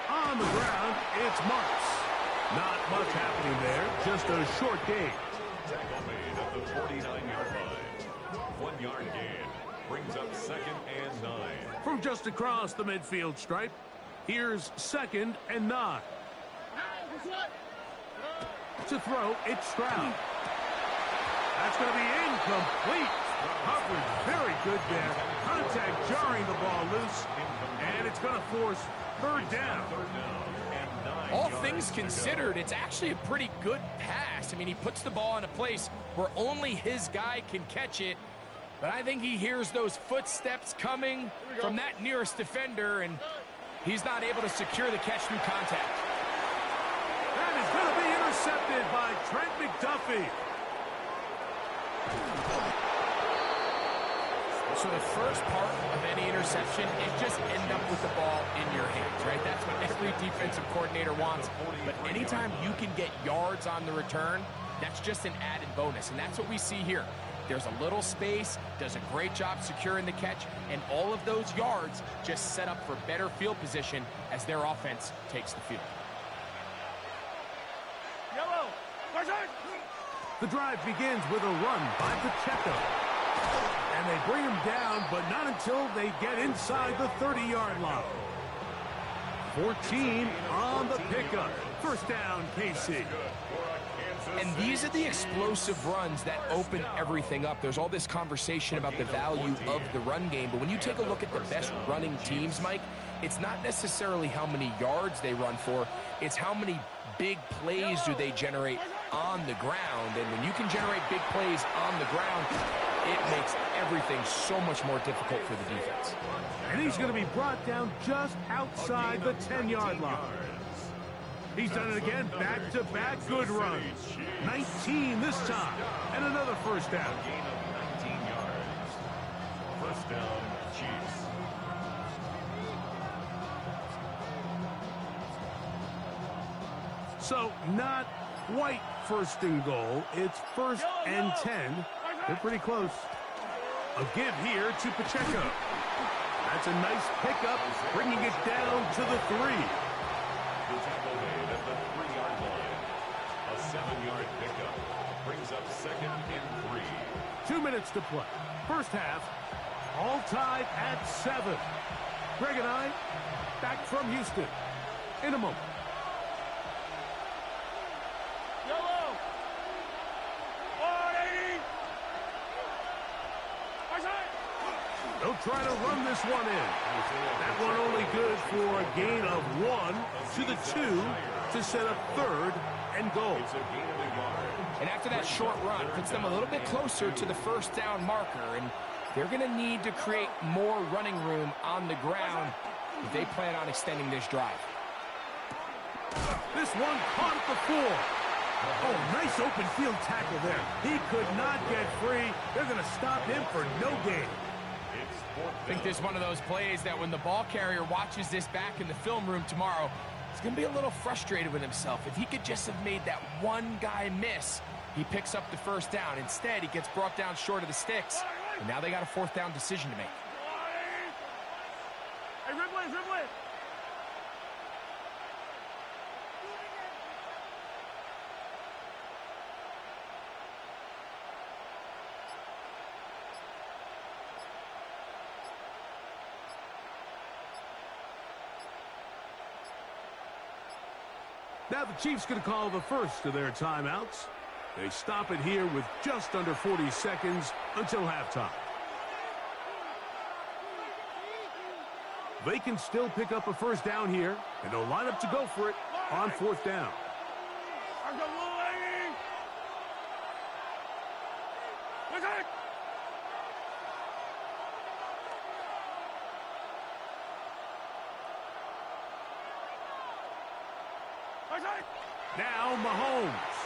On the ground, it's Marks. Not much happening there, just a short gain. Tackle made at the 49-yard line. 1 yard gain brings up 2nd and 9. From just across the midfield stripe, here's 2nd and 9. To throw, it's Stroud. That's going to be incomplete. Coverage very good there. Contact jarring the ball loose, and it's going to force 3rd down. All things considered, it's actually a pretty good pass. I mean, he puts the ball in a place where only his guy can catch it. But I think he hears those footsteps coming from that nearest defender, and he's not able to secure the catch through contact. That is going to be intercepted by Trent McDuffie. So the first part of any interception is just end up with the ball in your hands, right? That's what every defensive coordinator wants. But anytime you can get yards on the return, that's just an added bonus. And that's what we see here. There's a little space, does a great job securing the catch, and all of those yards just set up for better field position as their offense takes the field. The drive begins with a run by Pacheco. And they bring him down, but not until they get inside the 30-yard line. 14 on the pickup. 1st down, KC. And these are the explosive runs that open everything up. There's all this conversation about the value of the run game, but when you take a look at the best running teams, Mike, it's not necessarily how many yards they run for, it's how many big plays do they generate on the ground. And when you can generate big plays on the ground, it makes everything so much more difficult for the defense. And he's going to be brought down just outside the 10-yard line. He's done it again, back-to-back good runs. 19 this time, and another 1st down. Gain of 19 yards. 1st down, Chiefs. So not quite 1st and goal. It's 1st and 10. They're pretty close. A give here to Pacheco. That's a nice pickup, bringing it down to the 3. The tackle made at the 3-yard line. A 7-yard pickup brings up 2nd and 3. 2 minutes to play. 1st half, all tied at 7. Greg and I, back from Houston in a moment. They'll try to run this one in. That one only good for a gain of 1 to the 2 to set up 3rd and goal. It's a gain of a yard. And after that short run, puts them a little bit closer to the 1st down marker, and they're going to need to create more running room on the ground if they plan on extending this drive. This one caught at the 4. Oh, nice open field tackle there. He could not get free. They're going to stop him for no gain. I think this is one of those plays that when the ball carrier watches this back in the film room tomorrow, he's going to be a little frustrated with himself. If he could just have made that one guy miss, he picks up the 1st down. Instead, he gets brought down short of the sticks, and now they got a 4th down decision to make. Hey, Ridley. Now the Chiefs going to call the first of their timeouts. They stop it here with just under 40 seconds until halftime. They can still pick up a 1st down here, and they'll line up to go for it on 4th down. Now Mahomes.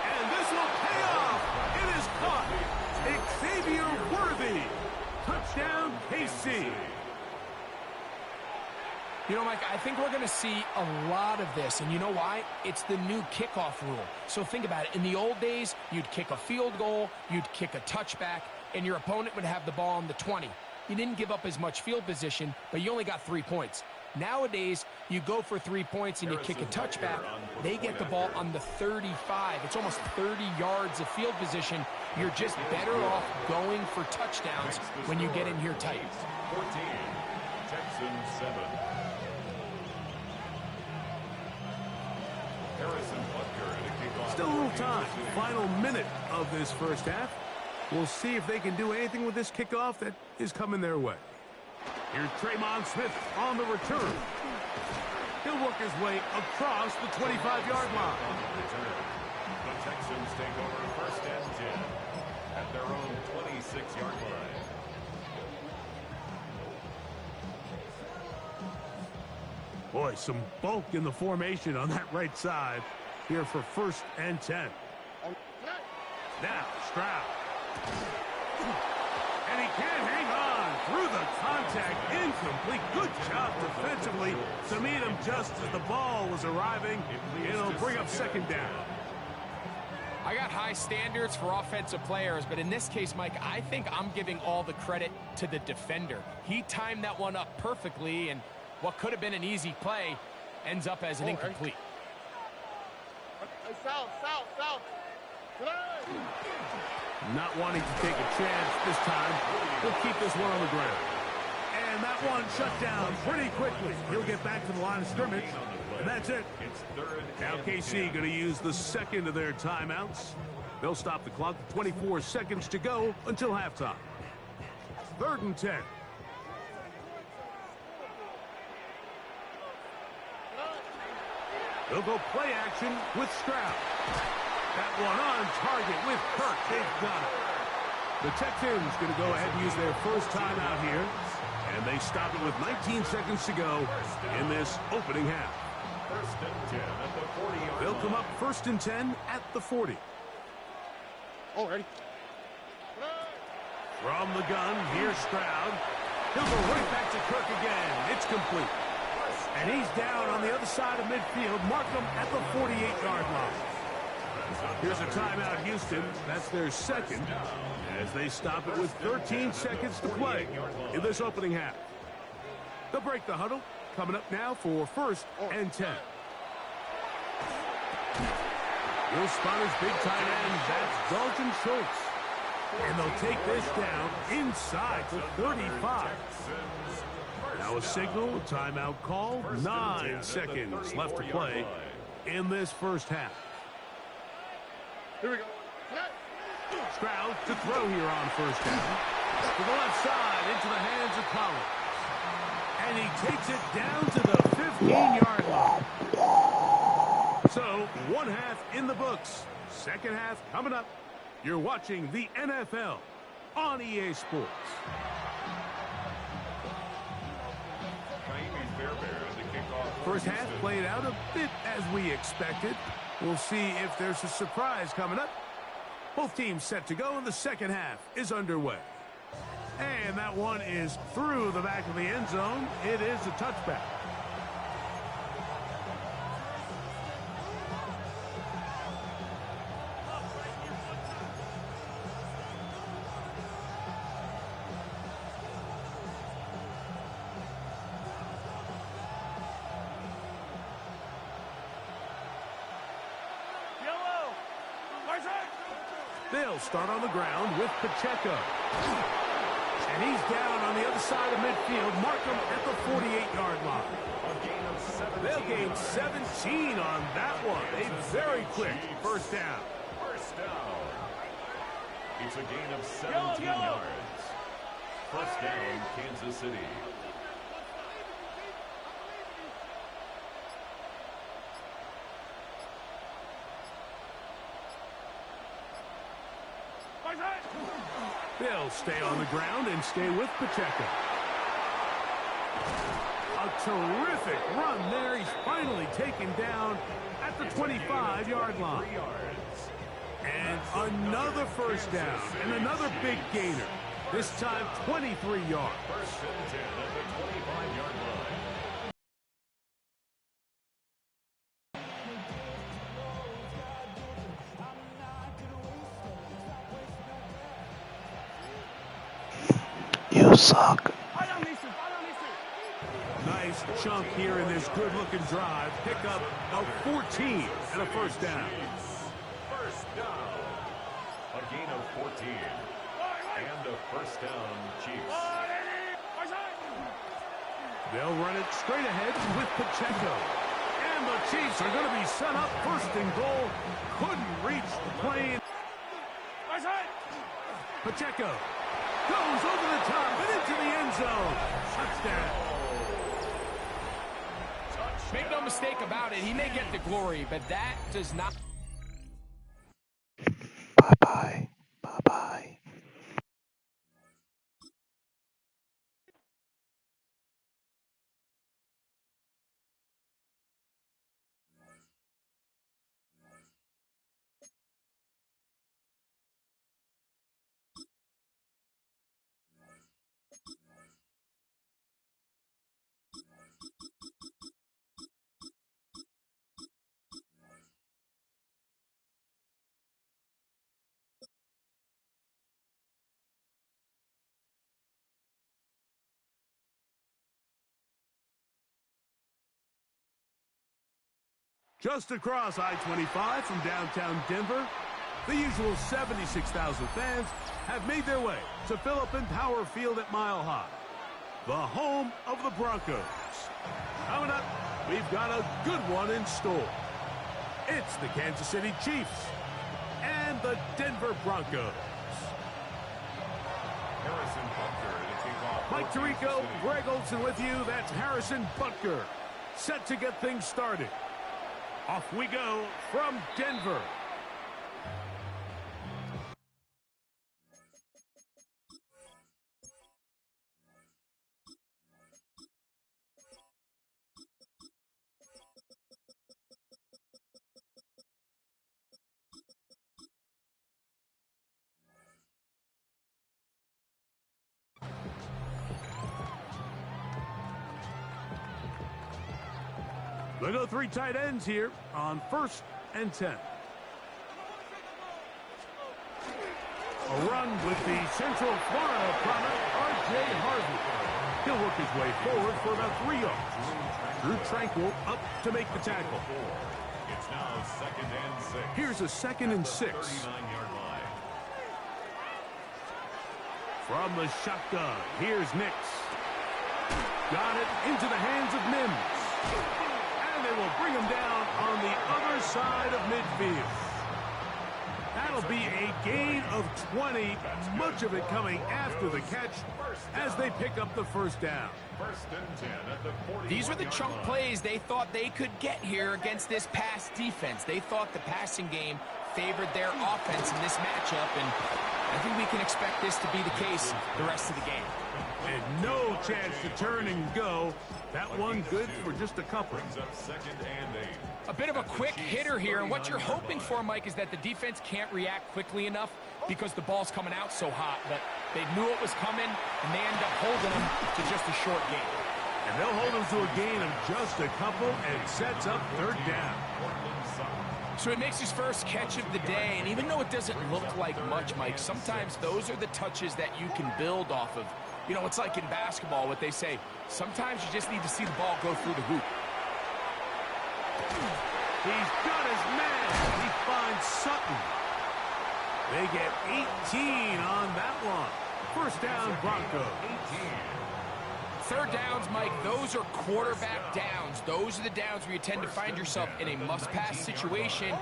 And this will pay off. It is caught. Xavier Worthy. Touchdown, KC. You know, Mike, I think we're going to see a lot of this, and you know why? It's the new kickoff rule. So think about it. In the old days, you'd kick a field goal, you'd kick a touchback, and your opponent would have the ball on the 20. You didn't give up as much field position, but you only got 3 points. Nowadays, you go for 3 points and you kick a touchback, they get the ball on the 35. It's almost 30 yards of field position. You're just better off going for touchdowns when you get in here tight. 14, Texans 7. Harrison Butker at a kickoff. Still a little time. Final minute of this first half. We'll see if they can do anything with this kickoff that is coming their way. Here's Tremon Smith on the return. He'll work his way across the 25-yard line. The Texans take over first and 10 at their own 26-yard line. Boy, some bulk in the formation on that right side here for first and 10. Now, Stroud. And he can't hang on through the contact. Incomplete. Good job defensively to meet him just as the ball was arriving. It'll bring up second down. I got high standards for offensive players, but in this case, Mike, I think I'm giving all the credit to the defender. He timed that one up perfectly, and what could have been an easy play ends up as an incomplete. South. Not wanting to take a chance this time. He'll keep this one on the ground. And that one shut down pretty quickly. He'll get back to the line of scrimmage. And that's it. Now KC going to use the second of their timeouts. They'll stop the clock. 24 seconds to go until halftime. 3rd and 10. They'll go play action with Stroud. That one on target with Kirk. They've got it. The Texans going to go ahead and use their first timeout here. And they stop it with 19 seconds to go in this opening half. First and 10 at the 40-yard line. They'll come up 1st and 10 at the 40. Already. From the gun, here's Stroud. He'll go right back to Kirk again. It's complete. And he's down on the other side of midfield. Mark him at the 48-yard line. Here's a timeout, Houston. That's their second as they stop it with 13 seconds to play in this opening half. They'll break the huddle. Coming up now for 1st and 10. Will Spotter's big tight end, that's Dalton Schultz. And they'll take this down inside the 35. Now a signal, timeout call, 9 seconds left to play in this first half. Here we go. Stroud to throw here on 1st down. To the left side, into the hands of Collins. And he takes it down to the 15-yard line. So, 1 half in the books. Second half coming up. You're watching the NFL on EA Sports. First half played out a bit as we expected. We'll see if there's a surprise coming up. Both teams set to go, and the second half is underway. And that one is through the back of the end zone. It is a touchback. They'll start on the ground with Pacheco. And he's down on the other side of midfield. Mark him at the 48-yard line. They'll gain 17 on that one. A very quick first down. It's a gain of 17 yards. First down, Kansas City. They'll stay on the ground and stay with Pacheco. A terrific run there. He's finally taken down at the 25-yard line. And another first down and another big gainer. This time 23 yards. First and 10 at the 25-yard line. suck. Nice chunk here in this good-looking drive. Pickup of 14 and a first down. First down. A gain of 14. And a first down, Chiefs. They'll run it straight ahead with Pacheco. And the Chiefs are going to be set up first and goal. Couldn't reach the plane. Pacheco goes over the top and into the end zone. Touchdown. Make no mistake about it, he may get the glory, but that does not... Bye-bye. Bye-bye. Just across I-25 from downtown Denver, the usual 76,000 fans have made their way to Philip Power Field at Mile High, the home of the Broncos. Coming up, we've got a good one in store. It's the Kansas City Chiefs and the Denver Broncos. Harrison Butker to kick off. Mike Tirico, Greg Olson with you. That's Harrison Butker, set to get things started. Off we go from Denver. They go three tight ends here on 1st and 10. A run with the Central Florida product, R.J. Harvey. He'll work his way forward for about 3 yards. Drew Tranquill up to make the tackle. It's now 2nd and 6. Here's a 2nd and 6. 39-yard line. From the shotgun, here's Nix. Got it into the hands of Mims. And they will bring him down on the other side of midfield. That'll be a gain of 20, much of it coming after the catch as they pick up the first down. 1st and 10 at the 40. These were the chunk plays they thought they could get here against this pass defense. They thought the passing game favored their offense in this matchup, and I think we can expect this to be the case the rest of the game. And no chance to turn and go. That one good for just a couple. Brings up 2nd and 8. A bit of a quick hitter here, and what you're hoping for, Mike, is that the defense can't react quickly enough because the ball's coming out so hot. But they knew it was coming, and they end up holding them to just a short gain. And they'll hold them to a gain of just a couple and sets up 3rd down. So he makes his first catch of the day, and even though it doesn't look like much, Mike, sometimes those are the touches that you can build off of. You know, it's like in basketball, what they say, sometimes you just need to see the ball go through the hoop. He's got his man. He finds Sutton. They get 18 on that one. First down, Broncos. 3rd downs, Mike, those are quarterback downs. Those are the downs where you tend to find yourself in a must-pass situation,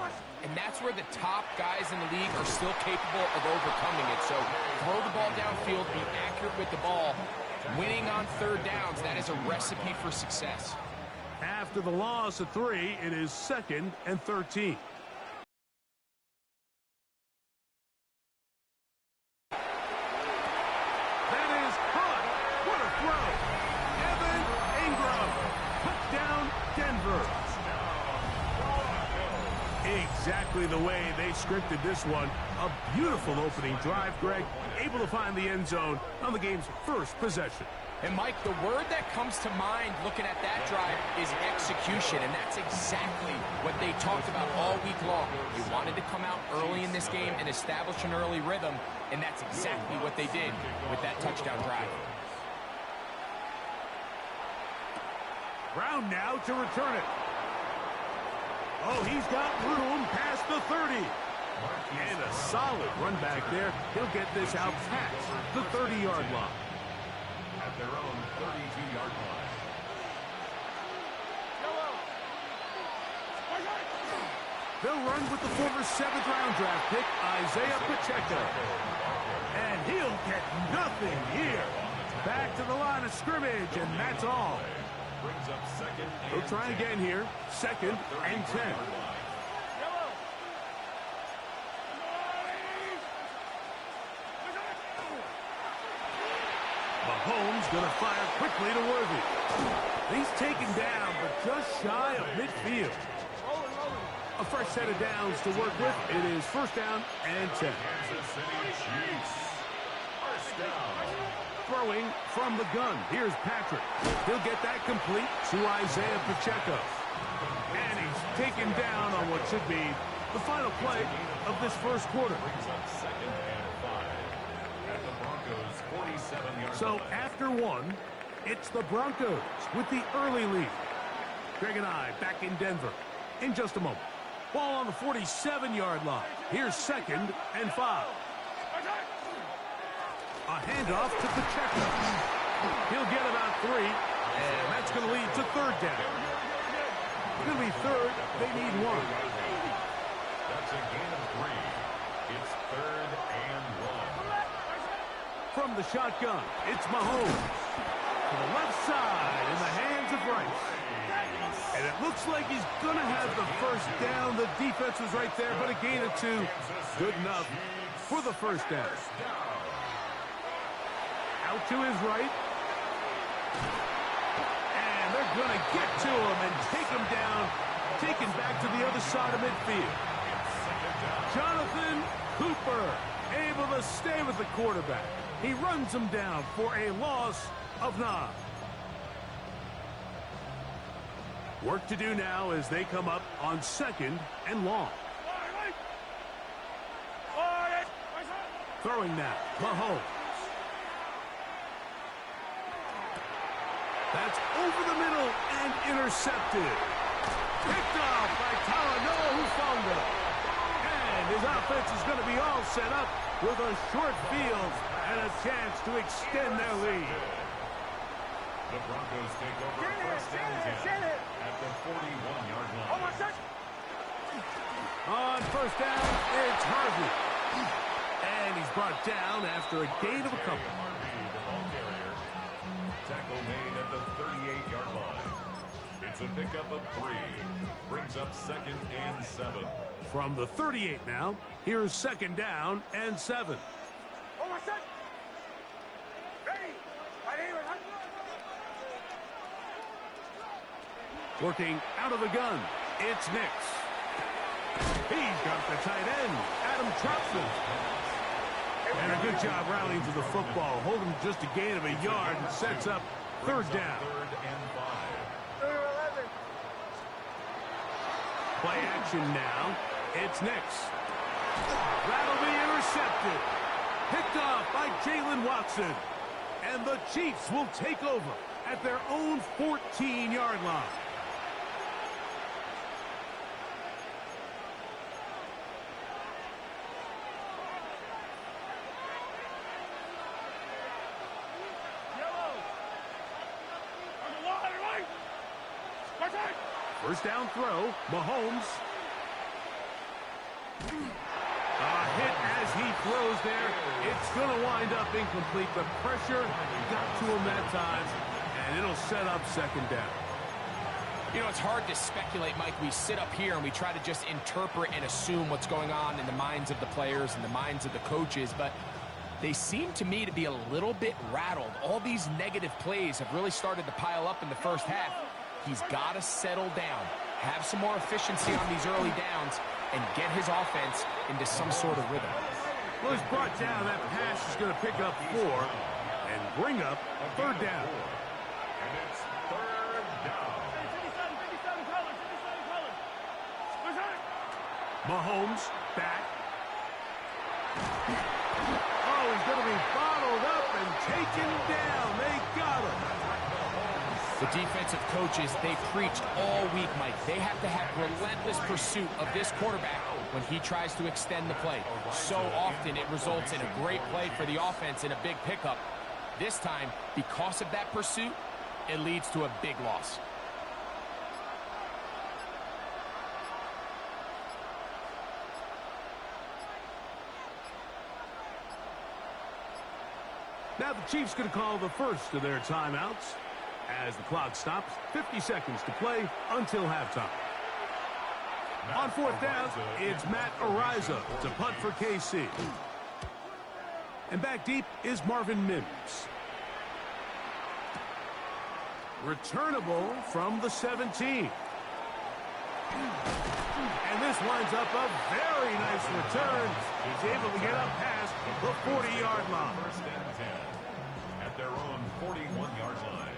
and that's where the top guys in the league are still capable of overcoming it. So throw the ball downfield, be accurate with the ball. Winning on 3rd downs, that is a recipe for success. After the loss of 3, it is 2nd and 13. That is hot. What a throw. Evan Ingram. Touchdown, Denver. Exactly the way they scripted this one. A beautiful opening drive, Greg. Able to find the end zone on the game's first possession. And, Mike, the word that comes to mind looking at that drive is execution, and that's exactly what they talked about all week long. They wanted to come out early in this game and establish an early rhythm, and that's exactly what they did with that touchdown drive. Brown now to return it. Oh, he's got room past the 30. And a solid run back there. He'll get this out past the 30-yard line. At their own 32-yard line. They'll run with the former 7th-round draft pick, Isaiah Pacheco. And he'll get nothing here. Back to the line of scrimmage, and that's all. Brings up second. They'll try again here. 2nd and 10. Mahomes going to fire quickly to Worthy. He's taken down, but just shy of midfield. A fresh set of downs to work with. It is 1st down and 10. Kansas City Chiefs. First down. Throwing from the gun. Here's Patrick. He'll get that complete to Isaiah Pacheco. And he's taken down on what should be the final play of this first quarter. Brings up 2nd and 5. At the Broncos' 47-yard So line. after one, it's the Broncos with the early lead. Greg and I back in Denver in just a moment. Ball on the 47-yard line. Here's 2nd and 5. A handoff to Pacheco. He'll get about 3, and that's going to lead to 3rd down. It's going to be 3rd. They need 1. That's a gain of 3. It's 3rd and 1. From the shotgun, it's Mahomes. To the left side in the hands of Rice. And it looks like he's going to have the 1st down. The defense was right there, but a gain of 2. Good enough for the 1st down. Out to his right. And they're going to get to him and take him down. Taken back to the other side of midfield. Jonathan Cooper able to stay with the quarterback. He runs him down for a loss of 9. Work to do now as they come up on 2nd and long. Throwing now, Mahomes. That's over the middle and intercepted. Picked off by Talanoa Hufanga. And his offense is going to be all set up with a short field and a chance to extend their lead. The Broncos take over 1st and 10 at the 41-yard line. On 1st down, it's Harvey. And he's brought down after a gain of a couple. Harvey, the ball carrier. Tackle made at the 38-yard line. It's a pickup of 3. Brings up 2nd and 7. From the 38 now, here's 2nd down and 7. Working out of the gun, it's Nix. He's got the tight end, Adam Troutman. And a good job rallying to the football. Holding just a gain of a yard and sets up 3rd down. 3rd and 5. Play action now. It's Nix. That'll be intercepted. Picked off by Jalen Watson. And the Chiefs will take over at their own 14-yard line. First down throw, Mahomes. A hit as he throws there. It's going to wind up incomplete. The pressure got to him that time, and it'll set up 2nd down. You know, it's hard to speculate, Mike. We sit up here and we try to just interpret and assume what's going on in the minds of the players and the minds of the coaches, but they seem to me to be a little bit rattled. All these negative plays have really started to pile up in the first half. He's got to settle down, have some more efficiency on these early downs, and get his offense into some sort of rhythm. Well, he's brought down. That pass is going to pick up 4 and bring up 3rd down. And it's 3rd down. Mahomes back. Oh, he's going to be bottled up and taken down. They got him. The defensive coaches, they preached all week, Mike. They have to have relentless pursuit of this quarterback when he tries to extend the play. So often it results in a great play for the offense and a big pickup. This time, because of that pursuit, it leads to a big loss. Now the Chiefs going to call the first of their timeouts as the clock stops. 50 seconds to play until halftime. On fourth down, it's Matt Araiza to punt for KC. And back deep is Marvin Mims. Returnable from the 17. And this winds up a very nice return. He's able to get up past the 40-yard line. First and 10 at their own 41-yard line.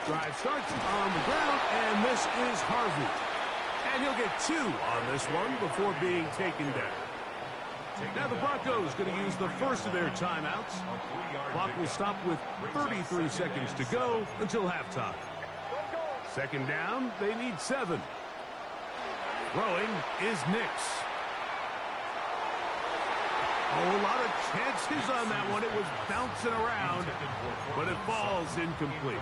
Drive starts on the ground, and this is Harvey. And he'll get 2 on this one before being taken down. Now the Broncos going to use the first of their timeouts. Clock will stop with 33 seconds to go until halftime. Second down, they need 7. Throwing is Nix. Oh, a lot of chances on that one. It was bouncing around, but it falls incomplete.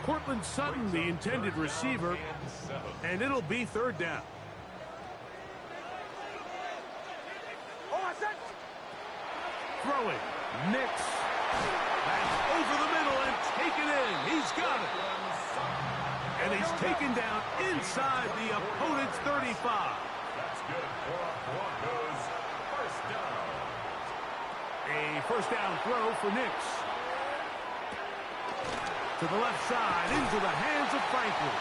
Cortland Sutton, the intended receiver, and it'll be third down. Throwing, Nix. That's over the middle and taken in. He's got it. And he's taken down inside the opponent's 35. That's good for Broncos. First down. A first down throw for Nix. To the left side, into the hands of Franklin.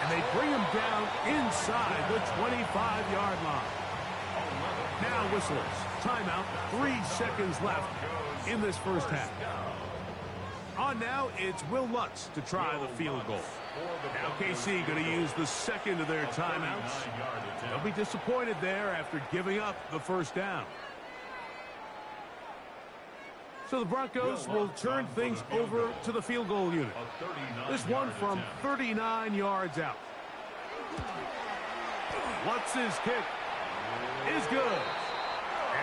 And they bring him down inside the 25-yard line. Now whistles. Timeout. 3 seconds left in this first half. On now, it's Will Lutz to try the field goal. Now KC going to use the second of their timeouts. They'll be disappointed there after giving up the first down. So the Broncos will turn things over to the field goal unit. This one from 39 yards out. Lutz's kick is good.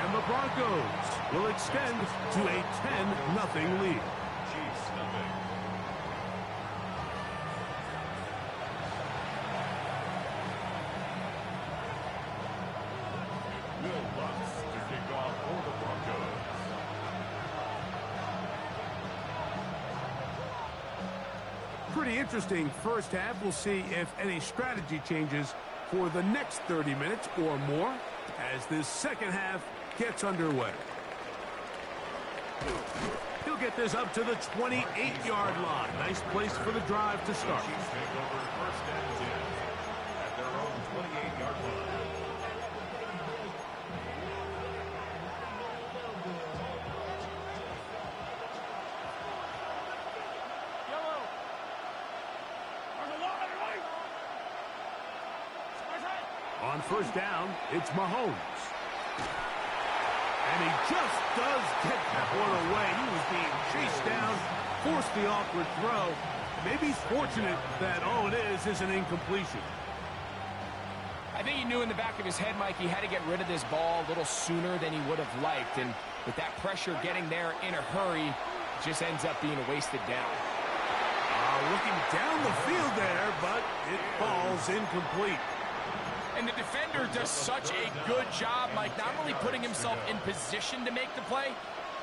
And the Broncos will extend to a 10-0 lead. Chiefs nothing. Will Lutz to kick off for the Broncos. Pretty interesting first half. We'll see if any strategy changes for the next 30 minutes or more as this second half gets underway. He'll get this up to the 28-yard line. Nice place for the drive to start. Chiefs take over first and 10 at their own 28-yard line. On first down, it's Mahomes. And he just does get that one away. He was being chased down, forced the awkward throw. Maybe he's fortunate that all it is an incompletion. I think he knew in the back of his head, Mike, he had to get rid of this ball a little sooner than he would have liked. And with that pressure getting there in a hurry, it just ends up being a wasted down. Looking down the field there, but it falls incomplete. And the defender does such a good job, Mike, not only putting himself in position to make the play,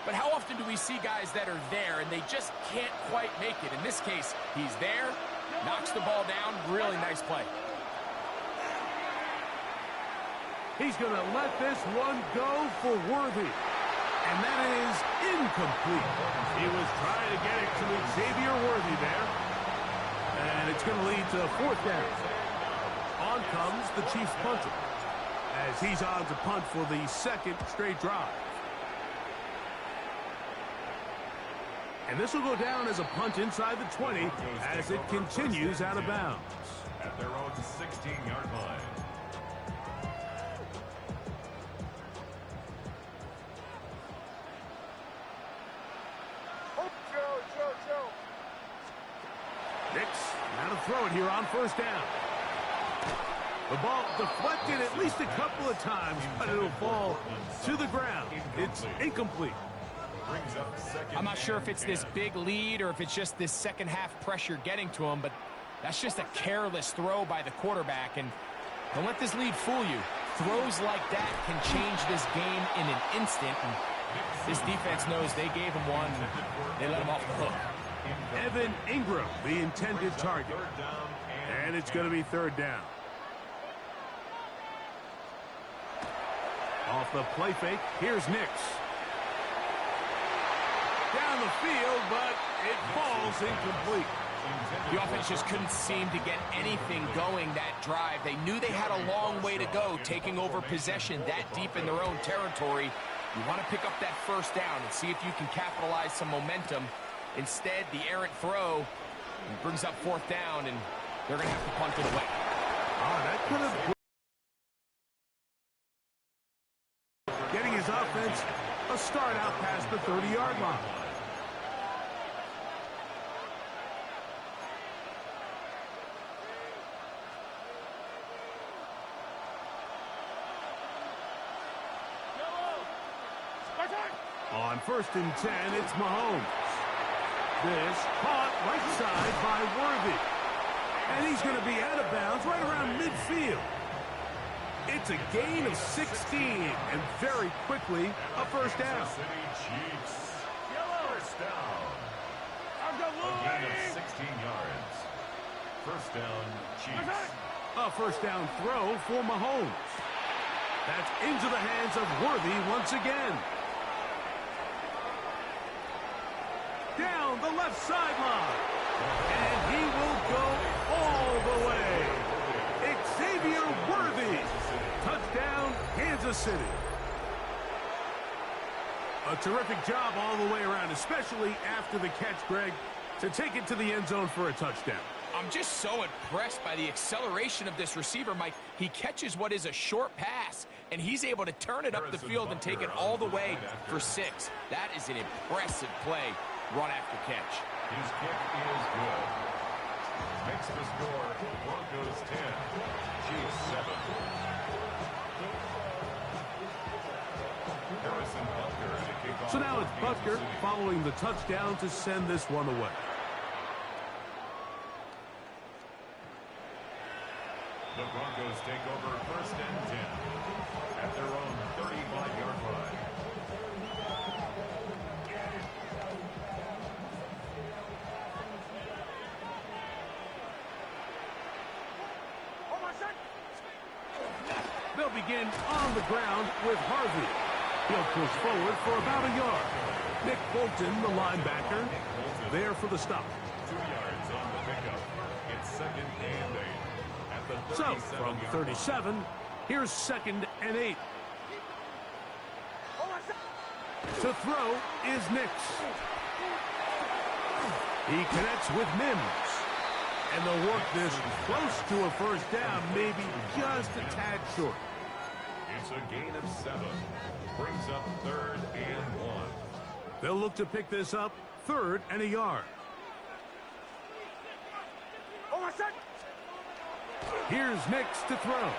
but how often do we see guys that are there and they just can't quite make it? In this case, he's there, knocks the ball down, really nice play. He's going to let this one go for Worthy. And that is incomplete. He was trying to get it to Xavier Worthy there. And it's going to lead to fourth down. On comes the Chiefs punter, as he's on to punt for the second straight drive. And this will go down as a punt inside the 20 as it continues out of bounds. At their own 16-yard line. Nix, now to throw it here on first down. The ball deflected at least a couple of times, but it'll fall to the ground. It's incomplete. I'm not sure if it's this big lead or if it's just this second half pressure getting to him, but that's just a careless throw by the quarterback. And don't let this lead fool you. Throws like that can change this game in an instant. And this defense knows they gave him one. They let him off the hook. Evan Ingram, the intended target. And it's going to be third down. Off the play fake, here's Nix. Down the field, but it falls incomplete. The offense just couldn't seem to get anything going that drive. They knew they had a long way to go, taking over possession that deep in their own territory. You want to pick up that first down and see if you can capitalize some momentum. Instead, the errant throw brings up fourth down, and they're going to have to punt it away. That could have... Getting his offense a start out past the 30-yard line. On first and 10, it's Mahomes. This caught right side by Worthy. And he's going to be out of bounds right around midfield. It's a gain of 16, and very quickly, a first down. First down. A gain of 16 yards. First down, Chiefs. A first down throw for Mahomes. That's into the hands of Worthy once again. Down the left sideline. And he will go all the way. Xavier Worthy. Touchdown, Kansas City. A terrific job all the way around, especially after the catch, Greg, to take it to the end zone for a touchdown. I'm just so impressed by the acceleration of this receiver, Mike. He catches what is a short pass, and he's able to turn it up the field and take it all the way for 6. That is an impressive play, run after catch. His kick is good. Makes the score Broncos 10, Chiefs 7. So now it's Butker following the touchdown to send this one away. The Broncos take over first and 10 at their own 35-yard line. They'll begin on the ground with Harvey. He'll push forward for about a yard. Nick Bolton, the linebacker, there for the stop. 2 yards on the pickup. It's second and 8. At the So, from 37, here's second and 8. To throw is Nix. He connects with Mims. And they'll work this close to a first down, maybe just a tad short. It's a gain of 7. Brings up third and 1. They'll look to pick this up, third and a yard. Here's Nix to throw.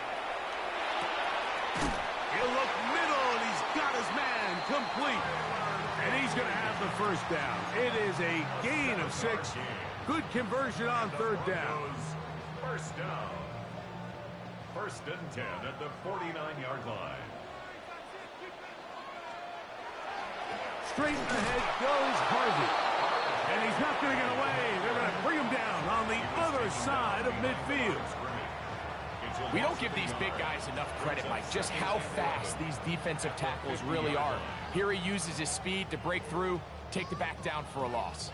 He'll look middle, and he's got his man complete. And he's going to have the first down. It is a gain of 6. Good conversion on third down. First down. First and 10 at the 49-yard line. Straight ahead goes Harvey. And he's not going to get away. They're going to bring him down on the other side of midfield. We don't give these big guys enough credit, Mike, just how fast these defensive tackles really are. Here he uses his speed to break through, take the back down for a loss.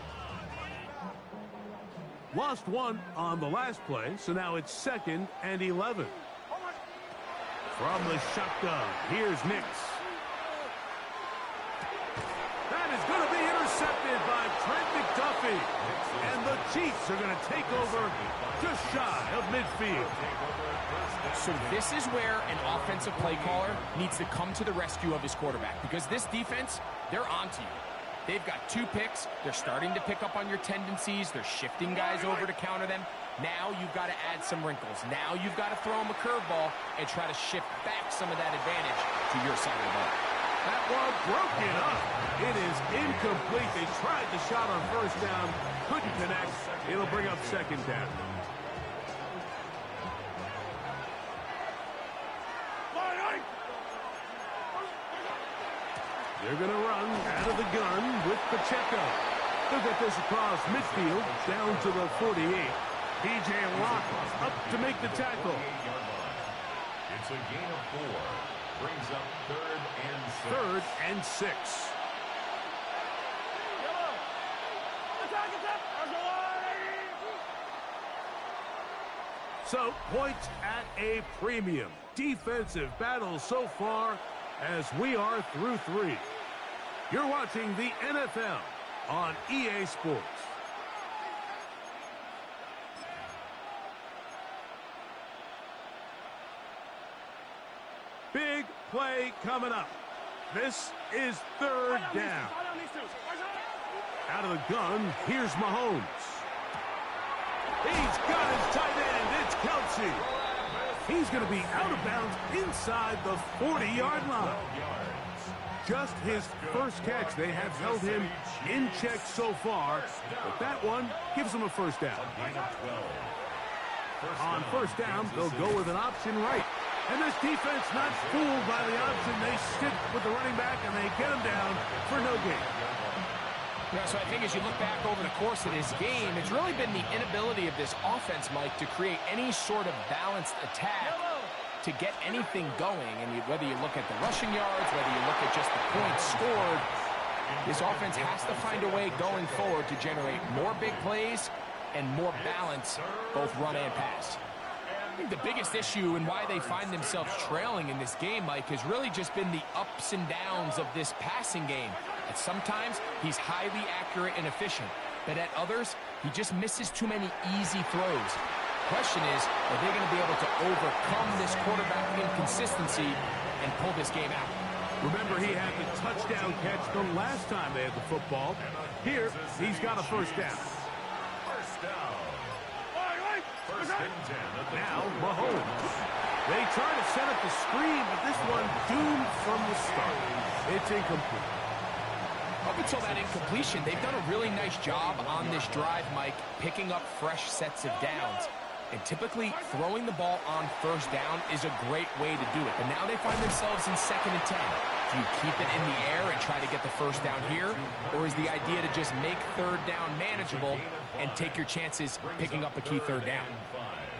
Lost one on the last play, so now it's second and 11. From the shotgun, here's Nix. That is going to be intercepted by Trent Chiefs are going to take over just shy of midfield. So this is where an offensive play caller needs to come to the rescue of his quarterback, because this defense, they're onto you. They've got 2 picks. They're starting to pick up on your tendencies. They're shifting guys over to counter them. Now you've got to add some wrinkles. Now you've got to throw them a curveball and try to shift back some of that advantage to your side of the ball. That one broken up. It is incomplete. They tried the shot on first down. Couldn't connect. It'll bring up second down. They're going to run out of the gun with Pacheco. They'll get this across midfield down to the 48. P.J. Watt up to make the tackle. It's a gain of 4. Brings up 3rd and 6. 3rd and 6. So, points at a premium. Defensive battle so far as we are through 3. You're watching the NFL on EA Sports. Big play coming up. This is 3rd down. Out of the gun, here's Mahomes. He's got his tight end. It's Kelsey. He's going to be out of bounds inside the 40-yard line. Just his first catch. They have held him in check so far, but that one gives him a first down. On first down, they'll go with an option right. And this defense not fooled by the option. They stick with the running back, and they get him down for no gain. Yeah, so I think as you look back over the course of this game, it's really been the inability of this offense, Mike, to create any sort of balanced attack to get anything going. And whether you look at the rushing yards, whether you look at just the points scored, this offense has to find a way going forward to generate more big plays and more balance, both run and pass. I think the biggest issue and why they find themselves trailing in this game, Mike, has really just been the ups and downs of this passing game. And sometimes he's highly accurate and efficient, but at others, he just misses too many easy throws. Question is, are they going to be able to overcome this quarterback inconsistency and pull this game out? Remember, he had the touchdown catch the last time they had the football. Here, he's got a first down. First down. First and 10. Now, Mahomes. They try to set up the screen, but this one doomed from the start. It's incomplete. Up until that incompletion, they've done a really nice job on this drive, Mike, picking up fresh sets of downs. And typically, throwing the ball on first down is a great way to do it. But now they find themselves in 2nd and 10. Do you keep it in the air and try to get the first down here? Or is the idea to just make 3rd down manageable and take your chances picking up a key 3rd down?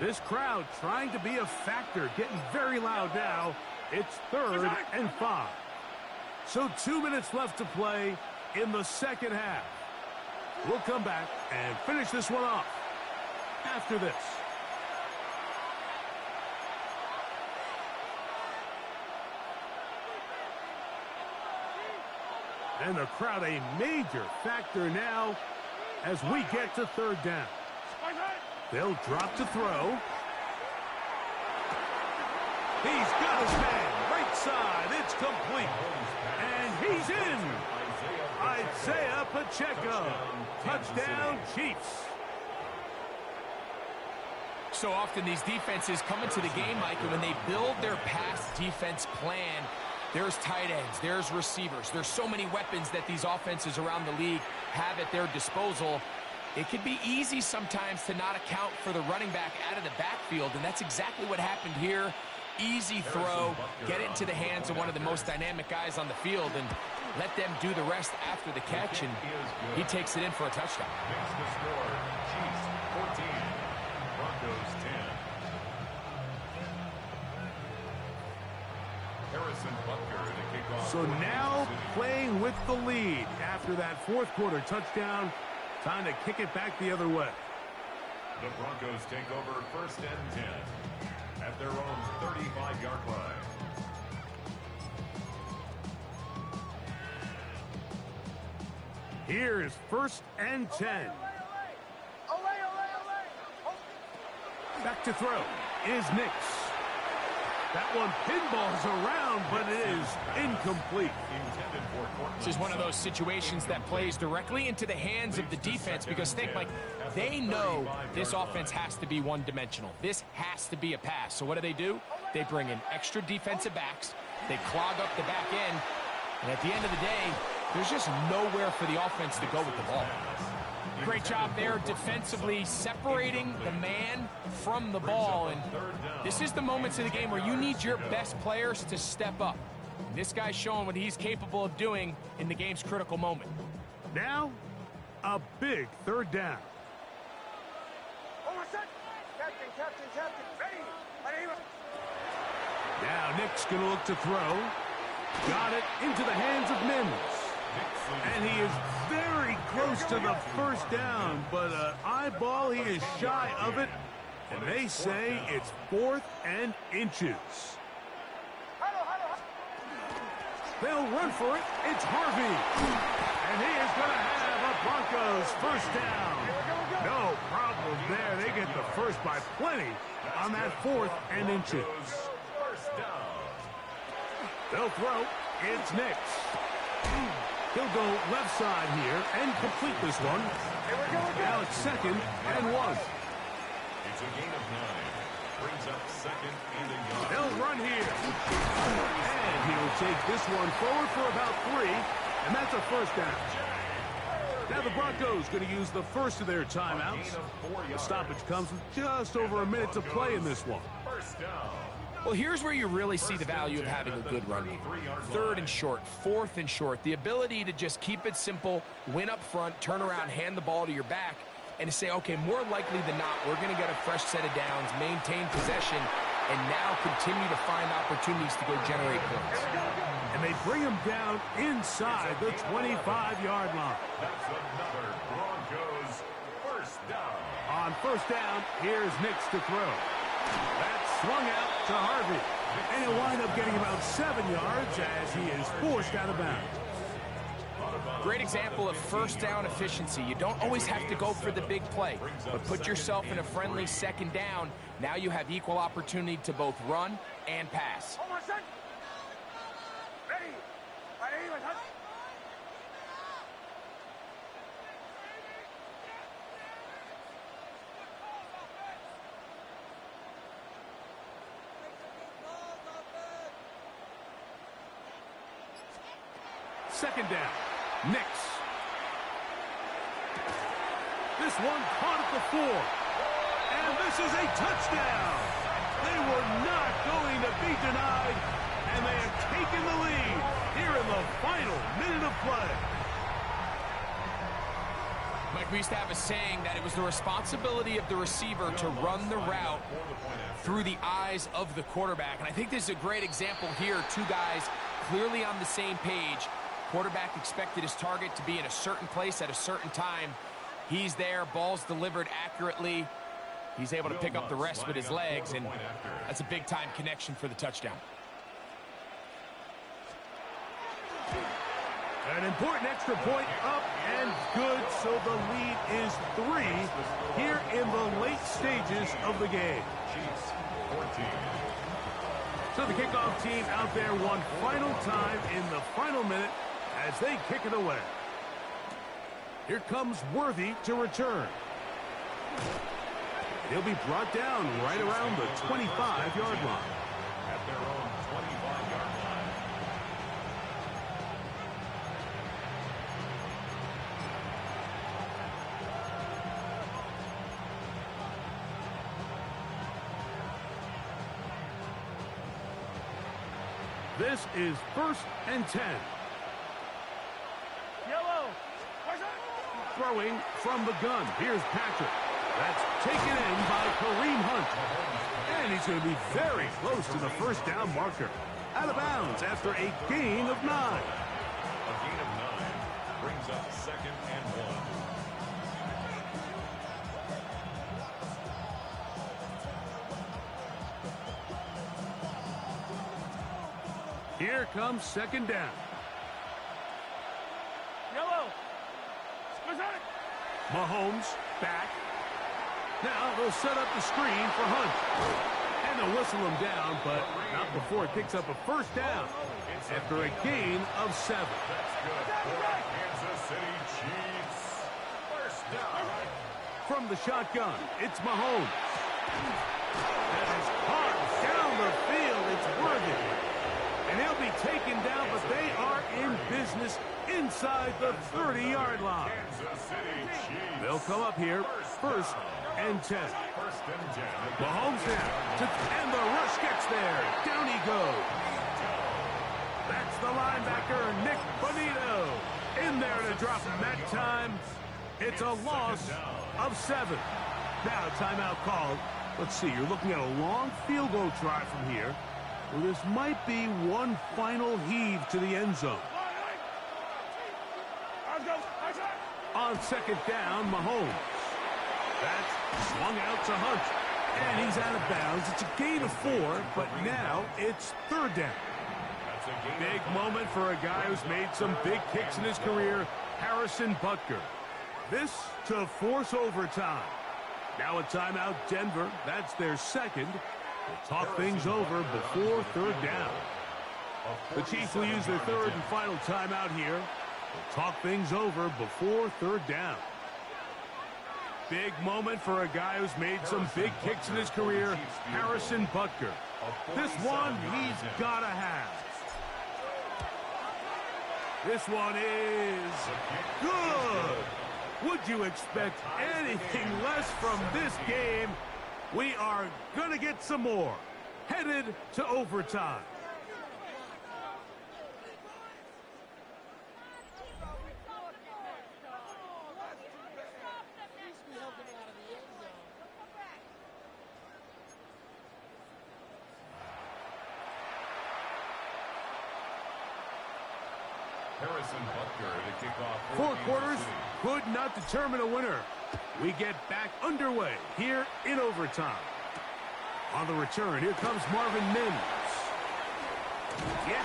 This crowd trying to be a factor, getting very loud now. It's 3rd and 5. So 2 minutes left to play in the second half. We'll come back and finish this one off after this. And the crowd a major factor now as we get to 3rd down. They'll drop to throw. He's got his man, right side, it's complete. And he's in. Isaiah Pacheco. Touchdown, Chiefs. So often these defenses come into the game, Mike, and when they build their pass defense plan, there's tight ends, there's receivers. There's so many weapons that these offenses around the league have at their disposal. It can be easy sometimes to not account for the running back out of the backfield, and that's exactly what happened here. Easy throw, get it into the hands of one of the most dynamic guys on the field, and let them do the rest after the catch, and he takes it in for a touchdown. Makes the score. Chiefs 14, Broncos 10. Harrison Butker to kick off. So now playing with the lead after that 4th quarter touchdown. Time to kick it back the other way. The Broncos take over 1st and 10 at their own 35-yard line. Here's 1st and 10. Back to throw is Nix. That one pinballs around, but it is incomplete. This is one of those situations that plays directly into the hands of the defense because think, like, they know this offense has to be one-dimensional. This has to be a pass. So what do? They bring in extra defensive backs. They clog up the back end. And at the end of the day, there's just nowhere for the offense to go with the ball. Great job there defensively separating the man from the ball. And this is the moments of the game where you need your best players to step up. And this guy's showing what he's capable of doing in the game's critical moment. Now, a big third down. Now Nick's going to look to throw. Got it into the hands of Mims. And he is very close to the first down, but eyeball, he is shy of it. And they say it's 4th and inches. They'll run for it. It's Harvey. And he is going to have a Broncos first down. No problem there. They get the first by plenty on that 4th and inches. They'll throw. It's Nix. He'll go left side here and complete this one. Now it's 2nd and 1. It's a gain of 9. Brings up 2nd and a yard. They'll run here. And he'll take this one forward for about 3. And that's a first down. Now the Broncos going to use the first of their timeouts. The stoppage comes with just over a minute to play in this one. First down. Well, here's where you really see the value of having a good run game. 3rd and short, 4th and short. The ability to just keep it simple, win up front, turn around, hand the ball to your back, and to say, okay, more likely than not, we're going to get a fresh set of downs, maintain possession, and now continue to find opportunities to go generate points. And they bring him down inside the 25-yard line. That's another Broncos first down. On first down, here's Nix to throw. That's swung out to Harvey. And he'll wind up getting about 7 yards as he is forced out of bounds. Great example of first down efficiency. You don't always have to go for the big play, but put yourself in a friendly 2nd down. Now you have equal opportunity to both run and pass. Second down. Nix. This one caught at the 4. And this is a touchdown. They were not going to be denied, and they have taken the lead here in the final minute of play. Mike, we used to have a saying that it was the responsibility of the receiver to run the route through the eyes of the quarterback. And I think this is a great example here. 2 guys clearly on the same page. Quarterback expected his target to be in a certain place at a certain time. He's there, ball's delivered accurately. He's able to pick up the rest with his legs, and that's a big-time connection for the touchdown. An important extra point up and good, so the lead is 3 here in the late stages of the game. Chiefs 14. So the kickoff team out there one final time in the final minute as they kick it away. Here comes Worthy to return. He'll be brought down right around the 25-yard line. At their own 25-yard line. This is 1st and 10. Throwing from the gun. Here's Patrick. That's taken in by Kareem Hunt. And he's going to be very close to the first down marker. Out of bounds after a gain of 9. A gain of 9 brings up 2nd and 1. Here comes 2nd down. Mahomes back. Now they'll set up the screen for Hunt. And they'll whistle him down, but not before he picks up a first down after a gain of 7. That's good for the Kansas City Chiefs. First down. From the shotgun, it's Mahomes. That is caught down the field. It's Worthy. And he'll be taken down, but they are in business inside the 30-yard line. Kansas City Chiefs. They'll come up here, first and 10. First and 10. Mahomes now, and the rush gets there. Down he goes. That's the linebacker, Nick Bonito. In there to drop him that time. It's a loss of 7. Now, timeout called. Let's see, you're looking at a long field goal try from here. Well, this might be one final heave to the end zone. On second down, Mahomes. That's swung out to Hunt. And he's out of bounds. It's a gain of 4, but now it's third down. Big moment for a guy who's made some big kicks in his career, Harrison Butker. This to force overtime. Now a timeout, Denver. That's their second. They'll talk things over before third down. The Chiefs will use their third and final timeout here. They'll talk things over before third down. Big moment for a guy who's made some big kicks in his career, Harrison Butker. This one he's got to have. This one is good. Would you expect anything less from this game? We are going to get some more. Headed to overtime. Harrison Butker to kick off. 4 quarters could not determine a winner. We get back underway here in overtime. On the return, here comes Marvin Mims. Yeah,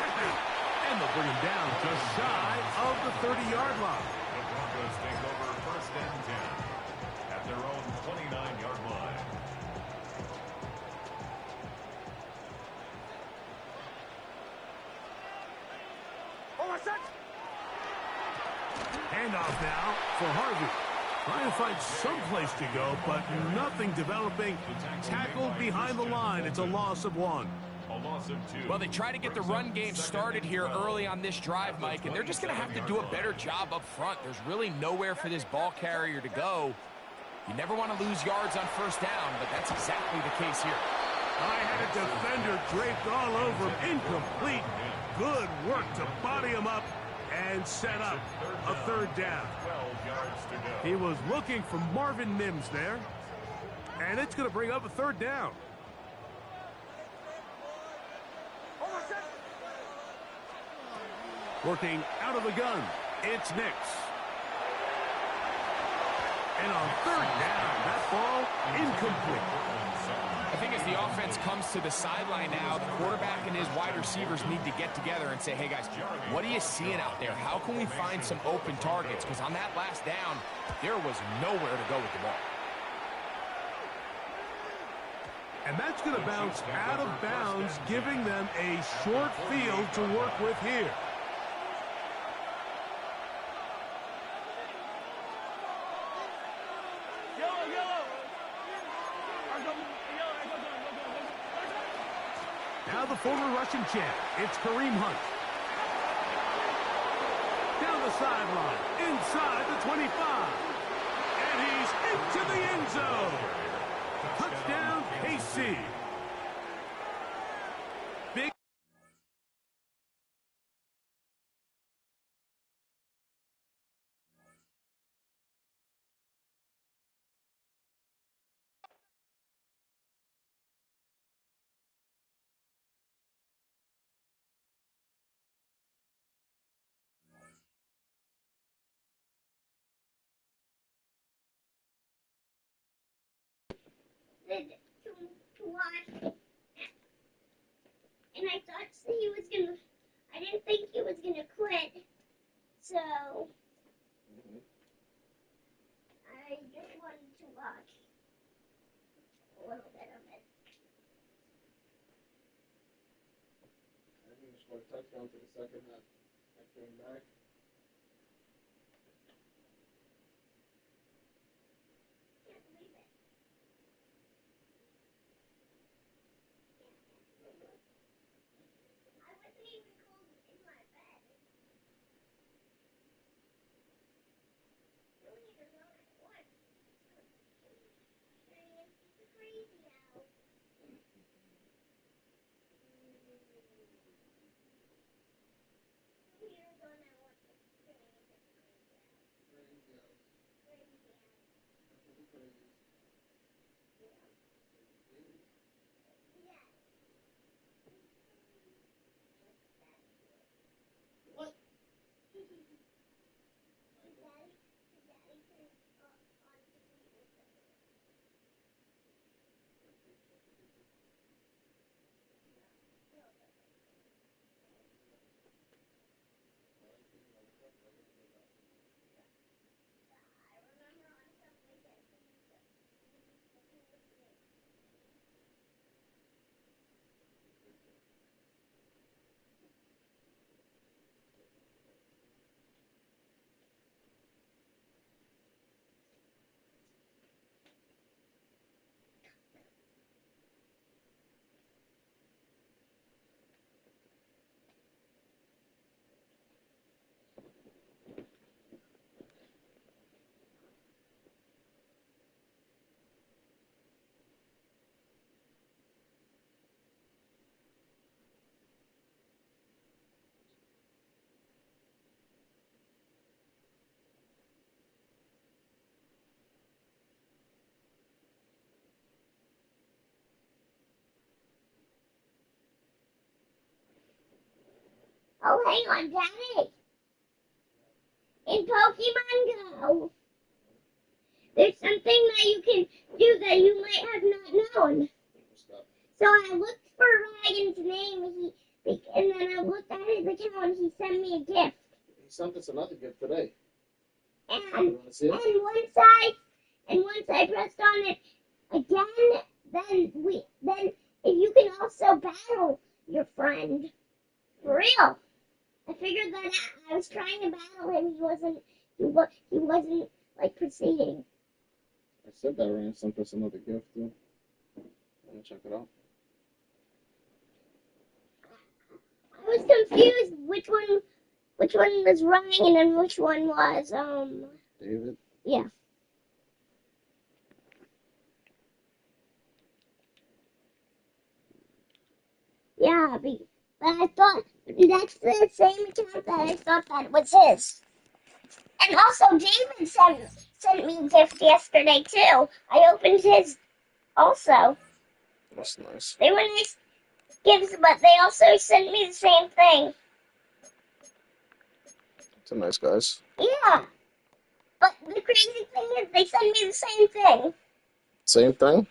and they'll bring him down just shy of the 30-yard line. The Broncos take over first and 10 at their own 29-yard line. Handoff now for Harvey. Trying to find some place to go, but nothing developing. Tackled behind the line. It's a loss of 1. A loss of 2. Well, they try to get the run game started here early on this drive, Mike, and they're just going to have to do a better job up front. There's really nowhere for this ball carrier to go. You never want to lose yards on first down, but that's exactly the case here. I had a defender draped all over him. Incomplete. Good work to body him up and set up a third down. 12 yards to go. He was looking for Marvin Mims there. And it's going to bring up a third down. Working out of the gun, it's Nix. And on third down, that ball incomplete. I think as the offense comes to the sideline now, the quarterback and his wide receivers need to get together and say, hey, guys, what are you seeing out there? How can we find some open targets? Because on that last down, there was nowhere to go with the ball. And that's going to bounce out of bounds, giving them a short field to work with here. Now the former Russian champ, it's Kareem Hunt. Down the sideline, inside the 25. And he's into the end zone. Touchdown, KC. Big. To watch, and I thought he was gonna. I didn't think he was gonna quit, so I just wanted to watch. scored a touchdown for the second half. I came back. Oh, hang on, Daddy. In Pokemon Go, there's something that you can do that you might have not known. So I looked for Ryan's name, and then I looked at his account, and he sent me a gift. He sent us another gift today. And You want to see it? once I pressed on it again, then you can also battle your friend. For real. I figured that out. I was trying to battle him. He wasn't like proceeding. I said that Ryan sent us another gift, too. Want to check it out? I was confused which one was Ryan and which one was David? yeah. Yeah, but I thought that's the same account that I thought that was his. And also David sent me a gift yesterday too. I opened his also. That's nice. They were nice gifts, but they also sent me the same thing. It's a nice guys. Yeah. But the crazy thing is they sent me the same thing. Same thing?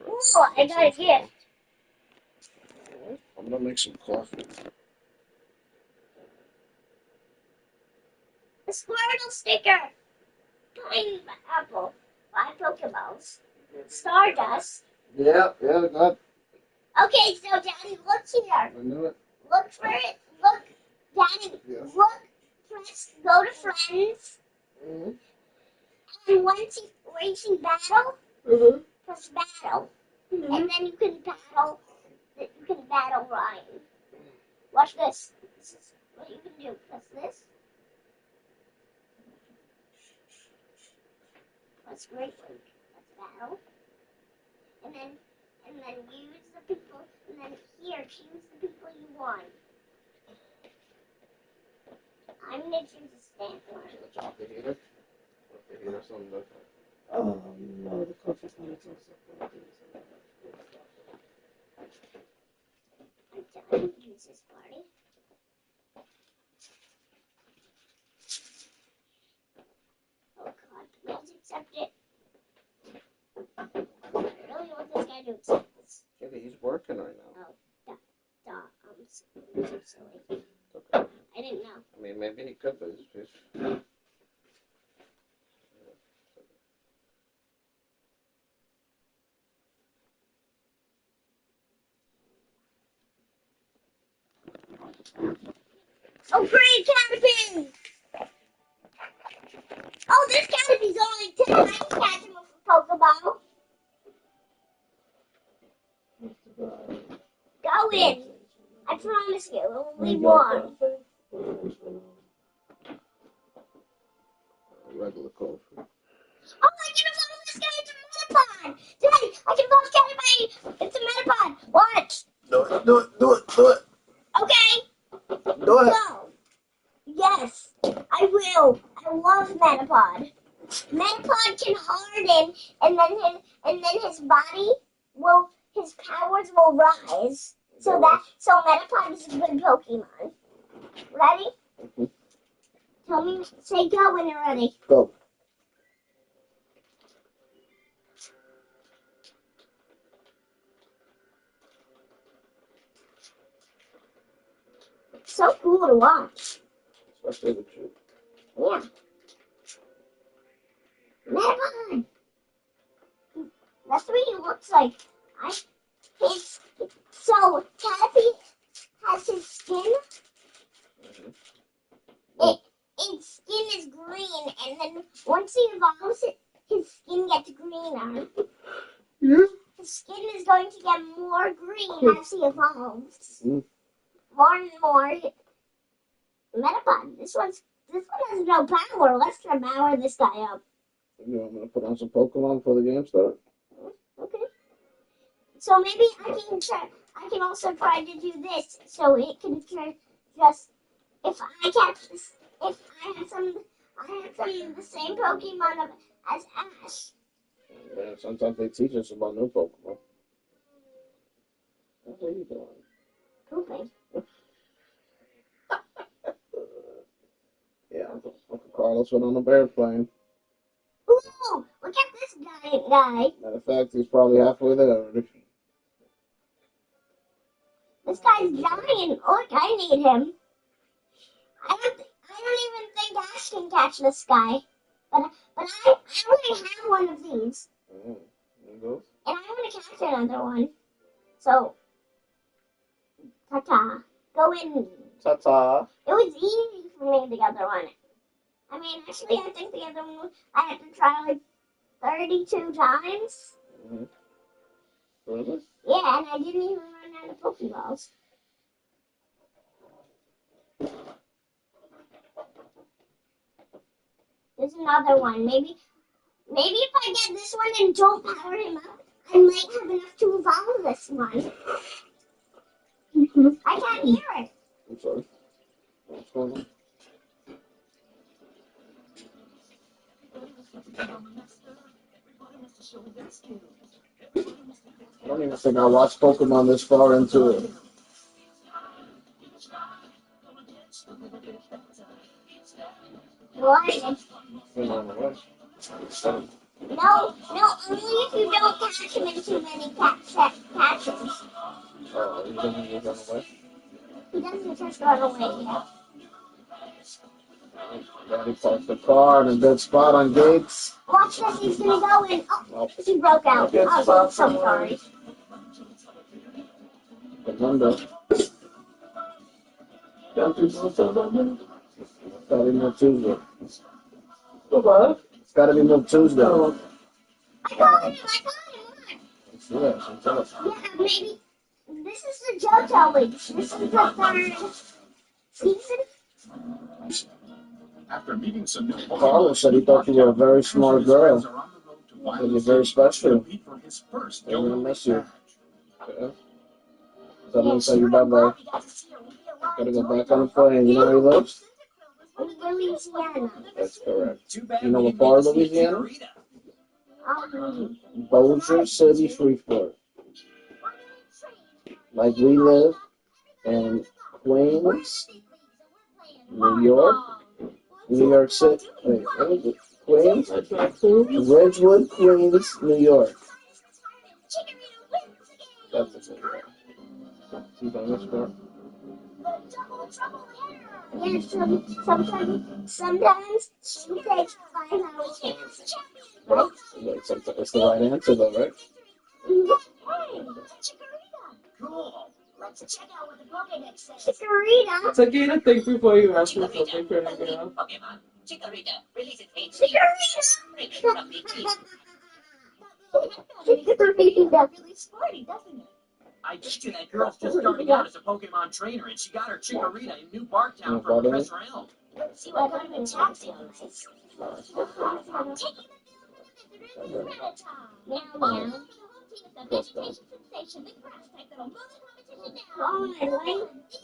Ooh, I got a gift. I'm gonna make some coffee. A Squirtle sticker. Tiny apple. 5 Pokeballs. Stardust. Yeah, good. Okay, so Daddy, look here. I knew it. Look for it. Look, Daddy. Yes. Look. Press. Go to friends. Mm-hmm. And once you battle, Mm-hmm. press battle, and then you can battle. You can battle Ryan. Watch this. This is what you can do. Press this. Press Great Lake. Press battle, and then use the people. And then here, choose the people you want. I'm gonna choose a stamp one. The chocolate heater? Coffee heater, something like that. Oh, no, the coffee's not so I'm done. Use this party. Oh God, please accept it. I really want this guy to accept this. Yeah, he's working right now. Oh, I'm so silly. Okay. I didn't know. I mean, maybe he could, but he's Oh, great Caterpie! Oh, this Caterpie's only 10. I can catch him with a Pokeball. Go in. I promise you, only one. Regular coffee. Oh, I can evolve this guy into a Metapod! Daddy, I can evolve Caterpie into Metapod. Watch. Do it. Okay. Do it. Go. Yes, I will. I love Metapod. Metapod can harden, and then his body will, his powers will rise. So Metapod is a good Pokemon. Ready? Mm-hmm. Tell me, say go when you're ready. Go. It's so cool to watch. Especially with you. Yeah. Metapod. That's what he looks like. So Caterpie has his skin. Its skin is green, and then once he evolves, his skin gets greener. Yeah. His skin is going to get more green as he evolves. Mm. More and more. Metapod. This one has no power. Let's power this guy up. You want me to put on some Pokemon before the game starts? Okay. So maybe I can also try to do this, so it can just, if I catch this, if I have some of the same Pokemon as Ash. Yeah, sometimes they teach us about new Pokemon. What are you doing? Pooping. Yeah, Uncle Carlos went on a airplane. Ooh, look at this guy. Matter of fact, he's probably halfway there already. This guy's dying. Look, I need him. I don't even think Ash can catch this guy. But I already have one of these. There you go. And I want to catch another one. So, ta-ta. Go in. Ta-ta. It was easy for me, the other one. I mean, actually, I think the other one, I had to try like 32 times. Mm-hmm. Really? Yeah, and I didn't even run out of Pokeballs. There's another one. Maybe if I get this one and don't power him up, I might have enough to evolve this one. I can't hear it. I'm sorry. What's going on? I don't even think I watched Pokemon this far into it. What? No, only if you don't catch him in too many catches. Oh, he doesn't just run away? He doesn't just run away yet. Daddy parked the car in a good spot on Gates. Watch this, he's gonna go in. Oh, he broke out. Oh, I'm so sorry. Fernando. It's gotta be more Tuesday. What? It's gotta be more Tuesday. I caught him. Yeah, sometimes. Yeah, maybe. This is the JoJo League. This is the third season. After meeting some new Carlos said he thought you were a very smart girl. And you're very special. They're gonna miss you. Yeah. So I'm gonna tell you bye-bye. Gotta go back on the plane. You know where he lives? Louisiana. That's correct. You know what part of Louisiana? Bossier City, Shreveport. Like we live in Queens, New York City. Wait, what is it? Queens? Ridgewood, Queens, New York. That's the thing. See on this part? Yeah, sometimes she takes 5 hours. Right? Wait, it's the right answer though, right? Cool. Let's Chikorita. Sakina, thank you for you asking something pretty good. Chikorita. I bet you that girl's just starting out as a Pokemon trainer, and she got her Chikorita in New Barktown from Professor Elm. See what kind of taxi is. Meow meow.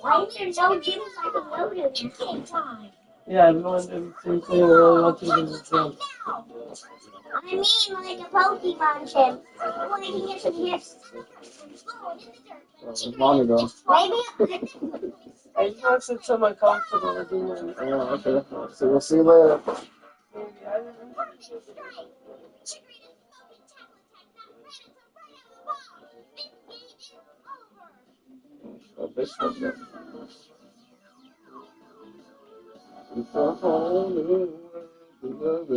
Why is there no gyms I can go to? Yeah, everyone seems to really want to do this gym. I mean, like a Pokemon gym. Where I can get some gifts. Long ago. Maybe. I just want to sit somewhere comfortable with you. Oh, okay. So we'll see you later. Oh, this one's good. It's a whole new world to love it.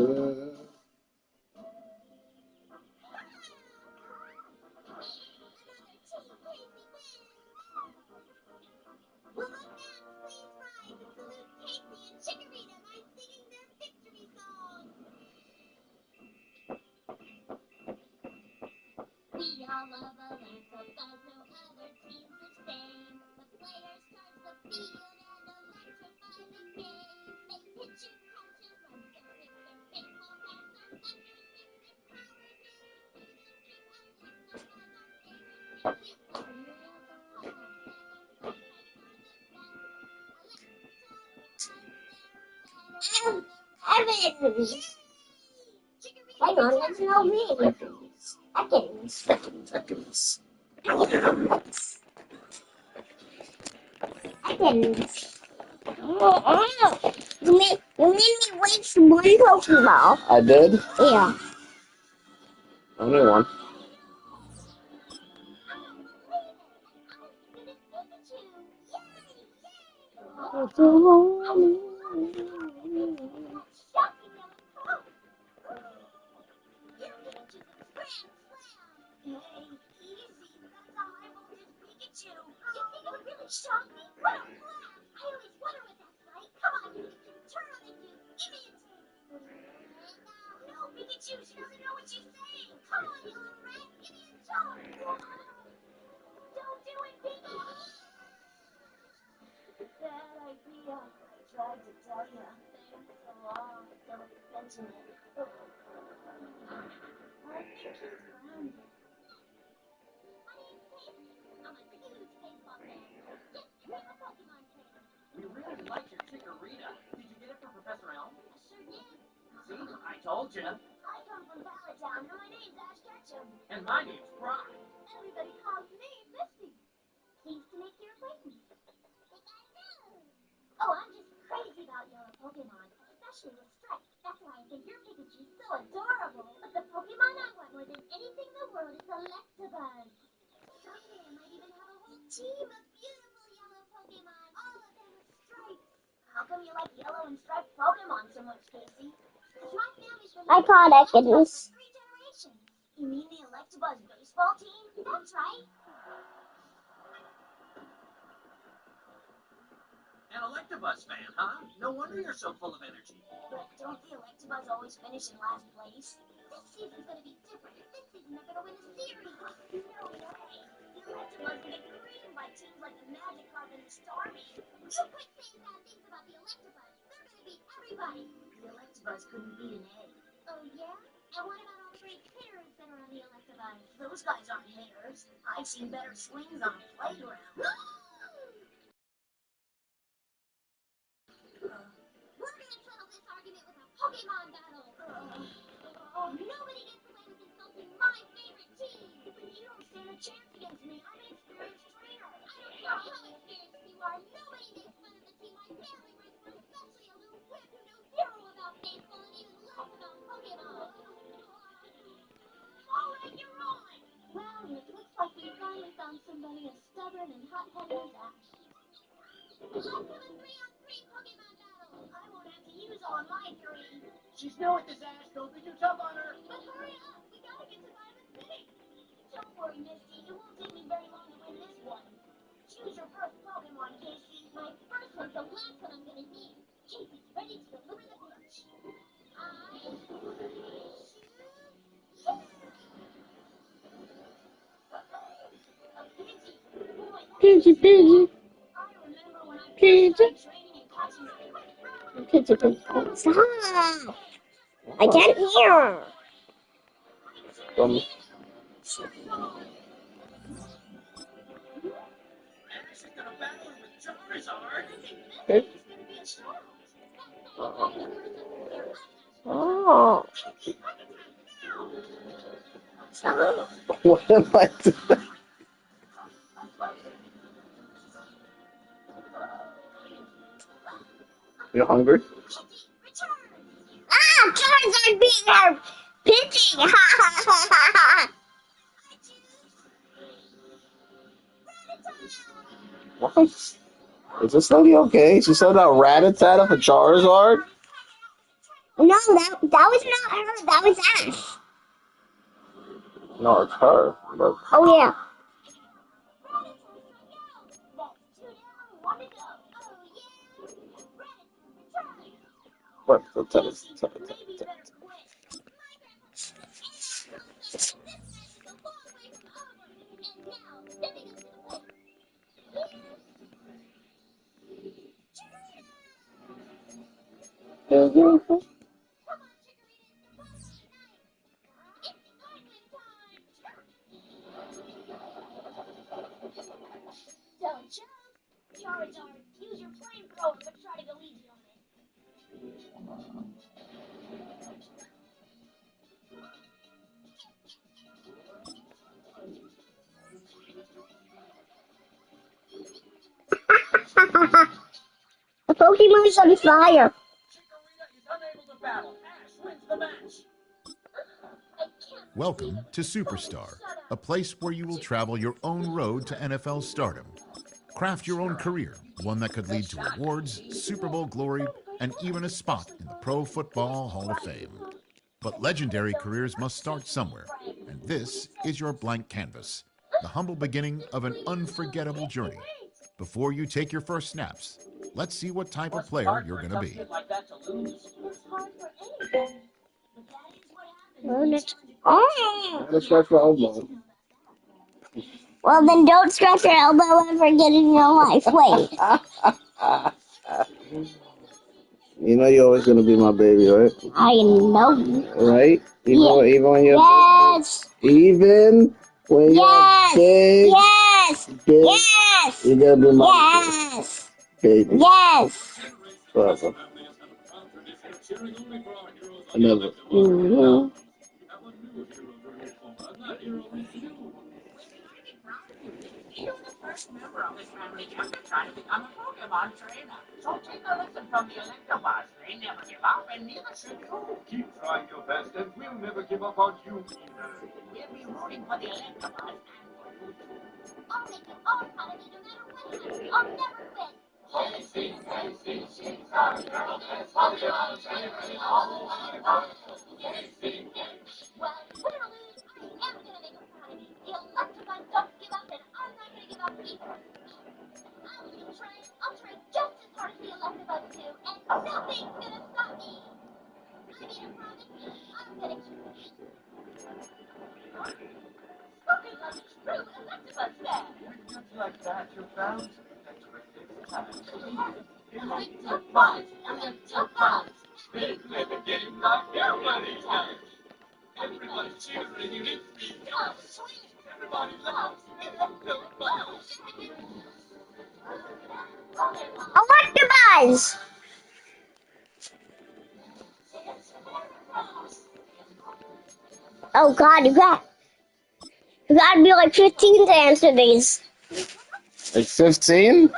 We all love a land, so there's no other team to stand. The player starts the field and electrify the game. They pitch and catch and run, so hit their baseball bats on thunder, stick their power Evans! Hang on, that's no me. Seconds. Oh. You made me waste one Pokeball. I did? Yeah. Only one. We really like your Chikorita. Did you get it from Professor Elm? See, I told you. I come from Palatown, and my name's Ash Ketchum. And my name's Brock. Everybody calls me Misty. Pleased to make your acquaintance. Oh, I'm just crazy about yellow Pokemon, especially with stripes. That's why I think your Pikachu's so adorable. But the Pokemon I want more than anything in the world is Electabuzz. Someday I might even have a whole team of beautiful yellow Pokemon, all of them with stripes. How come you like yellow and striped Pokemon so much, Casey? My family's from I call that goodness. 3 generations. You mean the Electabuzz baseball team? That's right. An Electabuzz fan, huh? No wonder you're so full of energy. But don't the Electabuzz always finish in last place? This season's gonna be different. This season they're gonna win the series. No way. The Electabuzz will get creamed by teams like the Magikarp and the Starmie. You quit saying bad things about the Electabuzz. They're gonna beat everybody. The Electabuzz couldn't beat an egg. Oh yeah? And what about all the great hitters that are on the Electabuzz? Those guys aren't hitters. I've seen better swings on a playground. We're gonna settle this argument with a Pokemon battle. Nobody gets away with insulting my favorite team. But you don't stand a chance against me. I'm an experienced trainer. I don't care how experienced you are. Nobody makes fun of the team my family roots for, especially a little whip who knows zero about baseball and even less about Pokemon. All right, you're on. Well, it looks like we finally found somebody as stubborn and hot-headed as Ash. Let's have a 3-on-3 Pokemon battle. I won't have to use all my 3. She's new at this, Ash. Don't be too tough on her. But hurry up. We gotta get to Diamond City. Don't worry, Misty. It won't take me very long to win this one. Choose one, Casey. My first one's the last one I'm gonna need. Casey's ready to deliver the pitch. Pidgey, Pidgey. Pidgey. Pidgey, Pidgey. Stop. I can't hear. Oh. Stop. What am I doing? You hungry? Ah, Charizard being our pitching. Ha ha ha ha ha. What? Is this lady okay? She said that Rattata for Charizard? No, that was not her. That was Ash. No, it's her. But Oh yeah. what? Don't jump. Charizard, use your flamethrower, but try to go easy on it. The Pokemon's on fire. Welcome to Superstar, a place where you will travel your own road to NFL stardom. Craft your own career, one that could lead to awards, Super Bowl glory, and even a spot in the Pro Football Hall of Fame. But legendary careers must start somewhere, and this is your blank canvas, the humble beginning of an unforgettable journey. Before you take your first snaps, let's see what type of player you're going to be. Oh. Let's stretch my elbow. Well, then don't scratch your elbow ever again in your life. Wait. You know you're always gonna be my baby, right? I know. Right? Even when you're Yes. even when Yes. you're big, Yes. big, Yes. you're gonna be my Yes. baby. Yes. Forever. I never. Mm-hmm. You're the first member of this family ever trying to become a Pokemon trainer. So take a lesson from the Electabuzz. They never give up, and neither should you. Keep trying your best, and we'll never give up on you either. We'll be rooting for the Electabuzz and for you too. I'll make you all proud of me no matter what happens. I'll never quit. Well, win or lose, I am gonna make them proud of me. The Electabuzz don't give up, and I'm not gonna give up either. I'll keep trying. I'll try just as hard as the Electabuzz do, and nothing's gonna stop me. I made a promise. I'm gonna keep it. Spoken like a true Electabuzz fan. Just like that, you're bound to be victorious this time. Electabuzz, Electabuzz. Big living game like nobody's done. Everybody's cheering you if we go. Everybody loves Electabuzz. Electabuzz! Oh God, you gotta be like 15 to answer these. Like 15? Yeah,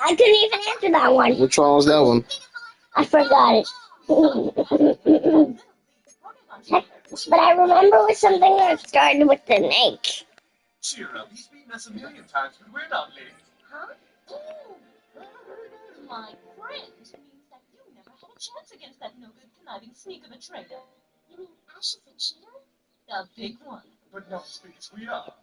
I couldn't even answer that one. Which one was that one? I forgot it. But I remember it was something that started with an H. Cheer up, he's beaten us a million times, but we're not late. Huh? Ooh. My friend means that you never had a chance against that no-good, conniving sneak of a trainer. You mean Ash is a cheater? A big one. but not speeds we are.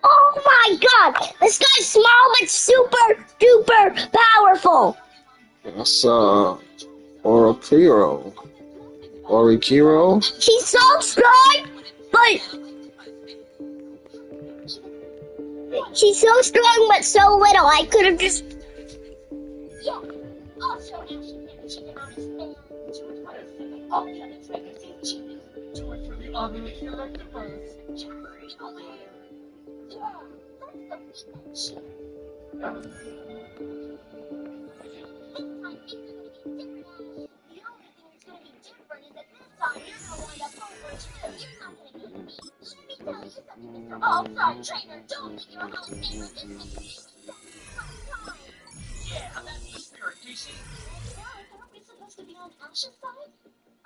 Oh my god! This guy's small but super duper powerful! That's, Orikiro. Orikiro? He's so strong, but... She's so strong but so little, I could have just... Yeah. Also, Ashley never cheated on his man. Do it for all the other trainers ain't cheating. Do it for the other electabuzz. Yeah, that's the big shit. Oh, no, trainer, don't make your house famous this time. Yeah, that means spirit, DC. Yeah, aren't we supposed to be on Ash's side?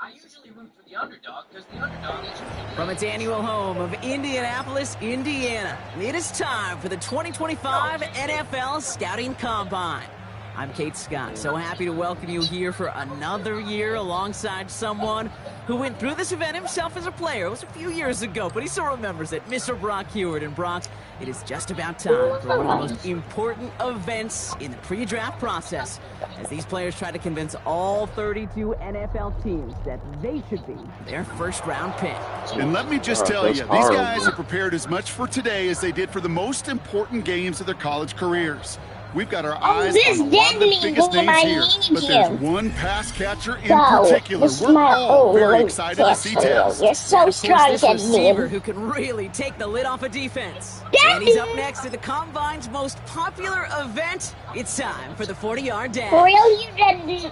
I usually root for the underdog, because the underdog is usually... From its annual home of Indianapolis, Indiana, it is time for the 2025 NFL Scouting Combine. I'm Kate Scott, so happy to welcome you here for another year alongside someone who went through this event himself as a player. It was a few years ago, but he still remembers it. Mr. Brock Hewitt. And Brock, it is just about time for one of the most important events in the pre-draft process, as these players try to convince all 32 NFL teams that they should be their first-round pick. And let me just tell you, these guys have prepared as much for today as they did for the most important games of their college careers. We've got our eyes on a lot of the biggest names here, but there's one pass catcher in particular. We're all very excited to see Tez. You're so strong, this receiver who can really take the lid off a defense. And he's up next to the Combine's most popular event. It's time for the 40-yard dash. For real, you dead name,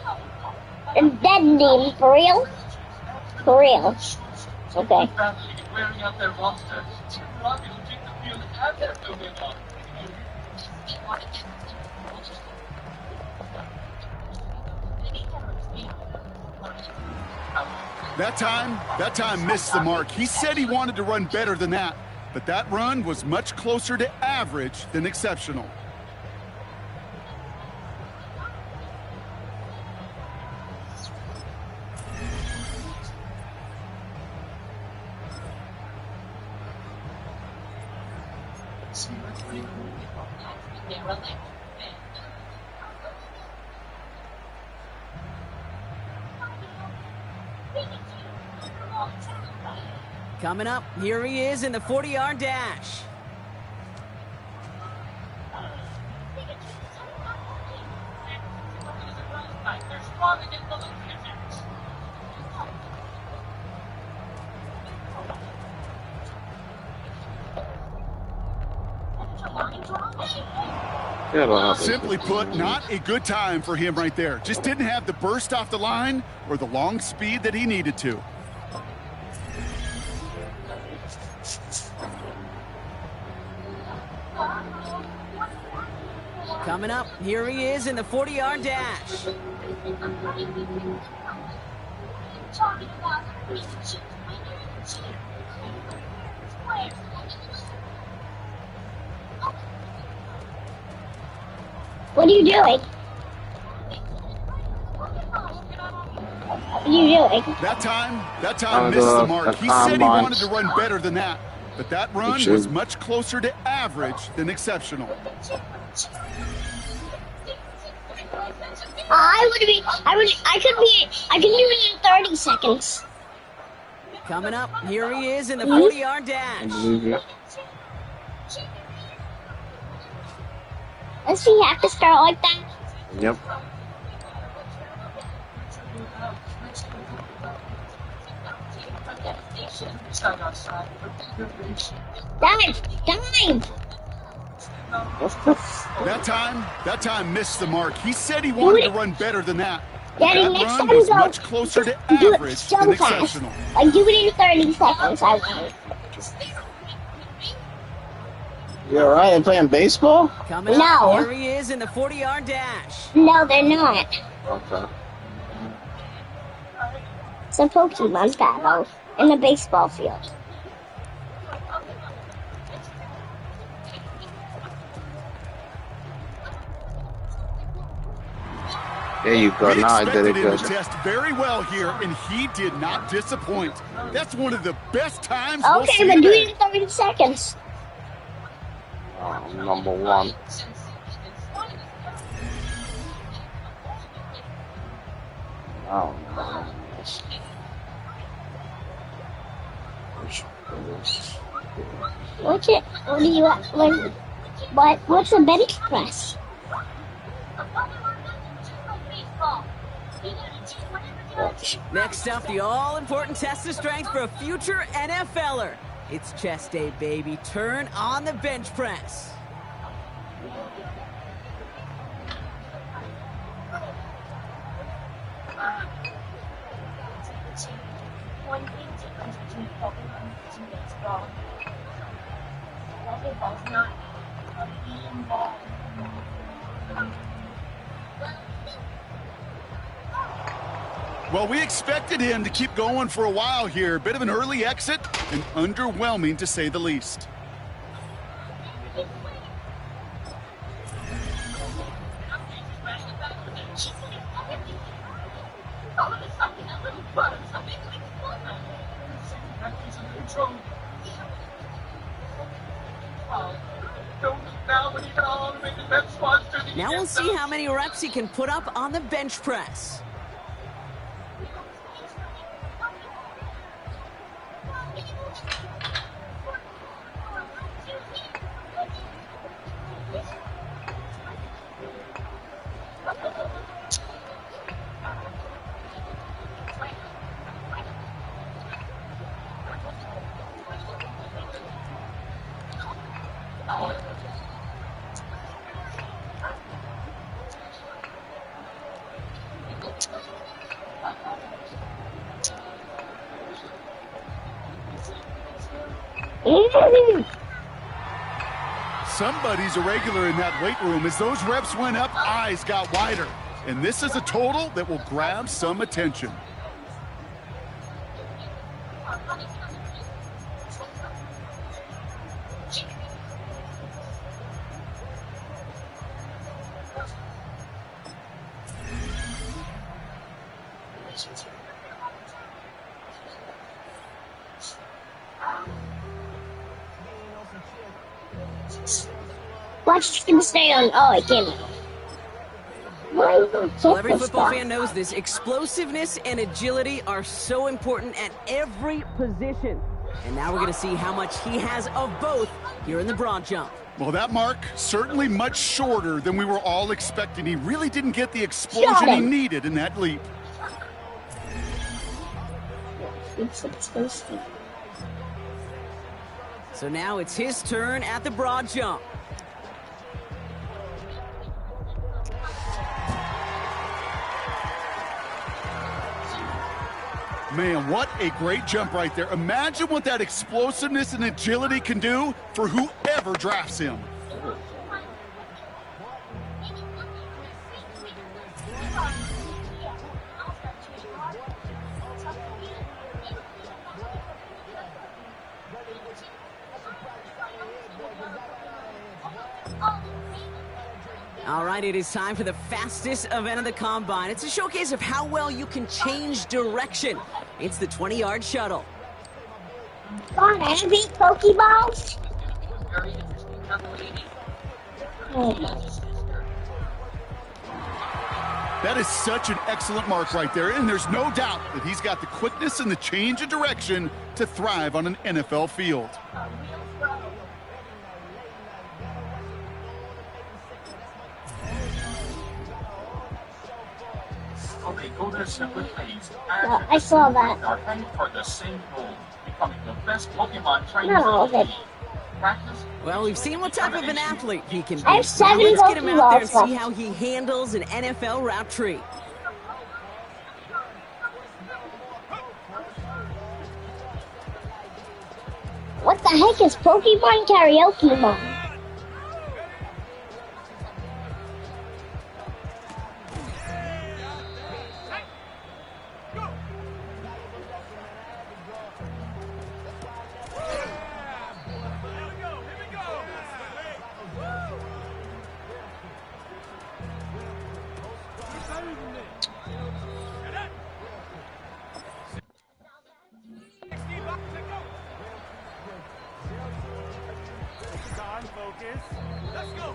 for real? For real. Okay. Wearing out their roster. Team Rocket will take the field and their building up. That time missed the mark. He said he wanted to run better than that, but that run was much closer to average than exceptional. Coming up, here he is in the 40-yard dash. Simply put, not a good time for him right there. Just didn't have the burst off the line or the long speed that he needed to. Coming up, here he is in the 40-yard dash. What are you doing? What are you doing? That time missed the mark. He said he wanted to run better than that, but that run was much closer to average than exceptional. I can do it in 30 seconds. Coming up, here he is in the 40-yard dash. Does he have to start like that? Yep. Dive! That time missed the mark. He said he wanted to run better than that. Daddy, that next run time was go, much closer to average than exceptional. Like, do it in 30 seconds, I want. You alright? They're playing baseball? Coming up, here he is in the 40-yard dash. No, they're not. Okay. It's a Pokemon battle in a baseball field. There you go. We Now I did it expected him good. to test very well here, and he did not disappoint. That's one of the best times we'll Okay, see but do today. it in 30 seconds. Number one. Oh, What's it? What do you want? What's a bench press? Next up, the all-important test of strength for a future NFLer. It's chest day, baby. Turn on the bench press. Well, we expected him to keep going for a while here. Bit of an early exit and underwhelming to say the least. Now we'll see how many reps he can put up on the bench press. Somebody's a regular in that weight room. As those reps went up, eyes got wider. And this is a total that will grab some attention. Watch, it's gonna stay on. Oh, it can't. Well, every football fan knows this. Explosiveness and agility are so important at every position. And now we're going to see how much he has of both here in the broad jump. Well, that mark certainly much shorter than we were all expecting. He really didn't get the explosion he needed in that leap. So now it's his turn at the broad jump. Man, what a great jump right there. Imagine what that explosiveness and agility can do for whoever drafts him. All right, it is time for the fastest event of the Combine. It's a showcase of how well you can change direction. It's the 20-yard shuttle. God, I beat Pokeballs. That is such an excellent mark right there, and there's no doubt that he's got the quickness and the change of direction to thrive on an NFL field. I saw that. Not all of it. Well, we've seen what type of an athlete he can be. I have 7 now let's get him out there and Pokeballs see how he handles an NFL route tree. What the heck is Pokemon Karaoke Mode? focus. Let's go.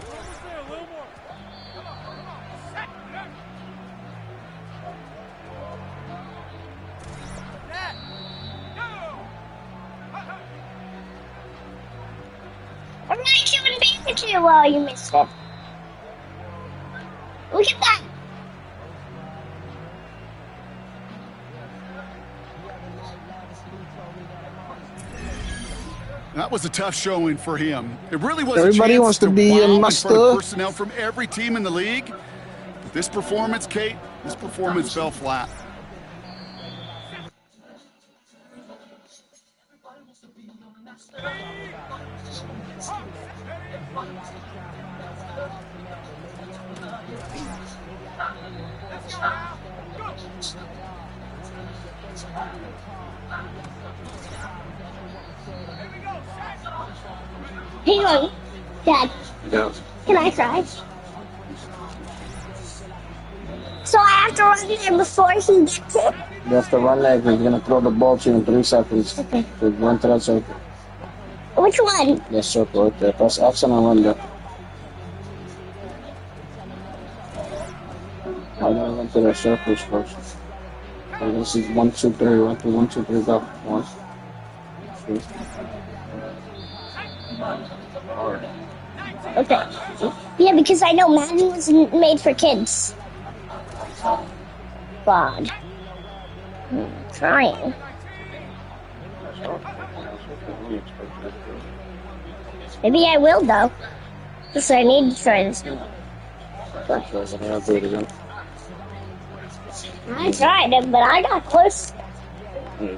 Almost there, a little more. Come on, come on. Set. Net. Go. I'm not shooting Pikachu while you missed it. Look at that. That was a tough showing for him. It really was Everybody a chance wants to be wow a in front master. of personnel from every team in the league. But this performance, Kate, this performance fell flat. Hang on, Dad. Yeah. Can I try? So I have to run there before he gets it? You have to run there. He's going to throw the ball to you in 3 seconds. Okay. So run to that circle. Which one? That circle right there. Press X and run there. I'm going to run to the circles first. I'm going to see 1, 2, 3. 1, 2, 1, 2, 3, go. 1, 2. Okay. Yeah, because I know Madden was made for kids. God. I'm trying. Maybe I will, though. Because I need to try this one. I tried it, but I got close. Yeah,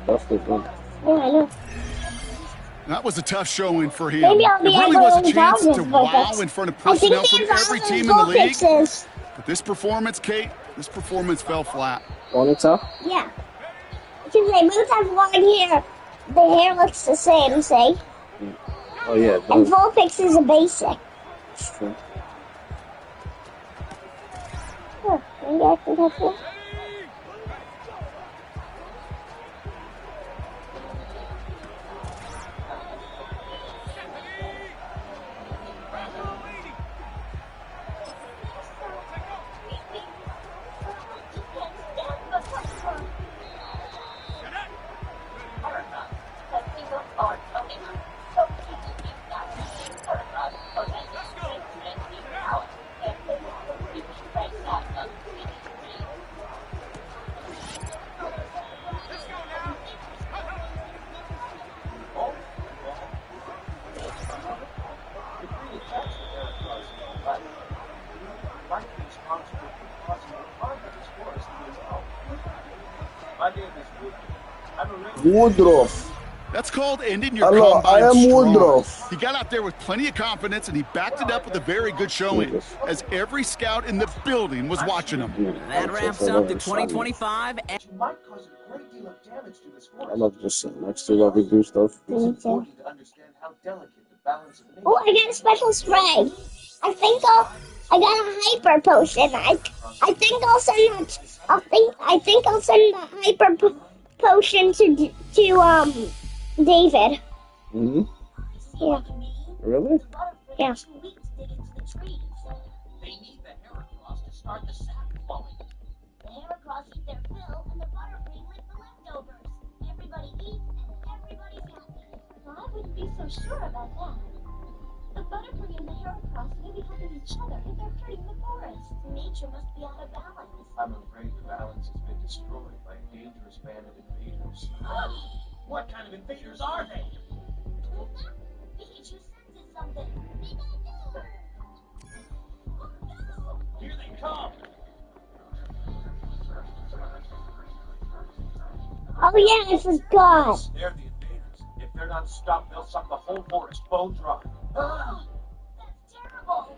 I know. That was a tough showing for him. Maybe I'll be it really able was a to chance involve to his wow focus. in front of I think personnel from he every involves team his in the league. focus. But this performance, Kate, this performance fell flat. Ponytail? Yeah. Because they both have long hair. The hair looks the same, say. Oh, yeah. And Vulpix is a basic. True. Oh, maybe I can help you. Woodruff. That's called ending your Hello, combine I am strong. Woodruff. He got out there with plenty of confidence, and he backed it up with a very good showing, as every scout in the building was watching him. That wraps up the 2025. I love just sitting next to Lovey do stuff. Oh, I got a special spray. I got a hyper potion. I think I'll send that. I think I'll send the hyper potion to David. Mm-hmm. Yeah. Really? Yeah. They need the Heracross to start the sap flowing. The Heracross eat their fill, and the Butterfree lick the leftovers. Everybody eats, and everybody's happy. Well, I wouldn't be so sure about that. The Butterfree and the Heracross may be helping each other, and they're hurting the forest. Nature must be out of balance. I'm afraid the balance has been destroyed by dangerous bandit invaders. What kind of invaders are they? Pikachu senses something. Here they come! Oh yeah, I forgot. They're the invaders. If they're not stopped, they'll suck the whole forest bone dry. That's terrible.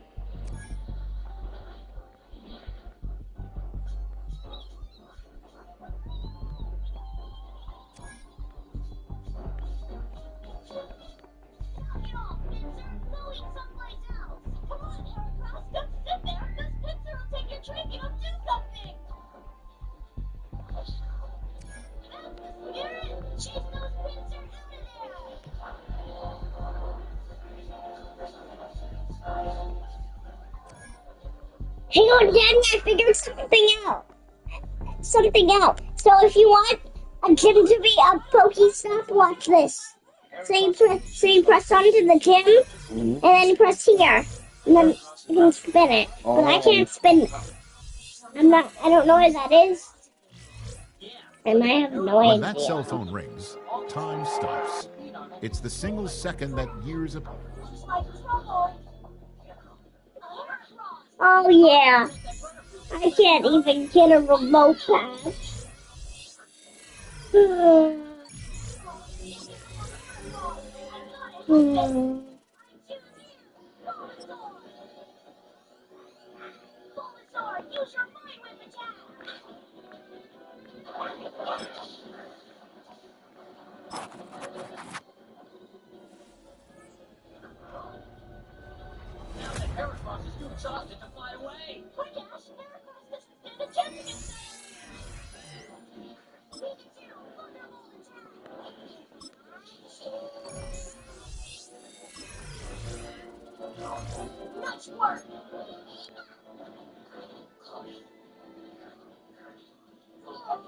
Spirit! Hang on, Daddy, I figured something out. So if you want a gym to be a Pokestop, watch this. So you press onto the gym, and then you press here, and then you can spin it. But I can't spin it. I don't know what that is. And I have no idea. When that cell phone rings, time stops. It's the single second that years apart. Oh yeah. I can't even get a remote pad. Heracross is too exhausted to fly away. Quick, Ash! Heracross doesn't stand a chance against us! Nice work!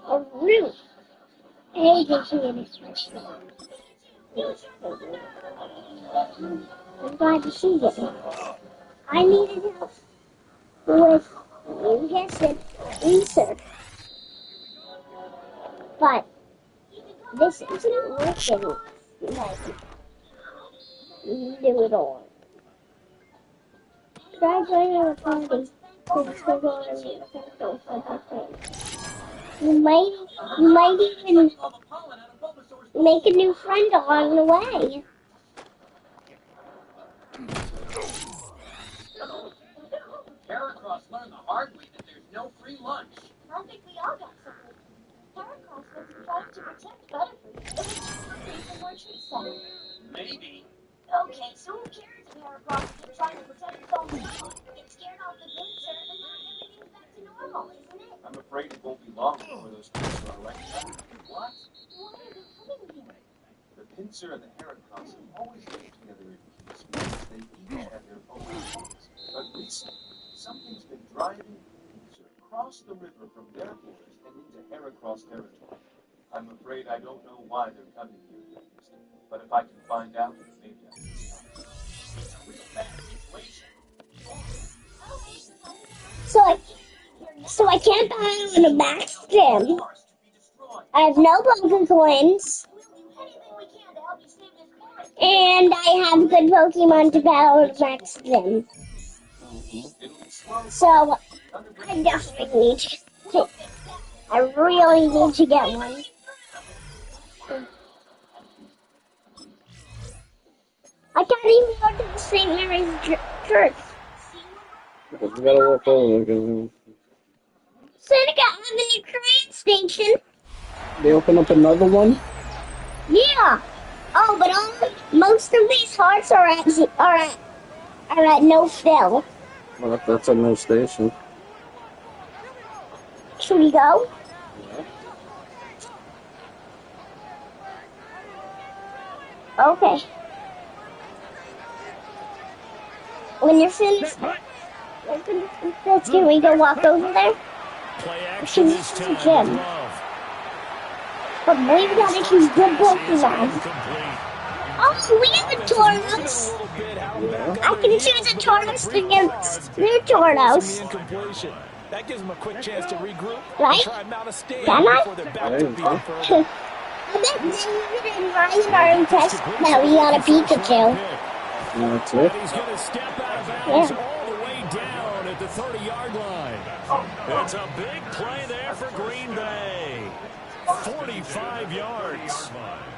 A root. Hey, did you get I'm glad to see you. I needed help with, you guessed it, research. But this isn't working like you do it all. Try joining a party. You might even make a new friend along the way. Heracross learned the hard way that there's no free lunch. I think we all got something. Heracross was trying to protect Butterfree. It was some more treats on it. Maybe. Okay, so who cares if Heracross is trying to protect his own people? Get scared off the pincer, and now everything's back to normal, isn't it? I'm afraid it won't be long before those pincer are right back. What? Why are they coming here? The pincer and the Heracross have always lived together in peace because they each have their own lives. But recently, something's been driving the pincer across the river from their borders and into Heracross territory. I'm afraid I don't know why they're coming here, Mister. But if I can find out, maybe I can stop. It's a real bad situation. So I can't buy on a max gym. I have no Poké Coins. And I have good Pokemon to battle on a max gym. So I definitely need to. I really need to get one. I can't even go to the St. Mary's Church. You gotta walk over. Seneca Avenue train station. They open up another one? Yeah. Oh, but most of these hearts are at no fill. Well, that's a new station. Should we go? Yeah. Okay. When you're finished, can we go walk over there? Play action this time. Gym. But we've got to choose good Pokemon. Oh, we have a Tauros. I can choose a Tauros against their Tauros. That gives them a quick chance to regroup. Right? Can I? I bet David and Ryan are impressed that we got a Pikachu. That's it. He's going to step out of bounds all the way down at the 30-yard line. It's a big play there for Green Bay. 45 yards.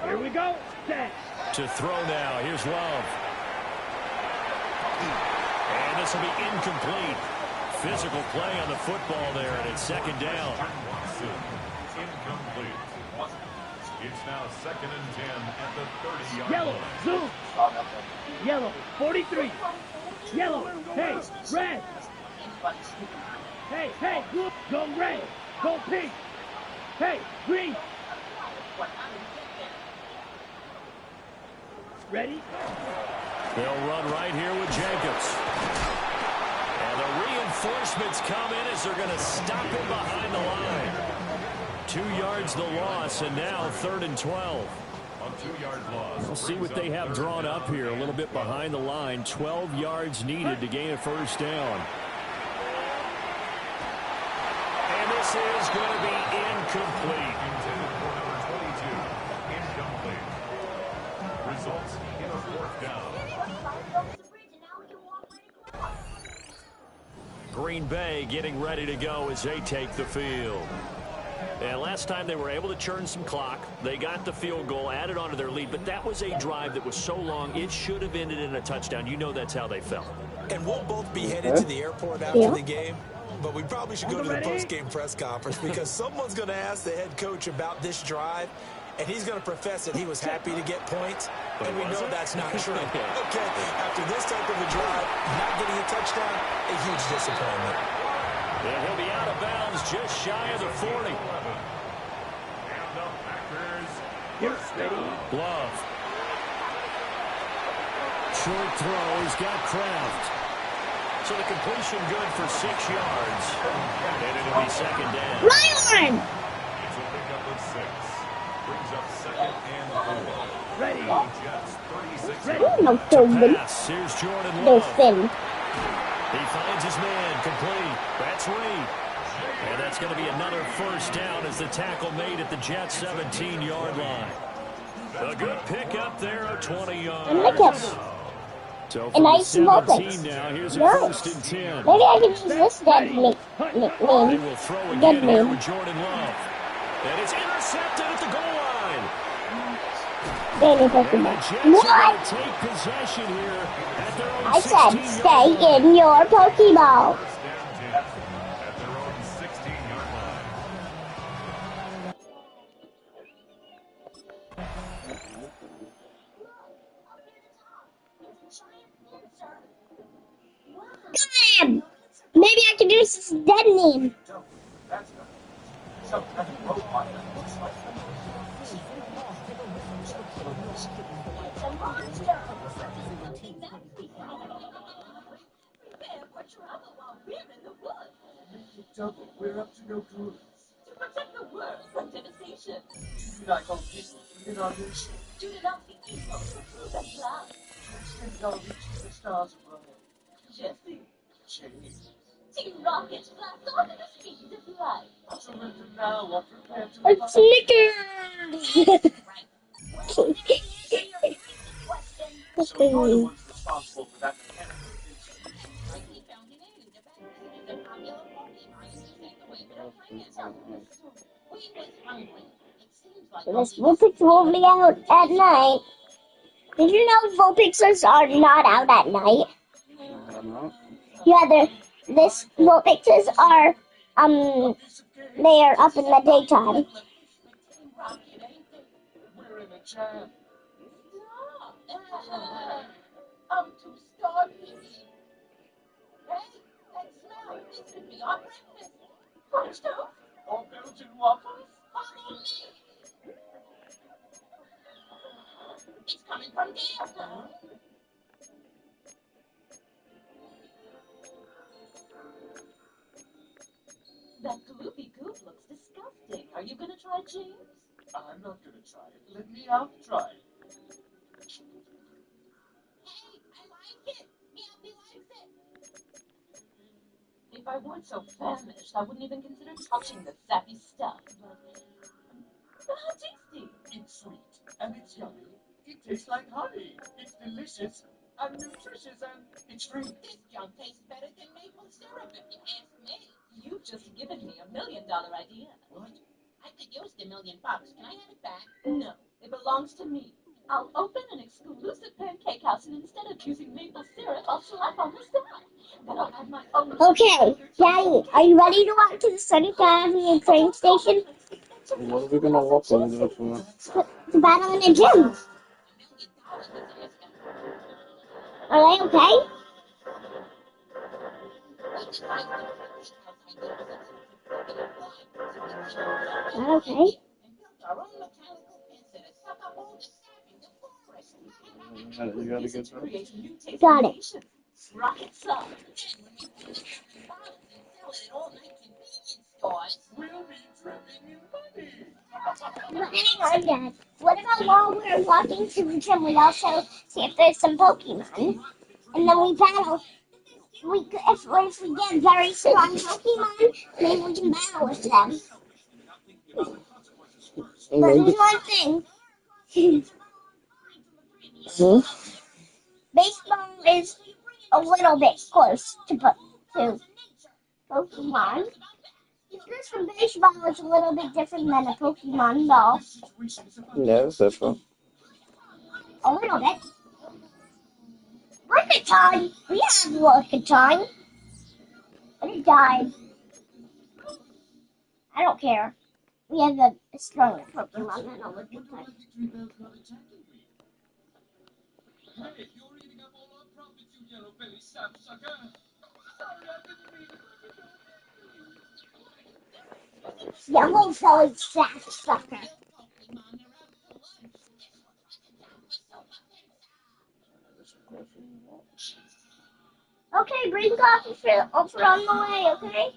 Here we go. To throw now. Here's Love. And this will be incomplete. Physical play on the football there, and it's second down. Incomplete. It's now 2nd and 10 at the 30-yard Yellow, line. zoom. Yellow, 43. Yellow, hey, red. Hey, go red. Go pink. Hey, green. Ready? They'll run right here with Jacobs. And the Reinforcements come in as they're going to stop him behind the line. 2 yards the loss, and now 3rd and 12. On 2-yard loss. We'll see what they have drawn up here. A little bit behind the line. 12 yards needed to gain a first down. And this is going to be incomplete. Intended for number 22. Incomplete. Results in a 4th down. Green Bay getting ready to go as they take the field. And last time they were able to churn some clock. They got the field goal, added on to their lead, but that was a drive that was so long, it should have ended in a touchdown. You know that's how they felt. And we'll both be headed to the airport after the game, but we probably should go to the post-game press conference because someone's going to ask the head coach about this drive, and he's going to profess that he was happy to get points, and we know that's not true. Okay, after this type of a drive, not getting a touchdown, a huge disappointment. And he'll be out of bounds just shy of the 40. Love. Short throw. He's got Kraft. So the completion good for 6 yards. And it'll be 2nd down. Ryan! It's a pickup of 6. Brings up 2nd and 4. Ready. Jets 36. Here's Jordan They're Love. thin. He finds his man, complete. That's Reed. And that's going to be another first down as the tackle made at the Jets' 17-yard line. A good pickup there of 20 yards. And look at So a nice 17 now, here's a 1st and 10. Maybe I can use this dead They nickname. will throw Dead again here name. with Jordan Love. And it's intercepted at the goal line. Danny And the Pokemon. Jets are going What? to take possession here at their own I said 16-yard stay line. in your Pokeball. At their own 16-yard line. Got him! Maybe I can use this dead name. That's not some kind of robot that looks like It's a monster. double. We're up to no good. To protect the world from devastation. Do you like all people in our nation? Do not be evil, true and fly. To extend our reach to the stars above. Jesse, James. Team Rocket flies off at the speed of light. Surrender now or prepare to A Snickers! So you're the ones responsible for that mechanical This Vulpix won't be out at night. Did you know Vulpixes are not out at night? I don't know. Yeah, this Vulpixes are, they are up in the daytime. We're in a jam. I'm too starving. Hey, that smell. This could be our breakfast. French toast. Or Belgian waffles. Follow me. It's coming from there. That gloopy goop looks disgusting. Are you going to try, James? I'm not going to try it. Let me out try it. Hey, I like it. Meowby likes it. If I weren't so famished, I wouldn't even consider touching the sappy stuff. But how tasty! It's sweet and it's yummy. It tastes like honey. It's delicious and nutritious and it's free. This junk tastes better than maple syrup, if you ask me. You've just given me $1 million idea. What? I could use the $1 million. Can I have it back? No, it belongs to me. I'll open an exclusive pancake house, and instead of using maple syrup, I'll slap on the side. Then I'll have my own. Okay, Daddy, are you ready to walk to the Seneca Avenue train station? What are we gonna walk over there for? To battle in the gym. Are they okay? Okay. You gotta get that. Got it. Rocket song. Hang on, Dad. What about while we're walking to the gym, we also see if there's some Pokemon, and then we battle. If we get very strong Pokemon, maybe we can battle with them. But there's one thing. Baseball is a little bit close to Pokemon. Because from baseball is a little bit different than a Pokemon ball. Yeah, it's different. A little bit. Lickitung! We have Lickitung. But it died. I don't care. We have a stronger Pokemon than a Lickitung. Hey, you're eating up all our profits, you yellow belly sapsucker. Sorry, I didn't mean it. Yellow belly sapsucker. Okay, bring coffee for on the way, okay?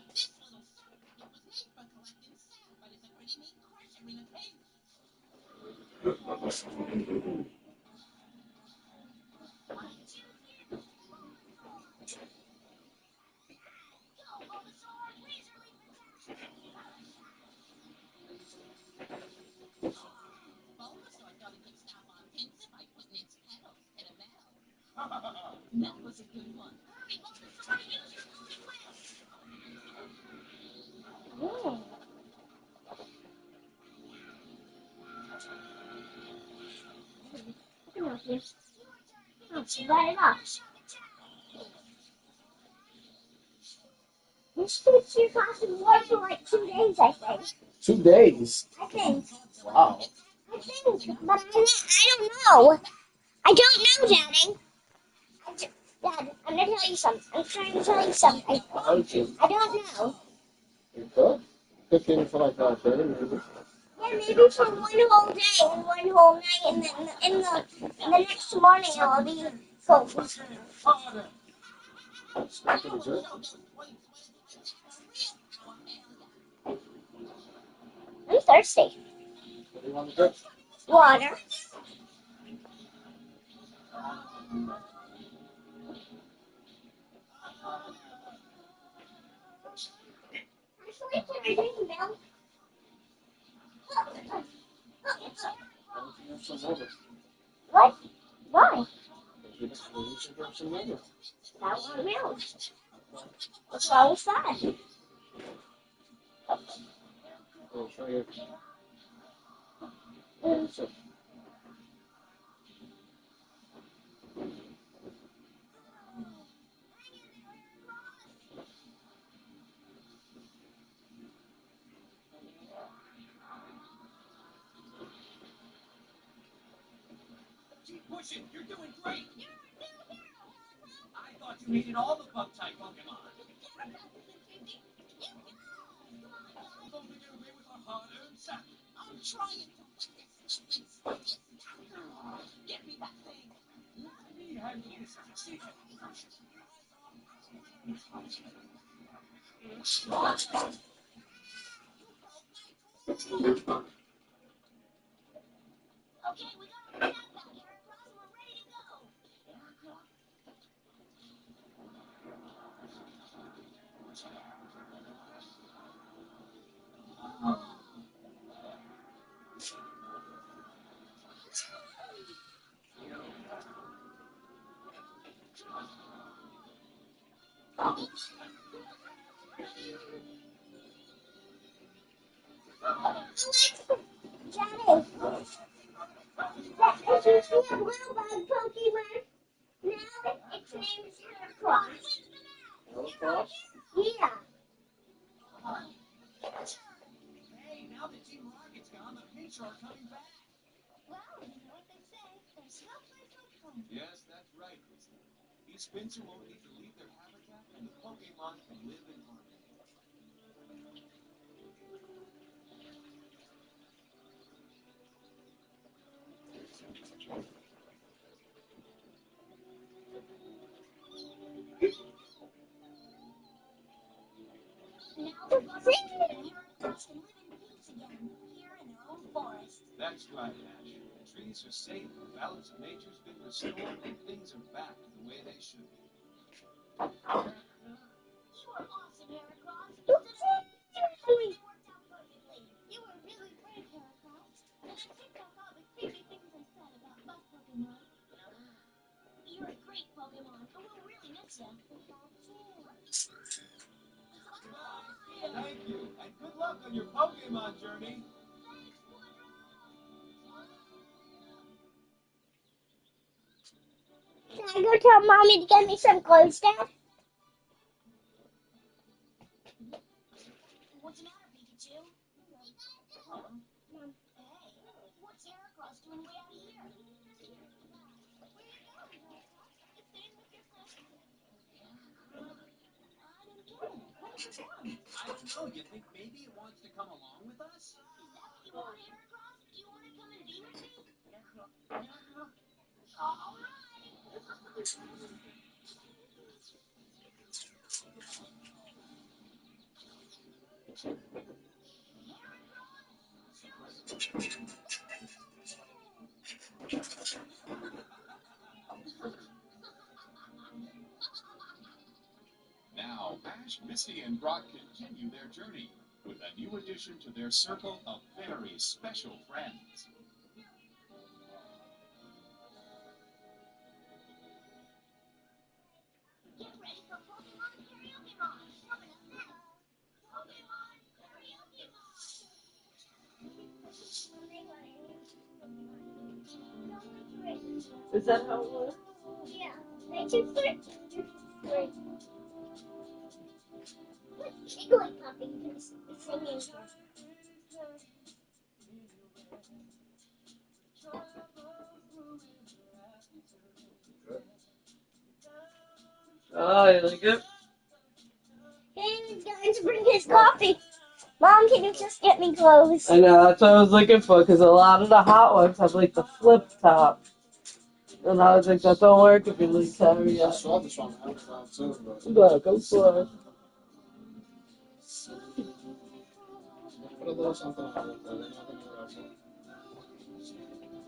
That was a good one. Light it up. This keeps your costume warm for like 2 days, I think. 2 days? I think. Wow. I think, but I don't know. I don't know, Daddy. Dad, I'm gonna tell you something. I'm trying to tell you something. I don't know. You could? Cooking for like a 30 minutes. Yeah, maybe for one whole day and one whole night, and then in the next morning it will be cold. I'm thirsty. What do you want to drink? Water. Actually, can I drink milk? What? Why? I want milk. What's wrong with that? I'll show you. Keep pushing. You're doing great. I thought you needed all the bug-type Pokemon. Don't we get away with our hard-earned sack? I'm trying to. Get me that thing. Let me handle this decision. Okay, we got our backpack, Eric Ross. We're ready to go. Johnny, did you see a little bug Pokemon? Now its name is Heracross. Heracross? Yeah. Hey, now that Team Rocket's gone, the Pinch are coming back. Well, you know what they say. There's no place like home. Yes, that's right, Krista. Each Spencer won't need to leave their habitat, and the Pokemon can live in harmony. Now we're going to Heracross and live in peace again here in their own forest. That's right, Ash. The trees are safe, the balance of nature's been restored, and things are back the way they should be. You were awesome, Heracross. You worked out perfectly. You were really brave, Heracross. And I take back all the creepy things I said about bus Pokemon. You're a great Pokemon, and we'll really miss you. Thank you, and good luck on your Pokemon journey. Can I go tell Mommy to get me some clothes, Dad? What's the matter, Pikachu? Hey, what's Heracross doing way out of here? Where are you going, Heracross? It's staying with your friend. I don't get it. What is it want? I don't know. You think maybe it wants to come along with us? Is that what you want, Heracross? Do you want to come and be with me? All right. Now, Ash, Misty, and Brock continue their journey with a new addition to their circle of very special friends. Get ready for Pokemon Karaoke Mon. Coming up next. Pokemon Karaoke Mon. Is that how it works? Yeah. 1, 2, 3. What's Jigglypuff even singing for? Oh, you like it? Hey, he's going to bring his coffee. Mom, can you just get me clothes? I know, that's what I was looking for, because a lot of the hot ones have like the flip top. And I was like, that don't work if you lose Harry. I saw this on Amazon too, but Look, I'm sorry. put a little something on it, but they're not gonna wrap it.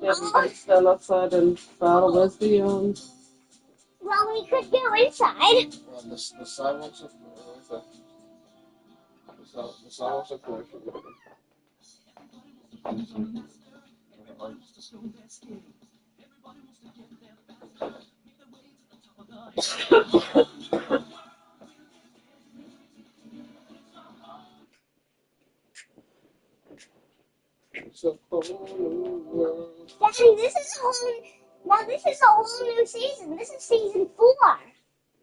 Yeah, we can stand outside and battle with the Well, we could go inside. Well, the sidewalks are clear. The sidewalks are clear. It's a whole new world. Daddy, this is a whole new season. This is season 4.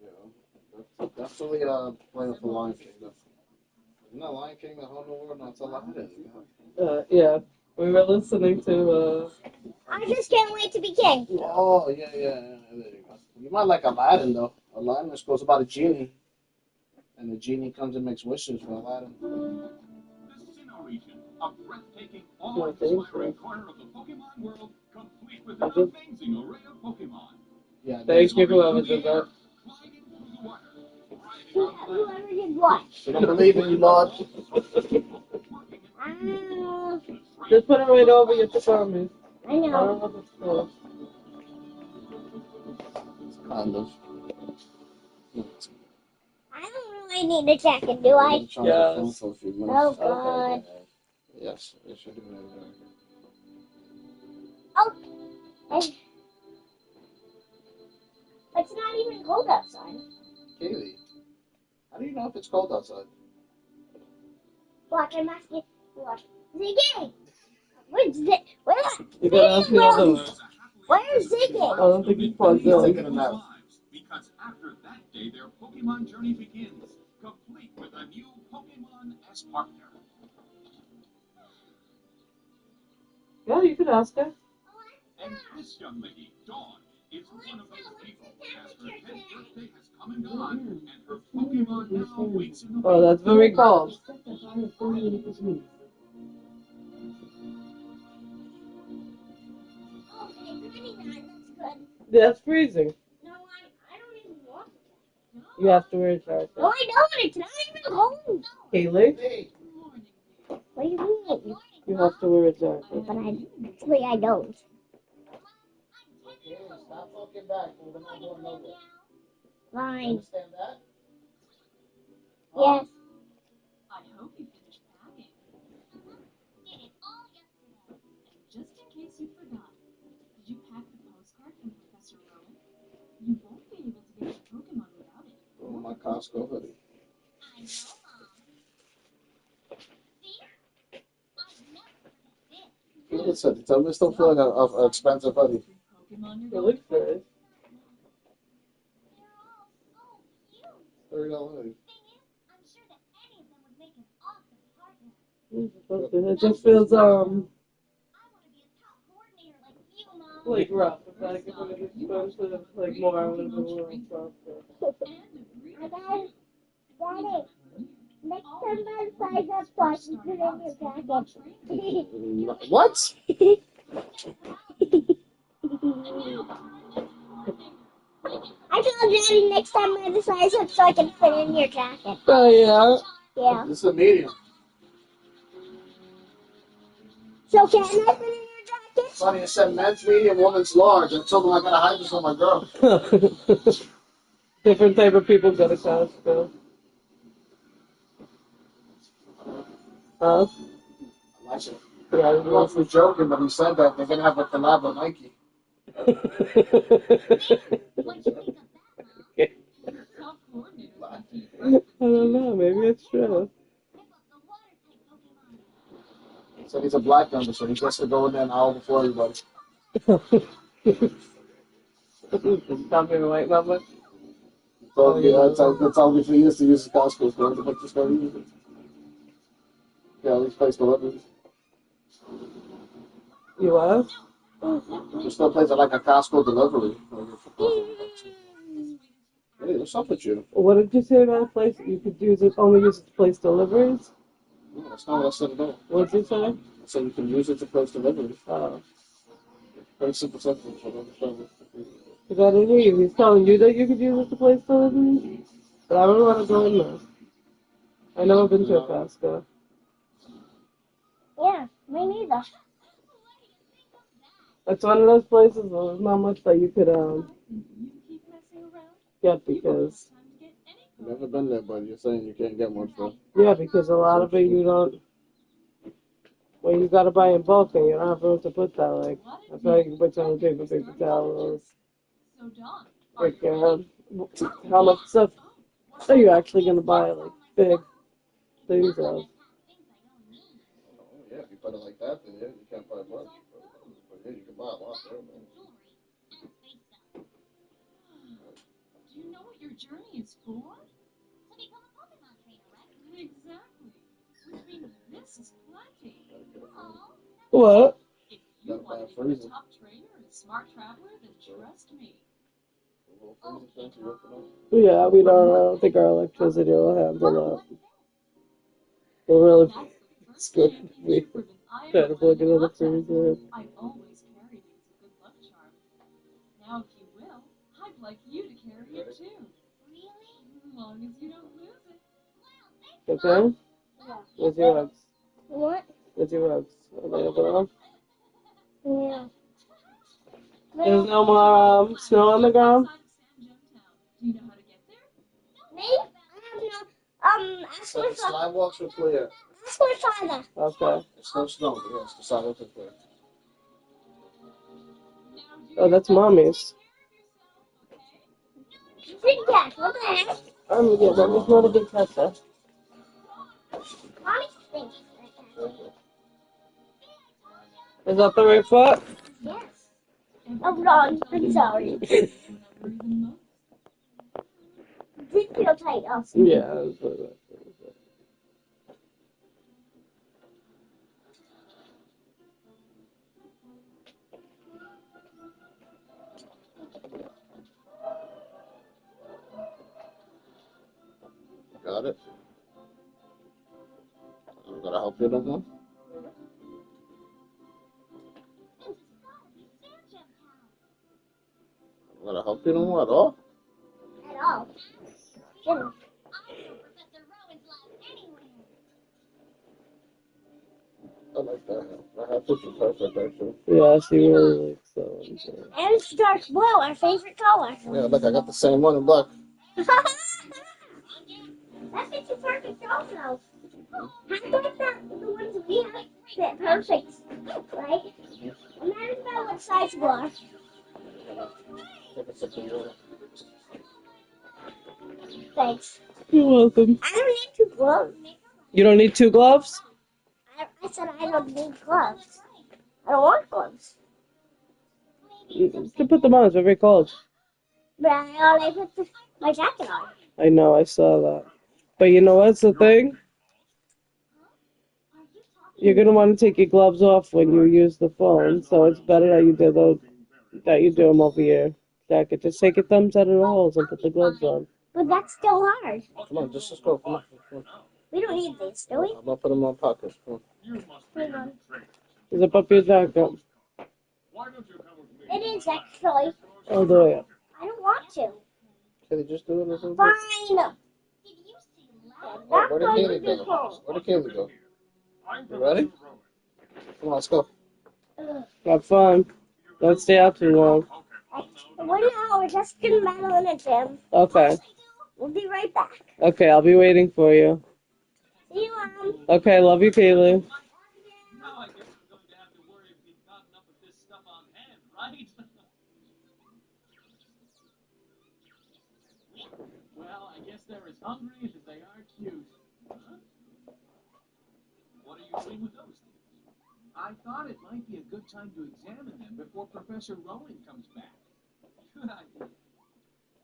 Yeah, definitely playing with the Lion King. Isn't that Lion King the whole new world? No, it's Aladdin. yeah, we were listening to, I just can't wait to be king. Oh, yeah. There you go. You might like Aladdin, though. Aladdin goes about a genie. And the genie comes and makes wishes for Aladdin. The Sinnoh region, a breathtaking, awe-inspiring corner of the Pokemon world, complete with an amazing array of Pokemon. Yeah, thank you, whoever did that. Whoever did what? I don't believe in you, Lord. Just put it right over your pajamas. I know. Kind of. I don't really need a jacket, do I? Yes. Oh, God. Yes, it should do that. Oh. It's not even cold outside. Kaylee, how do you know if it's cold outside? Watch, I'm asking. Watch. Ziggy! Where's Ziggy? You gotta ask the other one. Where's Ziggy? I don't think he's plugged in. Because after that day, their Pokemon journey begins, complete with a new Pokemon as partner. Yeah, you could ask her. And this young lady, Dawn, is one of those people, as her 10th birthday has come and gone, and her Pokemon now waits in the Oh, that's very cold. That's freezing. No, I don't even want it. You have to wear a jacket. No, I don't. It's not even cold. Kaylee? What do you mean? You have to wear a jacket. But actually I don't. Stop looking back. We're not going nowhere. Fine. Understand that? Yes. I hope you finished packing. Did it all yesterday. And just in case you forgot, did you pack the postcard from Professor Rowan? You won't be able to get your Pokemon without it. Oh, my Costco hoodie. I know, Mom. See? I'd never forget this. Look at this. Tell me it don't feel like an expensive hoodie. Pokemon It looks good. They're all so cute. $30 hoodie. Thing is, I'm sure that any of them would make an awesome partner. It just feels I want to be a top coordinator like you, Mom. like rough. If I could put it expensive, like more, I would have been a little softer. Daddy, next time I size up so I can put in your jacket. What? I told Daddy next time I have size up so I can fit in your jacket. Oh, yeah? Yeah. This is a medium. So can I fit in your jacket? Funny, it said men's medium, woman's large. I told them I gotta hide this from my girl. Different type of people go to Costco. Huh? I like it. Yeah, I don't know if he was joking, but he said that they're gonna have a collab with Nike. I don't know, maybe it's true. So he's a black member, so he gets to go in there an hour before everybody. Stop being a white member. That's all for years to use the Costco store to make this very easy. Yeah, at least place deliveries. You what? There's still places like a Costco delivery. Hey, what's up with you? What did you say about a place that you could use it, only use it to place deliveries? No, that's not what I said at all. What did you say? I said you can use it to place deliveries. Oh. Very simple sentence. I don't understand it. Because I didn't hear you. He's telling you that you could use it to place deliveries? But I don't want to go in there. I know I've been to a Costco. Yeah, me neither. It's one of those places where there's not much that you could get because... I've never been there, but you're saying you can't get much for. Yeah, because a lot of it you don't... Well, you gotta buy in bulk and you don't have room to put that. Like, I feel like you can put some of the paper towels. Like, how much stuff are you actually gonna buy? Like, big things of. Yeah, if you put it like that, then yeah, you can't buy much. But yeah, you can buy a lot there, man. Do you know what your journey is for? To become a Pokemon trainer, right? Exactly. Which means this is plenty. What? If you want to be a top trainer and a smart traveler, then trust me. Yeah, we don't think our electricity will handle that. We're really scared. We try to plug into the freezer. I've always carried it as a good luck charm. Now, if you will, I'd like you to carry it too. Really? As long as you don't lose it. Okay? Yeah. Where's your rugs? What? Where's your rugs? Are they over there? Yeah. There's no more snow on the ground? Do you know how to get there? Me? I have no. Ask So my the father. sidewalks are clear. Ask my father. Okay. It's no snow, but yes, the sidewalks are clear. Oh, that's mommy's. Big cat. What the heck? Yeah, mommy's not a big cat though. Mommy thinks. Is that the right foot? Yes. Oh, wrong. I'm sorry. Did feel tight also. Yeah, that's what it is. Got it. I'm gonna help you on that. I'm gonna help you on what? Oh? At all. Shouldn't. I like that. I have picture perfect, actually. Yeah, she really likes that one. Too. And it's dark blue, our favorite color. Yeah, look, I got the same one in black. That picture perfect also. How about the ones we have fit perfect, right? No matter about what size you are. Thanks. You're welcome. I don't need 2 gloves. You don't need 2 gloves? I said I don't need gloves. I don't want gloves. You can put them on. It's very cold. But I only put my jacket on. I know. I saw that. But you know what's the thing? You're gonna want to take your gloves off when you use the phone, so it's better that you do those, that you do them over your jacket. Just take your thumbs out of the holes and put the gloves on. But that's still hard. Come on, just go. Come on. We don't need these, do we? I'm gonna put them on pockets. Come on. Hang on. Zip up your jacket. It is actually. I'll do it. I don't want to. Can you just do it or something? Fine. Where did Kaylee go? Where did Kaylee go? You ready? Come on, let's go. Have fun. Don't stay out too long. We're just gonna battle in a gym. Okay. We'll be right back. Okay, I'll be waiting for you. See you, Mom. Okay, love you, Kaylee. Now I guess we're going to have to worry if we've gotten up with this stuff on hand, right? Well, I guess they're as hungry as they are cute. Huh? What are you doing with those things? I thought it might be a good time to examine them before Professor Rowan comes back. Good idea.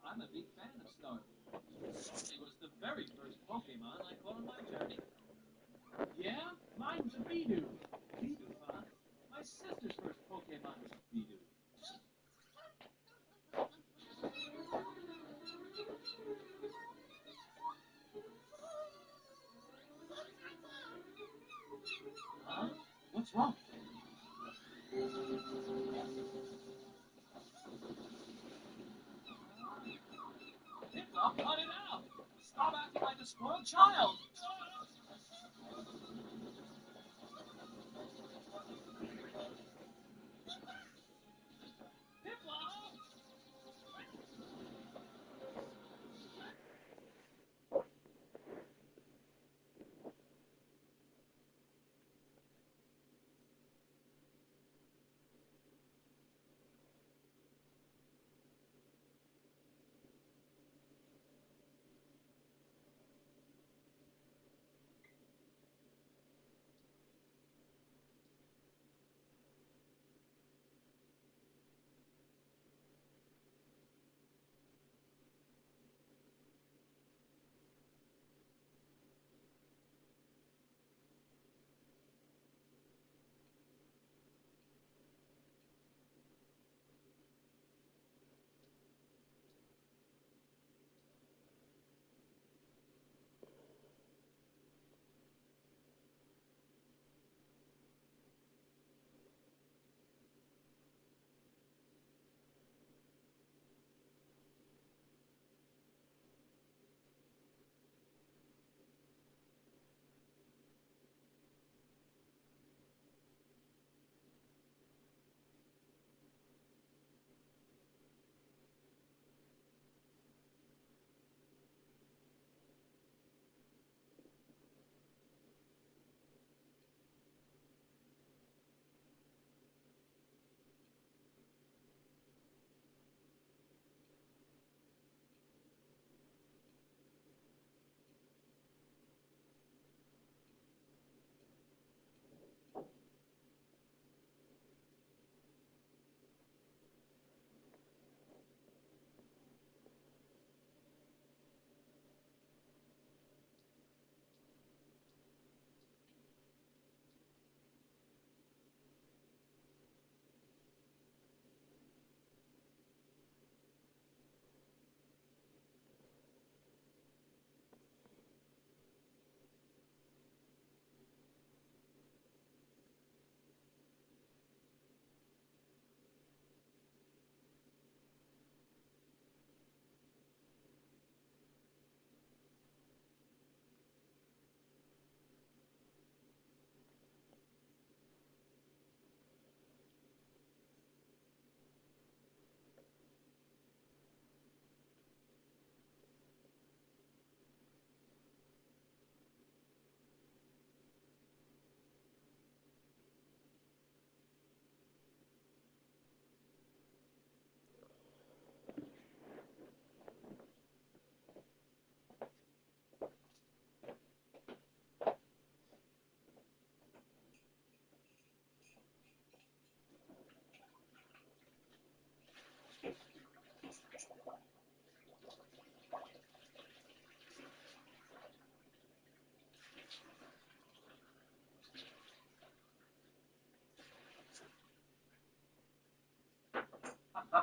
I'm a big fan of Starly. It was the very first Pokemon I caught on my journey. Yeah? Mine was a Bidoof. Bidoof, huh? My sister's first Pokemon was a Bidoof. Huh? What's wrong? Piplup, cut it out! Stop acting like a spoiled child!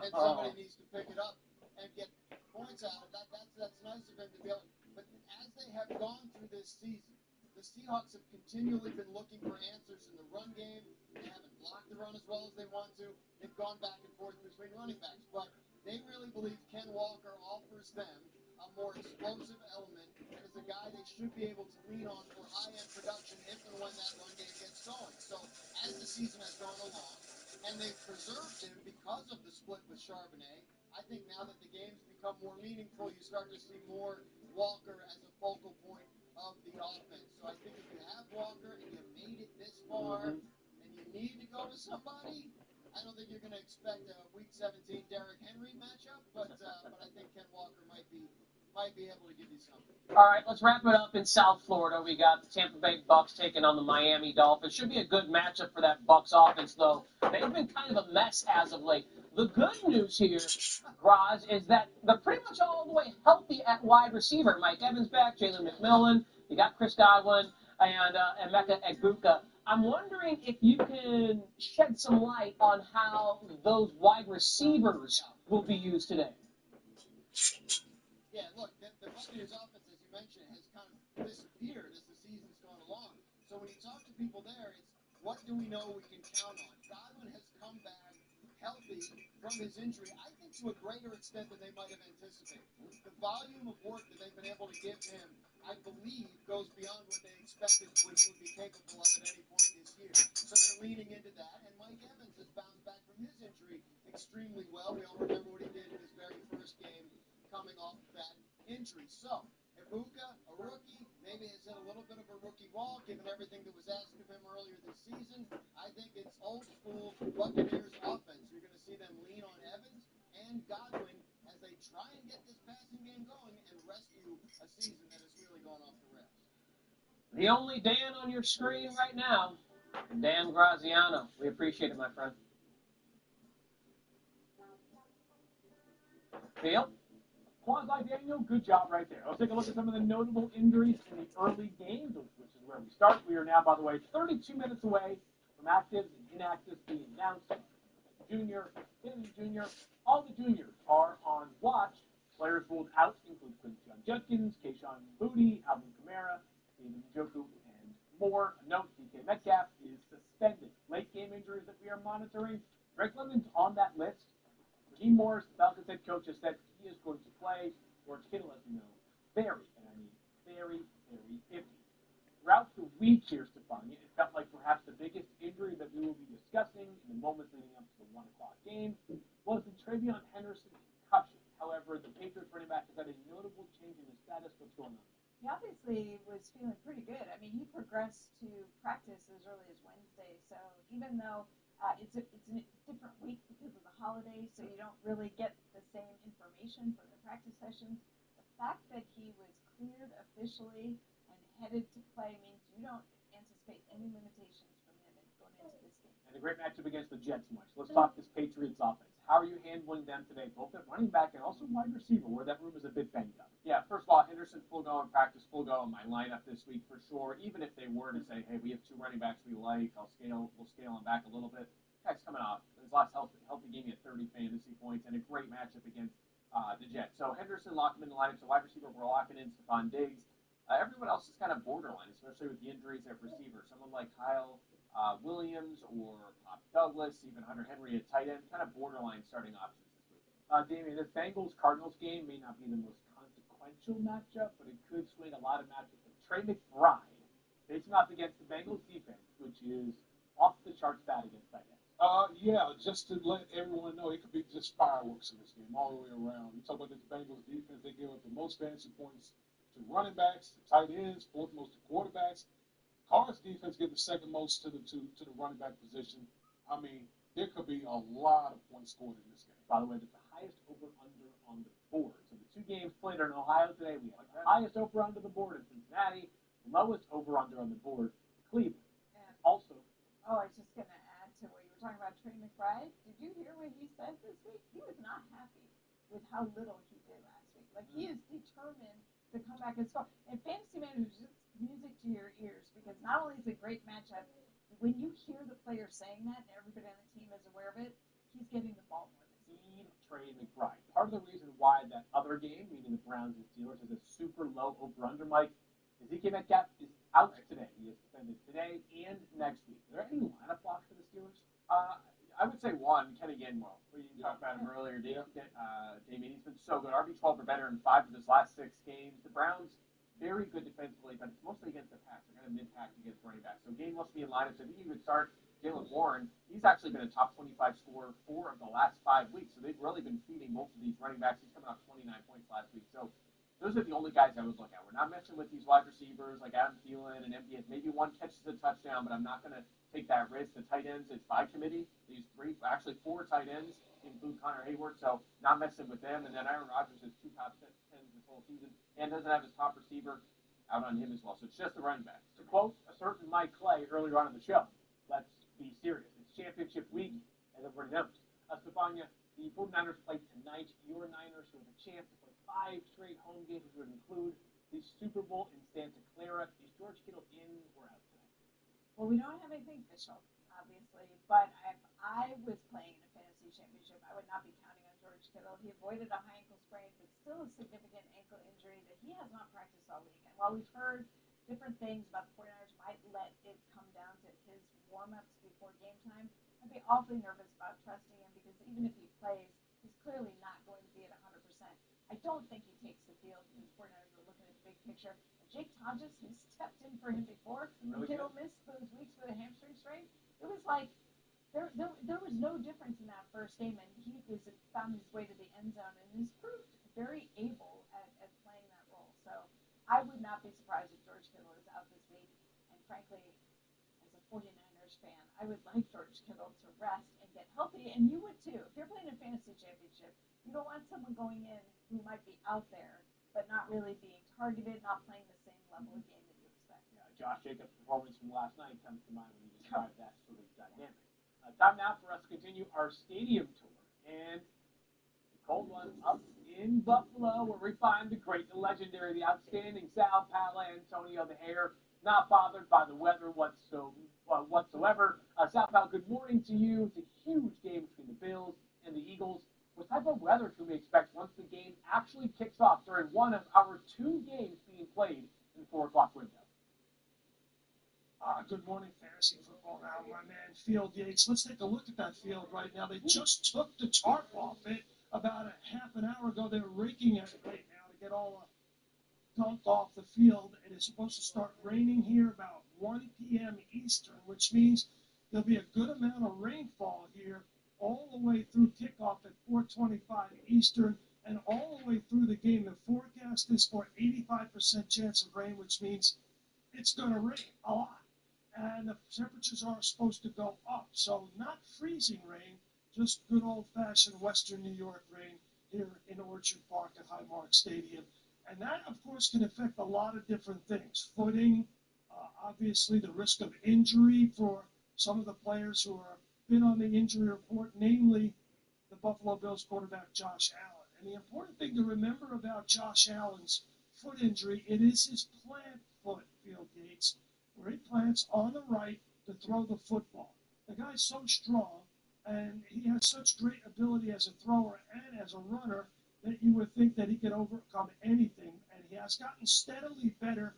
and somebody needs to pick it up and get points out of that. That's nice of him to be able. But as they have gone through this season, the Seahawks have continually been looking for answers in the run game. They haven't blocked the run as well as they want to. They've gone back and forth between running backs. But they really believe Ken Walker offers them a more explosive element and is a guy they should be able to lean on for high-end production if and when that run game gets going. So as the season has gone along, and they've preserved him because of the split with Charbonnet, I think now that the game's become more meaningful, you start to see more Walker as a focal point of the offense. So I think if you have Walker and you made it this far and you need to go to somebody, I don't think you're going to expect a Week 17 Derrick Henry matchup, but I think Ken Walker might be able to give you something. All right, let's wrap it up in South Florida. We got the Tampa Bay Bucs taking on the Miami Dolphins. Should be a good matchup for that Bucs offense, though. They've been kind of a mess as of late. The good news here, Graz, is that they're pretty much all the way healthy at wide receiver. Mike Evans back, Jalen McMillan, you got Chris Godwin, and Emeka Egbuka. I'm wondering if you can shed some light on how those wide receivers will be used today. Yeah, look, the Buccaneers offense, as you mentioned, has kind of disappeared as the season's gone along. So when you talk to people there, it's what do we know we can count on? Godwin has come back healthy from his injury, I think to a greater extent than they might have anticipated. The volume of work that they've been able to give him, I believe, goes beyond what they expected what he would be capable of at any point this year. So they're leaning into that, and Mike Evans has bounced back from his injury extremely well. We all remember what he did in his very first game coming off of that injury. So, Egbuka, a rookie, maybe has hit a little bit of a rookie wall given everything that was asked of him earlier this season. I think it's old school Buccaneers offense. You're going to see them lean on Evans and Godwin as they try and get this passing game going and rescue a season that has really gone off the rails. The only Dan on your screen right now, Dan Graziano. We appreciate it, my friend. Phil? Quasi-Daniel, good job right there. Let's take a look at some of the notable injuries in the early games, which is where we start. We are now, by the way, 32 minutes away from actives and inactives being announced. Junior, Kennedy Jr., all the juniors are on watch. Players ruled out include Quincy Judkins, Keyshawn Booty, Alvin Kamara, David Njoku, and more. A note, DK Metcalf is suspended. Late game injuries that we are monitoring. Greg Lemon's on that list. Raheem Morris, the Falcons head coach, has said he is going to play. George Kittle, as you know, very, and I mean very, very iffy. Throughout the week here, Stefania, it felt like perhaps the biggest injury that we will be discussing in the moments leading up to the 1 o'clock game was the Travion Henderson concussion. However, the Patriots running back has had a notable change in his status. What's going on? He obviously was feeling pretty good. I mean, he progressed to practice as early as Wednesday, so even though it's a different week because of the holidays, so you don't really get the same information from the practice sessions. The fact that he was cleared officially and headed to play means you don't anticipate any limitations from him going into this game. And a great matchup against the Jets, Mike. Let's talk this Patriots offense. How are you handling them today, both at running back and also wide receiver, where that room is a bit banged up? Yeah, first of all, Henderson full go in practice, full go in my lineup this week for sure. Even if they were to say, hey, we have two running backs we like, we'll scale him back a little bit. Guy's coming off. His last healthy game, he had 30 fantasy points and a great matchup against the Jets. So Henderson, lock him in the lineup. So wide receiver, we're locking in Stephon Diggs. Everyone else is kind of borderline, especially with the injuries at receiver. Someone like Kyle Williams or Pop Douglas, even Hunter Henry at tight end, kind of borderline starting options this week. Damien, this Bengals-Cardinals game may not be the most consequential matchup, but it could swing a lot of matchups. Trey McBride facing off against the Bengals defense, which is off the charts bad against tight ends. Yeah, just to let everyone know, it could be just fireworks in this game all the way around. You talk about this Bengals defense, they give up the most fantasy points to running backs, to tight ends, fourth most to quarterbacks. Cards defense give the second most to the running back position. I mean, there could be a lot of points scored in this game. By the way, that's the highest over-under on the board. So the two games played in Ohio today, we have the highest over-under the board in Cincinnati, the lowest over-under on the board, Cleveland. And also, I was just going to add to what you were talking about Trey McBride. Did you hear what he said this week? He was not happy with how little he did last week. Like, he is determined to come back and score. And Fantasy Manager is music to your ears because not only is it a great matchup, when you hear the player saying that and everybody on the team is aware of it, he's getting the ball more. Speed Steeler game, meaning the Browns and Steelers, is a super low over-under, Mike. Ezekiel Metcalf is out today. He is suspended today and next week. Are there any lineup blocks for the Steelers? I would say one, Kenny Gainwell. We talked about him earlier. Damien, he's been so good. RB12 or better in 5 of his last 6 games. The Browns, very good defensively, but it's mostly against the pass. They're kind of mid-pack against running backs. So Gainwell must be in lineups. I think you could start Jaylen Warren. He's actually been a top 25 scorer 4 of the last 5 weeks. So they've really been feeding most of these running backs. He's coming off 29 points last week. So those are the only guys I would look at. We're not messing with these wide receivers like Adam Thielen and MVS. Maybe one catches a touchdown, but I'm not going to take that risk. The tight ends, it's by committee. They use 4 tight ends, include Connor Hayward, so not messing with them. And then Aaron Rodgers has 2 top 10s this whole season and doesn't have his top receiver out on him as well. So it's just the running back. To quote a certain Mike Clay earlier on in the show, let's be serious. It's championship week, as everybody knows. Stefania, the 49ers play tonight. Your Niners who have a chance to play 5 straight home games, which would include the Super Bowl in Santa Clara. Is George Kittle in or out tonight? Well, we don't have anything official, obviously, but if I was playing in a fantasy championship, I would not be counting on George Kittle. He avoided a high ankle sprain, but still a significant ankle injury that he has not practiced all week. And while we've heard different things about the 49ers might let it come down to his warm-ups before game time, I'd be awfully nervous about trusting him because even if he plays, he's clearly not going to be at 100%. I don't think he takes the field because the 49ers are looking at the big picture. Jake Tonjes, who stepped in for him before, when Kittle missed those weeks with a hamstring strain, it was like there was no difference in that first game, and he found his way to the end zone and has proved very able at playing that role. So I would not be surprised if George Kittle is out this week. And frankly, as a 49ers fan, I would like George Kittle to rest and get healthy, and you would too. If you're playing a fantasy championship, you don't want someone going in who might be out there but not really being targeted, not playing the same level of game that you expect. Yeah, Josh Jacobs' performance from last night comes to mind when you describe that sort of dynamic. Time now for us to continue our stadium tour. And the cold one up in Buffalo, where we find the great, the legendary, the outstanding Sal Paolantonio, the hair, not bothered by the weather whatsoever. Sal Pal, good morning to you. It's a huge game between the Bills and the Eagles. What type of weather can we expect once the game actually kicks off during one of our 2 games being played in the 4 o'clock window? Good morning, fantasy football. Now, my man, Field Yates. Let's take a look at that field right now. They just took the tarp off it about a half an hour ago. They're raking at it right now to get all the gunk off the field. It is supposed to start raining here about 1 p.m. Eastern, which means there'll be a good amount of rainfall here all the way through kickoff at 4:25 Eastern and all the way through the game. The forecast is for 85% chance of rain, which means it's going to rain a lot. And the temperatures are supposed to go up. So not freezing rain, just good old-fashioned Western New York rain here in Orchard Park at Highmark Stadium. And that, of course, can affect a lot of different things. Footing, obviously the risk of injury for some of the players who have been on the injury report, namely the Buffalo Bills quarterback Josh Allen. And the important thing to remember about Josh Allen's foot injury, it is his plant foot, Field Yates, where he plants on the right to throw the football. The guy's so strong, and he has such great ability as a thrower and as a runner that you would think that he could overcome anything. And he has gotten steadily better,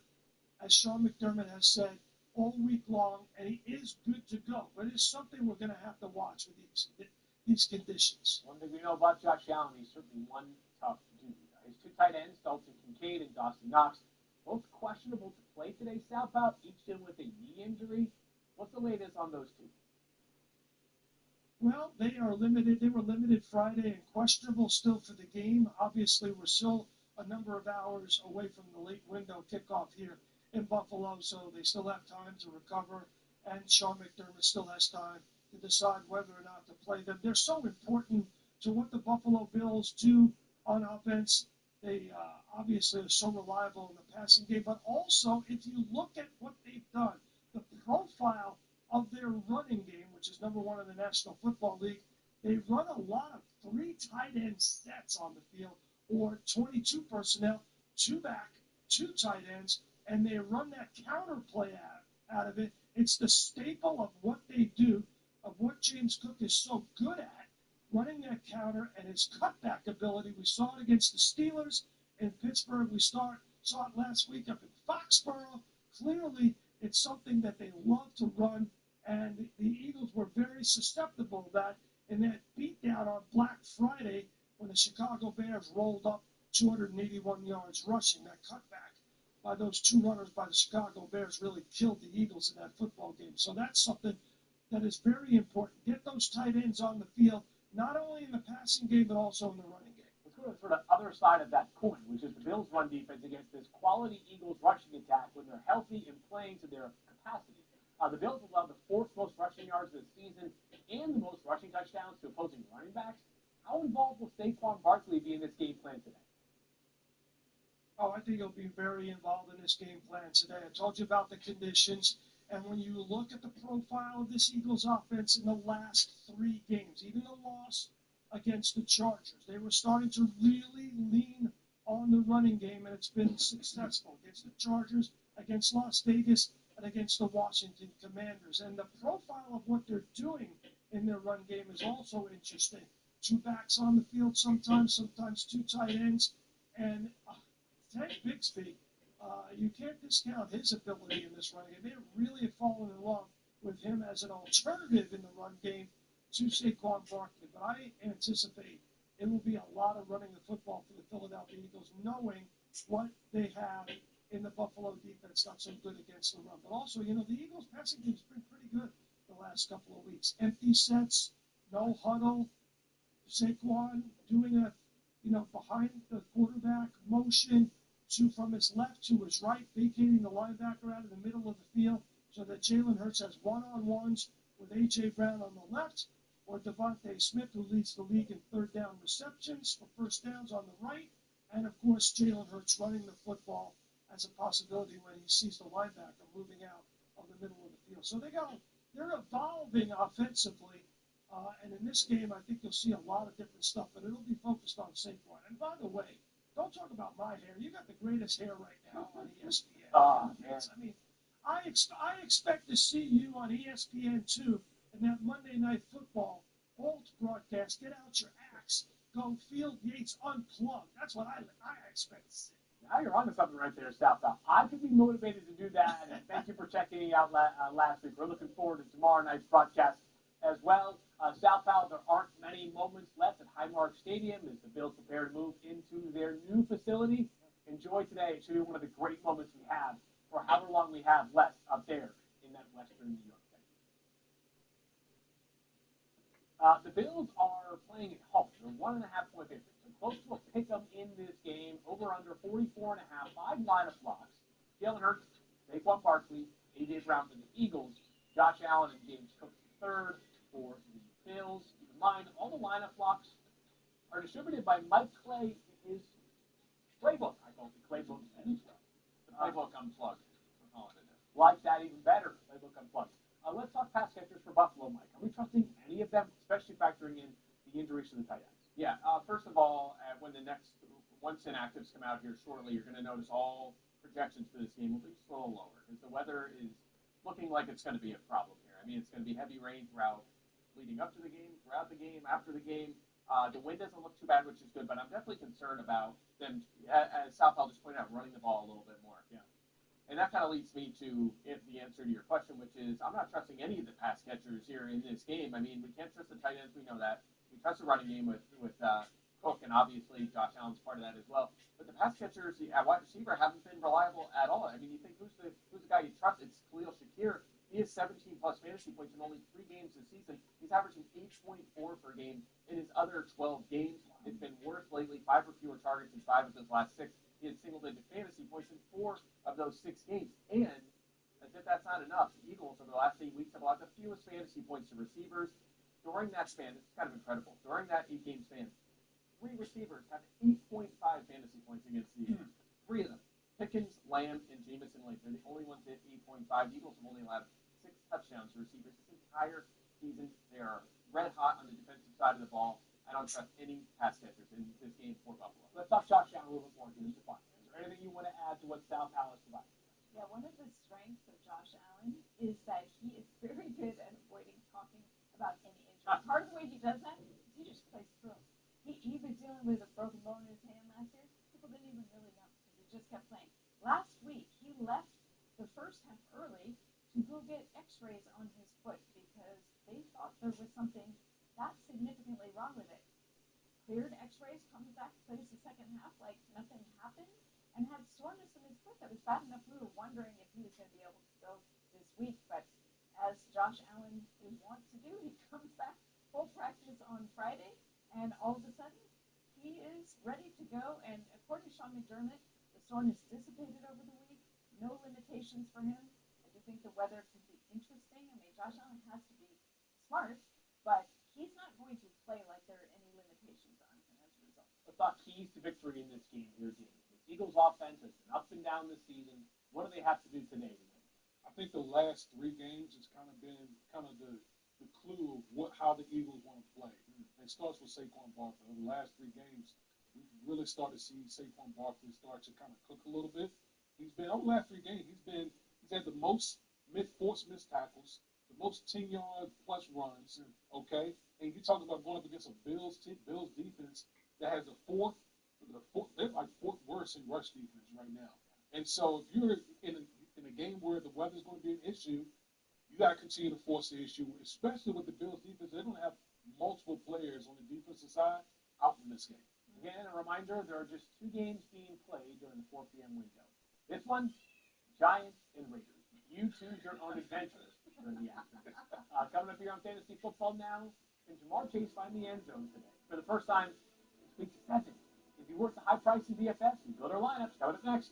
as Sean McDermott has said, all week long, and he is good to go. But it's something we're going to have to watch with these conditions. One thing we know about Josh Allen, he's certainly one tough dude. His 2 tight ends, Dalton Kincaid and Dawson Knox, both questionable to play today. Sal Pal, each dealing with a knee injury. What's the latest on those 2? Well, they are limited. They were limited Friday and questionable still for the game. Obviously, we're still a number of hours away from the late window kickoff here in Buffalo, so they still have time to recover, and Sean McDermott still has time to decide whether or not to play them. They're so important to what the Buffalo Bills do on offense. They obviously are so reliable in the passing game, but also if you look at what they've done, the profile of their running game, which is number 1 in the National Football League, they run a lot of 3 tight end sets on the field, or 22 personnel, 2 back, 2 tight ends, and they run that counter play out of it. It's the staple of what they do, of what James Cook is so good at, running that counter and his cutback ability. We saw it against the Steelers in Pittsburgh. We saw it last week up in Foxborough. Clearly, it's something that they love to run, and the Eagles were very susceptible to that in that beatdown on Black Friday when the Chicago Bears rolled up 281 yards rushing. That cutback by those two runners by the Chicago Bears really killed the Eagles in that football game. So that's something that is very important. Get those tight ends on the field, not only in the passing game, but also in the running game. Let's go to the sort of other side of that coin, which is the Bills' run defense against this quality Eagles rushing attack when they're healthy and playing to their capacity. The Bills allowed the fourth most rushing yards this season and the most rushing touchdowns to opposing running backs. How involved will Saquon Barkley be in this game plan today? Oh, I think he'll be very involved in this game plan today. I told you about the conditions. And when you look at the profile of this Eagles offense in the last 3 games, even the loss against the Chargers, they were starting to really lean on the running game, and it's been successful against the Chargers, against Las Vegas, and against the Washington Commanders. And the profile of what they're doing in their run game is also interesting. 2 backs on the field sometimes 2 tight ends. And Tank Bigsby, you can't discount his ability in this run game. They really have fallen in love with him as an alternative in the run game to Saquon Barkley. But I anticipate it will be a lot of running the football for the Philadelphia Eagles, knowing what they have in the Buffalo defense, not so good against the run. But also, the Eagles' passing game's been pretty good the last couple of weeks. Empty sets, no huddle, Saquon doing a, behind the quarterback motion from his left to his right, vacating the linebacker out of the middle of the field so that Jalen Hurts has one-on-ones with A.J. Brown on the left, or Devontae Smith, who leads the league in third down receptions for first downs on the right, and, of course, Jalen Hurts running the football as a possibility when he sees the linebacker moving out of the middle of the field. So they're evolving offensively, and in this game I think you'll see a lot of different stuff, but it'll be focused on Saquon. And by the way, don't talk about my hair. You got the greatest hair right now on ESPN. I mean, I expect to see you on ESPN2 in that Monday Night Football Alt broadcast. Get out your axe. Go Field Yates Unplugged. That's what I expect to see. Now you're onto something right there, South. I could be motivated to do that, and thank you for checking me out last week. We're looking forward to tomorrow night's broadcast as well. South Powell, there aren't many moments left at Highmark Stadium as the Bills prepare to move into their new facility. Enjoy today. It should be one of the great moments we have for however long we have left up there in that western New York thing. The Bills are playing at home. They're 1.5-point favorites. They're close to a pick-em in this game. Over under 44.5. 5 lineup blocks. Jalen Hurts, Saquon Barkley, A.J. Brown for the Eagles, Josh Allen and James Cook III for the Bills. Keep in mind, all the lineup blocks are distributed by Mike Clay in his playbook. I call it the playbook as well. The playbook unplugged. We're calling it. Like that even better. Playbook unplugged. Let's talk pass catchers for Buffalo, Mike. Are we trusting any of them, especially factoring in the injuries to the tight ends? Yeah. First of all, once inactives come out here shortly, you're going to notice all projections for this game will be just a little lower because the weather is looking like it's going to be a problem here. I mean, it's going to be heavy rain throughout, leading up to the game, throughout the game, after the game. The wind doesn't look too bad, which is good, but I'm definitely concerned about them, as Southall just pointed out, running the ball a little bit more. Yeah. And that kind of leads me to the answer to your question, which is I'm not trusting any of the pass catchers here in this game. I mean, we can't trust the tight ends. We know that. We trust the running game with Cook, and obviously Josh Allen's part of that as well. But the pass catchers at wide receiver haven't been reliable at all. I mean, you think who's the guy you trust? It's Khalil Shakir. He has 17-plus fantasy points in only 3 games this season. He's averaging 8.4 per game in his other 12 games. It's been worse lately, 5 or fewer targets in 5 of his last 6. He had single-digit fantasy points in 4 of those 6 games. And as if that's not enough, the Eagles over the last 8 weeks have allowed the fewest fantasy points to receivers. During that span, this is kind of incredible, during that 8-game span, 3 receivers have 8.5 fantasy points against the Eagles. 3 of them, Pickens, Lamb, and Jamison Lake. They're the only ones that hit 8.5. The Eagles have only allowed 6 touchdowns to receivers this entire season. They are red hot on the defensive side of the ball. I don't trust any pass catchers in this game for Buffalo. Let's talk Josh Allen a little bit more here. Is there anything you want to add to what South Allen provided? Yeah, one of the strengths of Josh Allen is that he is very good at avoiding talking about any injury. Part of the way he does that is he just up early to go get x-rays on his foot because they thought there was something that significantly wrong with it. Cleared x-rays, comes back, plays the second half like nothing happened, and had soreness in his foot that was bad enough we were wondering if he was going to be able to go this week. But as Josh Allen is wont to do, he comes back full practice on Friday, and all of a sudden, he is ready to go. And according to Sean McDermott, the soreness dissipated over the week. No limitations for him. I do think the weather could be interesting. I mean, Josh Allen has to be smart, but he's not going to play like there are any limitations on him as a result. I thought keys to victory in this game here, James. The Eagles' offense has been up and down this season. What do they have to do today to win? I think the last 3 games has kind of been the clue of how the Eagles want to play. It starts with Saquon Barkley. Over the last 3 games, we really started to see Saquon Barkley start to kind of cook a little bit. Over the last 3 games, he's had the most forced missed tackles, the most 10-yard plus runs, okay? And you talk about going up against a Bills defense that has they're like 4th worst in rush defense right now. And so if you're in a game where the weather's going to be an issue, you got to continue to force the issue, especially with the Bills defense. They're going to have multiple players on the defensive side out in this game. Again, a reminder, there are just 2 games being played during the 4 p.m. window. This one, Giants and Raiders. You choose your own adventure during the afternoon. Coming up here on Fantasy Football Now, can Jamar Chase find the end zone today? For the first time since week 7. Is he worth the high price in DFS? We build our lineups. Coming up next.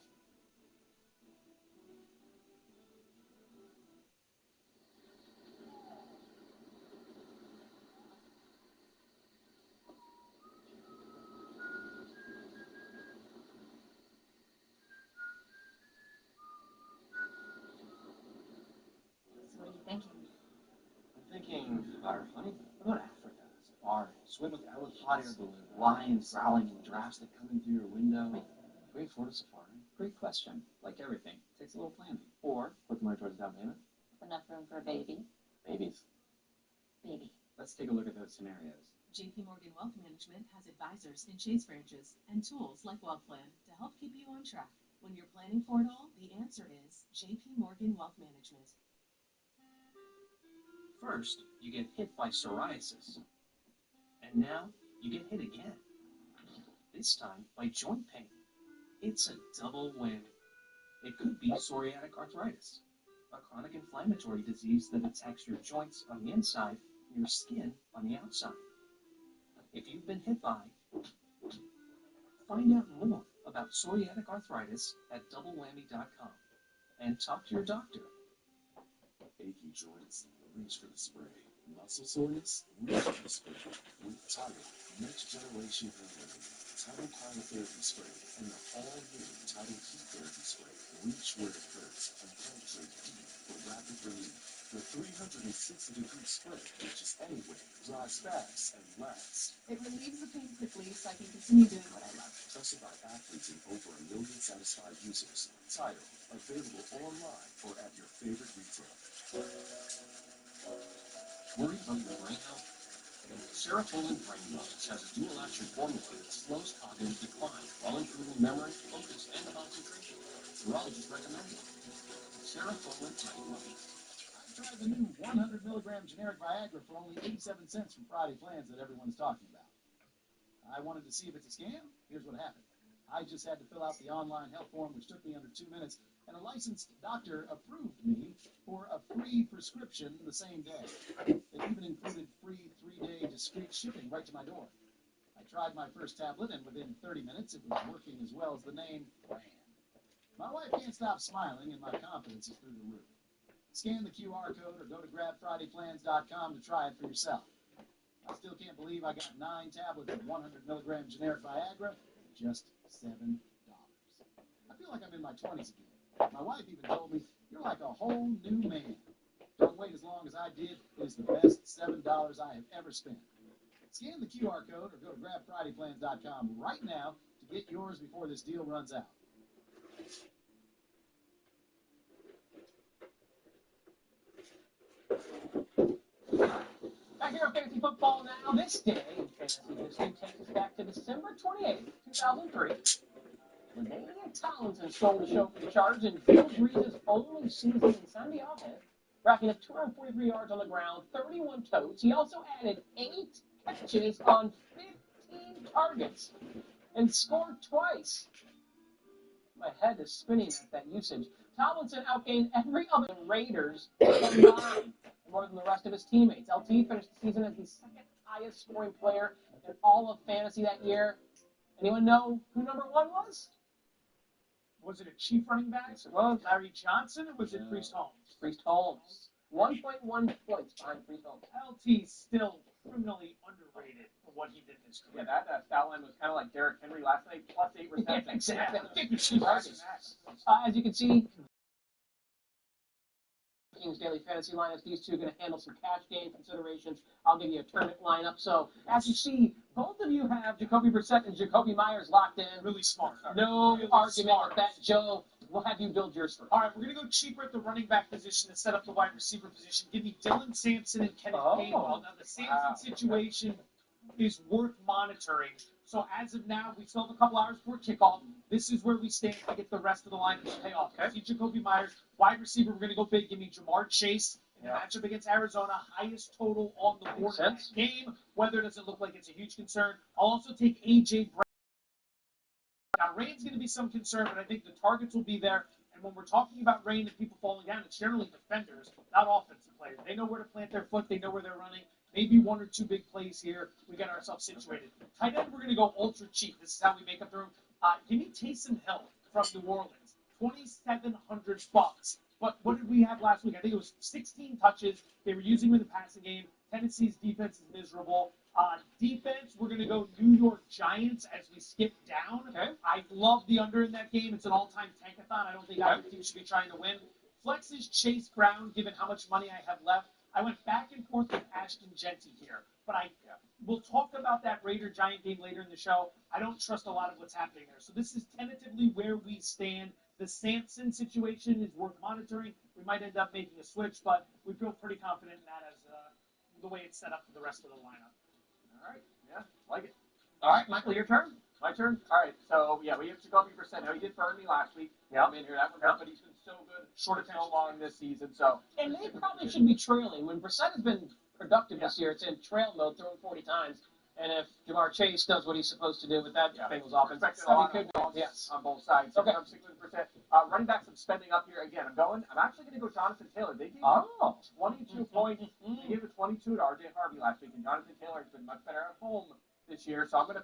I'm thinking our honey. What about Africa? Safari. Swim with hot air balloon. Lions growling and drastic coming through your window. Can we afford a safari? Great question. Like everything, takes a little planning. Or put the money towards down payment. Enough room for a baby. Babies. Baby. Let's take a look at those scenarios. JP Morgan Wealth Management has advisors in Chase branches and tools like WealthPlan to help keep you on track. When you're planning for it all, the answer is JP Morgan Wealth Management. First, you get hit by psoriasis. And now, you get hit again. This time, by joint pain. It's a double whammy. It could be psoriatic arthritis, a chronic inflammatory disease that attacks your joints on the inside and your skin on the outside. If you've been hit by, find out more about psoriatic arthritis at doublewhammy.com and talk to your doctor. Achy joints, reach for the spray. Muscle soreness, reach for the spray. With Tidal, next generation hair Tidal Cryotherapy Spray and the all-new Tidal Heat Therapy Spray. Reach where it hurts and penetrate deep for rapid relief. The 360-degree spray reaches anywhere, dries fast, and lasts. It relieves the pain quickly so I can continue doing what I love. Trusted by athletes and over 1 million satisfied users. Tidal, available online or at your favorite retailer. Worried about your brain health? Serotonin Brain Bugs has a dual-action formula that slows cognitive decline while improving memory, focus, and concentration. Neurologists recommend it. Serotonin Brain Bugs. I tried the new 100 milligram generic Viagra for only 87 cents from Friday Plans that everyone's talking about. I wanted to see if it's a scam. Here's what happened. I just had to fill out the online health form, which took me under 2 minutes, and a licensed doctor approved me for a free prescription the same day. It even included free 3-day discreet shipping right to my door. I tried my first tablet, and within 30 minutes, it was working as well as the name brand. My wife can't stop smiling, and my confidence is through the roof. Scan the QR code or go to grabfridayplans.com to try it for yourself. I still can't believe I got 9 tablets of 100 milligram generic Viagra for just $7. I feel like I'm in my 20s again. My wife even told me, you're like a whole new man. Don't wait as long as I did. It is the best $7 I have ever spent. Scan the QR code or go to grabfridayplans.com right now to get yours before this deal runs out. Back here on Fantasy Football Now, this day in fantasy history takes us back to December 28th, 2003, when they Tomlinson stole the show for the Chargers in Phil Breeze's only season in San Diego, racking up 243 yards on the ground, 31 totes. He also added 8 catches on 15 targets and scored twice. My head is spinning at that usage. Tomlinson outgained every other Raiders combined, more than the rest of his teammates. LT finished the season as the second highest scoring player in all of fantasy that year. Anyone know who number 1 was? Was it a chief running back? Was Larry Johnson, or was it Priest Holmes? Priest Holmes. 1.1 points behind Priest Holmes. LT's still criminally underrated for what he did in his career. Yeah, that stat line was kind of like Derrick Henry last night, plus 8 receptions. Yeah, exactly. Yeah, 52 targets. As you can see, Kings daily fantasy lineups, these two are going to handle some cash game considerations. I'll give you a tournament lineup. So, as you see, both of you have Jacoby Brissett and Jacoby Myers locked in. Really smart. No really argument smart. with that, Joe. We'll have you build yours first. All right, we're going to go cheaper at the running back position to set up the wide receiver position. Give me Dylan Sampson and Kenneth Gainwell. Now, the Sampson situation is worth monitoring. So as of now, we still have a couple hours before kickoff. This is where we stand to get the rest of the lineup to pay off. See Jacoby Myers, wide receiver, we're going to go big. Give me Jamar Chase in the matchup against Arizona. Highest total on the board in that game. Weather doesn't look like it's a huge concern. I'll also take A.J. Brown. Now, rain's going to be some concern, but I think the targets will be there. And when we're talking about rain and people falling down, it's generally defenders, not offensive players. They know where to plant their foot. They know where they're running. Maybe 1 or 2 big plays here. We get ourselves situated. Tight end, we're going to go ultra cheap. This is how we make up the room. Give me Taysom Hill from New Orleans. $2,700. But what did we have last week? I think it was 16 touches. They were using him in the passing game. Tennessee's defense is miserable. Defense, we're going to go New York Giants as we skip down. Okay. I love the under in that game. It's an all-time tankathon. I don't think either team should be trying to win. Flex is Chase Brown, given how much money I have left. I went back and forth with Ashton Genty here, but we'll talk about that Raider-Giant game later in the show. I don't trust a lot of what's happening there. So this is tentatively where we stand. The Sampson situation is worth monitoring. We might end up making a switch, but we feel pretty confident in that as the way it's set up for the rest of the lineup. All right, yeah, like it. All right, Michael, your turn. My turn? All right, so, yeah, we have Jacoby Brissett. Now, he did burn me last week. Yeah. I'm in here. That was good, but he's been so good for so long this season, so. And they probably should be trailing. When Brissett has been productive this year, it's in trail mode, throwing 40 times. And if Jamar Chase does what he's supposed to do with that Bengals offense, On both sides. Okay. I'm sticking with Brissett. Running backs, I'm spending up here again. I'm actually going to go Jonathan Taylor. They gave him 22 points. They gave it 22 to R.J. Harvey last week, and Jonathan Taylor has been much better at home this year, so I'm going to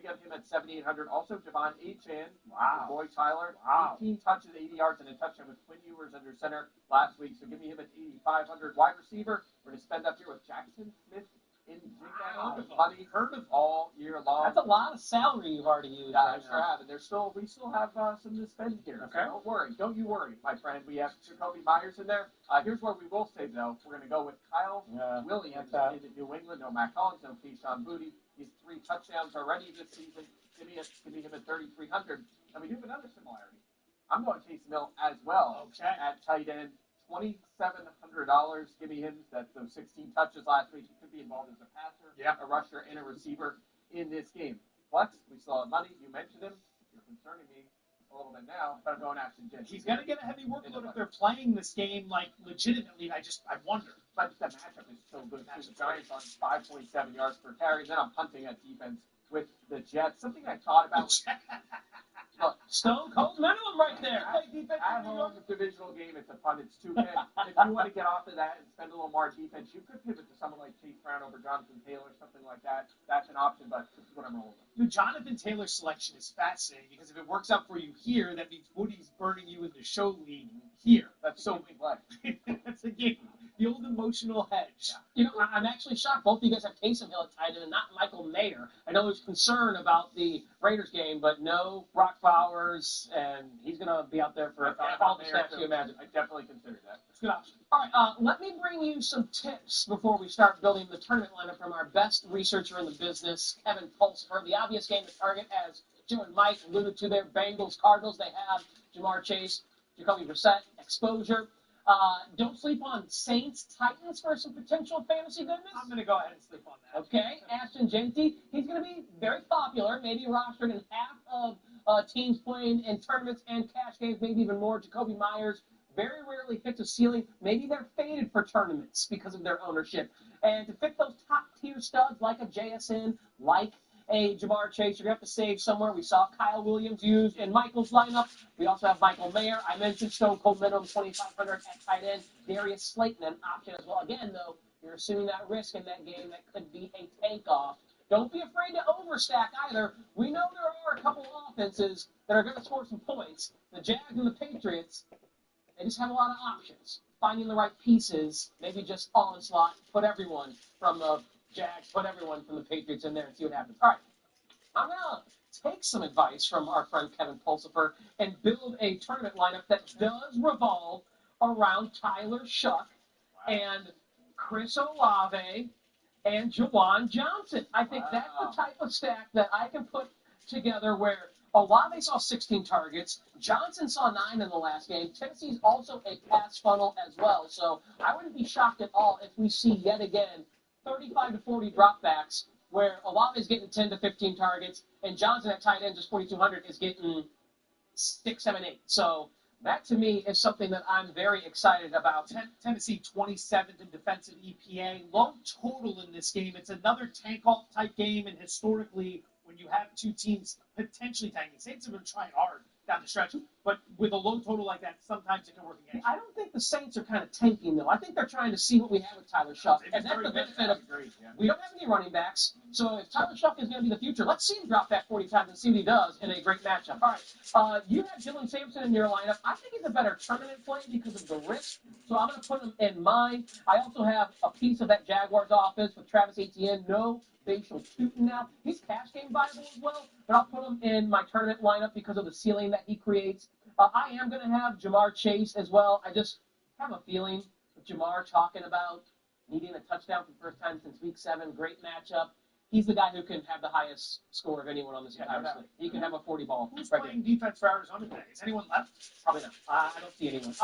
get him at $7,800. Also, Javon Achane, boy Tyler, 18 touches, 80 yards, and a touchdown with Quinn Ewers under center last week. So give me him at $8,500. Wide receiver, we're going to spend up here with Jackson Smith in money heard of all year long. That's a lot of salary you've already used. Yeah, I sure have, and we still have some to spend here. Okay. So don't you worry, my friend. We have Jacoby Myers in there. Here's where we will save though. We're going to go with Kyle Williams in New England. No Matt Collins, no Keyshawn Booty. He's 3 touchdowns already this season. Give me him at $3,300. And we do have another similarity. I'm going Taysom Hill as well at tight end. $2,700. Give me him. That's those 16 touches last week. He could be involved as a passer, a rusher, and a receiver in this game. Flex, we still have money. You mentioned him. You're concerning me a little bit now, but I'm going Ashton Genty. He's going to get a heavy workload if they're playing this game legitimately. I wonder. But the matchup is so good. The Giants on 5.7 yards per carry. Then I'm punting at defense with the Jets. Something I thought about was look, Stone Cold minimum right there. At home divisional game, it's a punt. It's 2-10. If you want to get off of that and spend a little more defense, you could pivot to someone like Chase Brown over Jonathan Taylor, something like that. That's an option, but this is what I'm rolling with. The Jonathan Taylor selection is fascinating because if it works out for you here, that means Woody's burning you in the show league here. That's so we play. That's the game. The old emotional hedge. You know, I'm actually shocked. Both of you guys have Taysom Hill at tight end and not Michael Mayer. I know there's concern about the Raiders game, but no Brock Bowers, and he's going to be out there for all the snaps you imagine. I definitely consider that. It's a good option. All right, let me bring you some tips before we start building the tournament lineup from our best researcher in the business, Kevin Pulsifer. The obvious game to target, as Joe and Mike alluded to, their Bengals, Cardinals. They have Jamar Chase, Jacoby Brissett, exposure. Don't sleep on Saints, Titans for some potential fantasy goodness. I'm going to go ahead and sleep on that. Okay, Ashton Genty, he's going to be very popular, maybe rostered in half of teams playing in tournaments and cash games, maybe even more. Jacoby Myers very rarely hits a ceiling. Maybe they're faded for tournaments because of their ownership. And to fit those top-tier studs like a JSN, like a Jamar Chase, you're going to have to save somewhere. We saw Kyle Williams used in Michael's lineup. We also have Michael Mayer. I mentioned Stone Cold minimum 2,500 at tight end. Darius Slayton, an option as well. Again, though, you're assuming that risk in that game that could be a tank-off. Don't be afraid to overstack either. We know there are a couple of offenses that are going to score some points. The Jags and the Patriots, they just have a lot of options. Finding the right pieces, maybe just Onslaught, put everyone from the Jags, put everyone from the Patriots in there and see what happens. All right, I'm going to take some advice from our friend Kevin Pulsifer and build a tournament lineup that does revolve around Tyler Shuck and Chris Olave and Jawan Johnson. I think that's the type of stack that I can put together where Olave saw 16 targets. Johnson saw 9 in the last game. Tennessee's also a pass funnel as well. So I wouldn't be shocked at all if we see yet again 35 to 40 dropbacks where Olave is getting 10 to 15 targets and Johnson at tight end, just 4,200, is getting 6, 7, 8. So that, to me, is something that I'm very excited about. Tennessee 27th in defensive EPA. Low total in this game. It's another tank-off type game, and historically, when you have two teams potentially tanking, Saints have been trying hard down the stretch, but with a low total like that, sometimes it can work against you. I don't think the Saints are kind of tanking, though. I think they're trying to see what we have with Tyler Shuck. And that's the benefit of we don't have any running backs. So if Tyler Shuck is going to be the future, let's see him drop that 40 times and see what he does in a great matchup. All right, you have Dylan Sampson in your lineup. I think he's a better tournament play because of the risk. So I'm going to put him in mine. I also have a piece of that Jaguars offense with Travis Etienne. No Facial Tootin now. He's cash game viable as well, but I'll put him in my tournament lineup because of the ceiling that he creates. I am going to have Jamar Chase as well. I just have a feeling with Jamar talking about needing a touchdown for the first time since week 7. Great matchup. He's the guy who can have the highest score of anyone on this entire slate. He can have a 40 ball. Who's playing defense for Arizona today? Is anyone left? Probably not. I don't see anyone.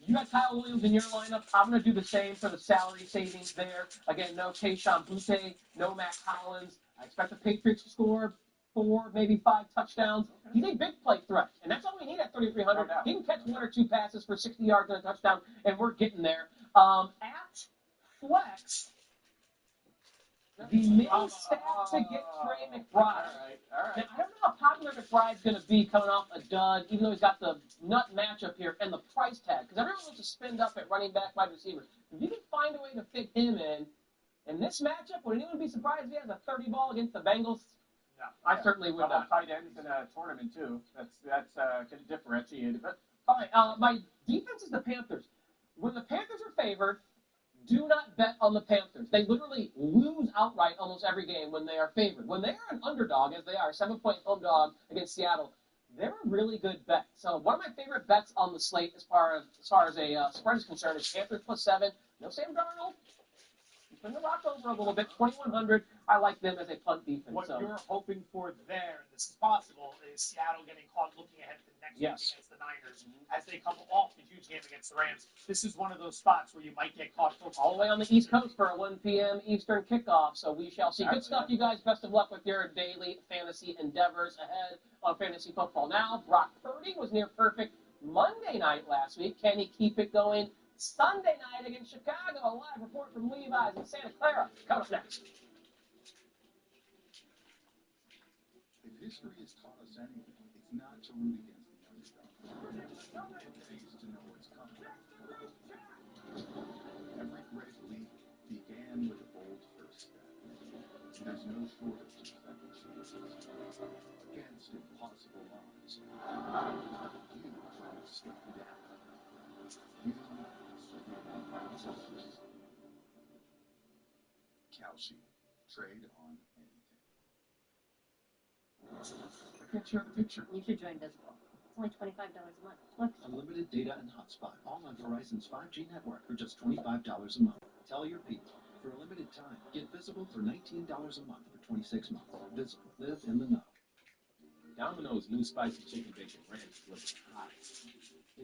You got Kyle Williams in your lineup. I'm going to do the same for the salary savings there. Again, no Tayshaun Butte, no Matt Collins. I expect the Patriots to score 4, maybe 5 touchdowns. He's a big play threat, and that's all we need at 3,300. He can catch 1 or 2 passes for 60 yards and a touchdown, and we're getting there. At flex, the main stack to get Trey McBride. All right. Now, I don't know how popular McBride's going to be coming off a dud, even though he's got the nut matchup here and the price tag, because everyone wants to spend up at running back, wide receiver. If you can find a way to fit him in this matchup, would anyone be surprised if he has a 30 ball against the Bengals? No, I certainly would not. Tight ends in a tournament too. That's kind of differentiated. But all right, my defense is the Panthers. When the Panthers are favored, do not bet on the Panthers. They literally lose outright almost every game when they are favored. When they are an underdog, as they are, 7-point home dog against Seattle, they're a really good bet. So one of my favorite bets on the slate as far as a spread is concerned is Panthers +7. No Sam Darnold. Turn the rock over a little bit. 2,100. I like them as a punt defense. What you're hoping for there, and this is possible, is Seattle getting caught looking ahead to the next week against the Niners as they come off the huge game against the Rams. This is one of those spots where you might get caught all the way on the East Coast for a 1 p.m. Eastern kickoff. So we shall see. Good stuff, you guys. Best of luck with your daily fantasy endeavors ahead on fantasy football. Now, Brock Purdy was near perfect Monday night last week. Can he keep it going Sunday night against Chicago? A live report from Levi's in Santa Clara. Coming up next. If history has taught us anything, it's not to root against the underdog. It pays to know what's coming. Every great leap began with a bold first step. There's no shortage of second chances against impossible odds. You step down. Kalshi. Trade on anything. I can't share the picture. You should join Visible. It's only $25 a month. Look. Unlimited data and hotspot, all on Verizon's 5G network for just $25 a month. Tell your people. For a limited time, get Visible for $19 a month for 26 months. Visible. Live in the know. Domino's new spicy chicken bacon ranch looks hot.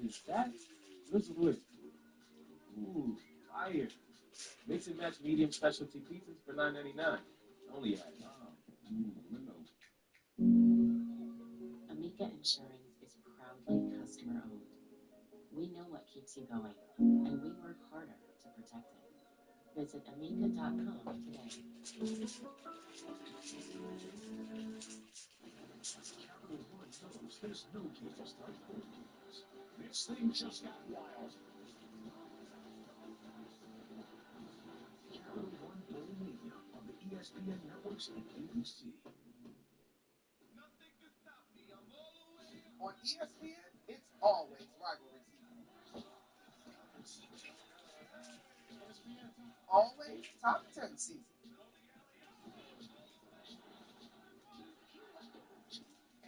Is that Visible? Ooh, fire. Mix and match medium specialty pizzas for $9.99. Only at Insurance is proudly customer owned. We know what keeps you going, and we work harder to protect it. Visit amica.com today. Capital One knows there's no cages like board games. This thing just got wild. Capital One Bowl Mania on the ESPN networks and ABC. On ESPN, it's always rivalry season. Always top 10 season.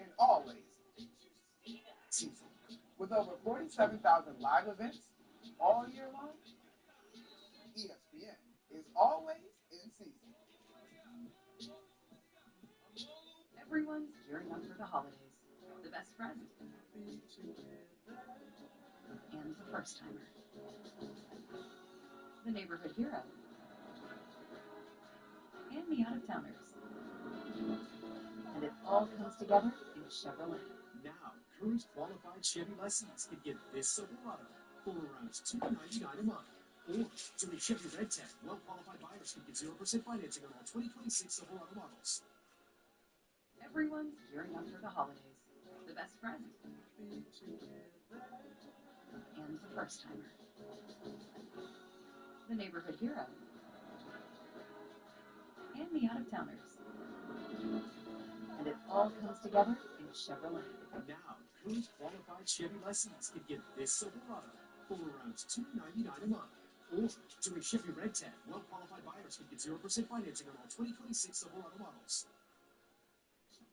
And always season. With over 47,000 live events all year long, ESPN is always in season. Everyone's gearing up for the holidays. The best friend. And the first timer. The neighborhood hero. And the out-of-towners. And it all comes together in Chevrolet. Now, current qualified Chevy lessees can get this Silverado for around $299 a month. Or, during Chevy Red Tag, well-qualified buyers can get 0% financing on all 2026 Silverado models. Everyone's gearing up for the holidays. The best friend. And the first timer. The neighborhood hero. And the out-of-towners. And it all comes together in Chevrolet. Now, current qualified Chevy lessees can get this Silverado for around $299 a month. Or, during Chevy Red Tag, well-qualified buyers can get 0% financing on all 2026 Silverado models.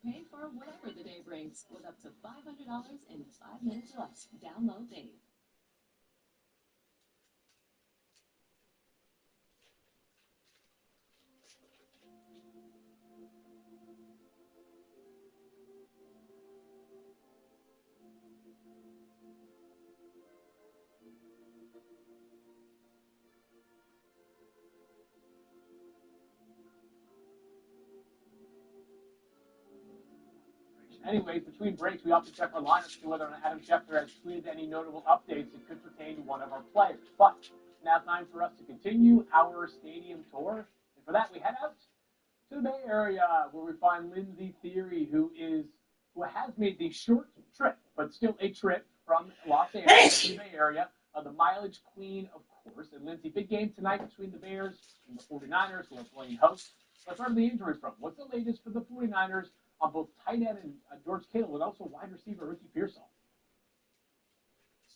Pay for whatever the day brings with up to $500 in 5 minutes or less. Download Dave. Anyways, between breaks, we often check our lineup to see whether or not Adam Schefter has tweeted any notable updates that could pertain to one of our players. But now time for us to continue our stadium tour. And for that, we head out to the Bay Area, where we find Lindsay Theory, who has made the short trip, but still a trip from Los Angeles to the Bay Area. The mileage queen, of course. And Lindsay, big game tonight between the Bears and the 49ers, who are playing host. Let's start with the injury front. What's the latest for the 49ers on both tight end and George Kittle, and also wide receiver Ricky Pearsall?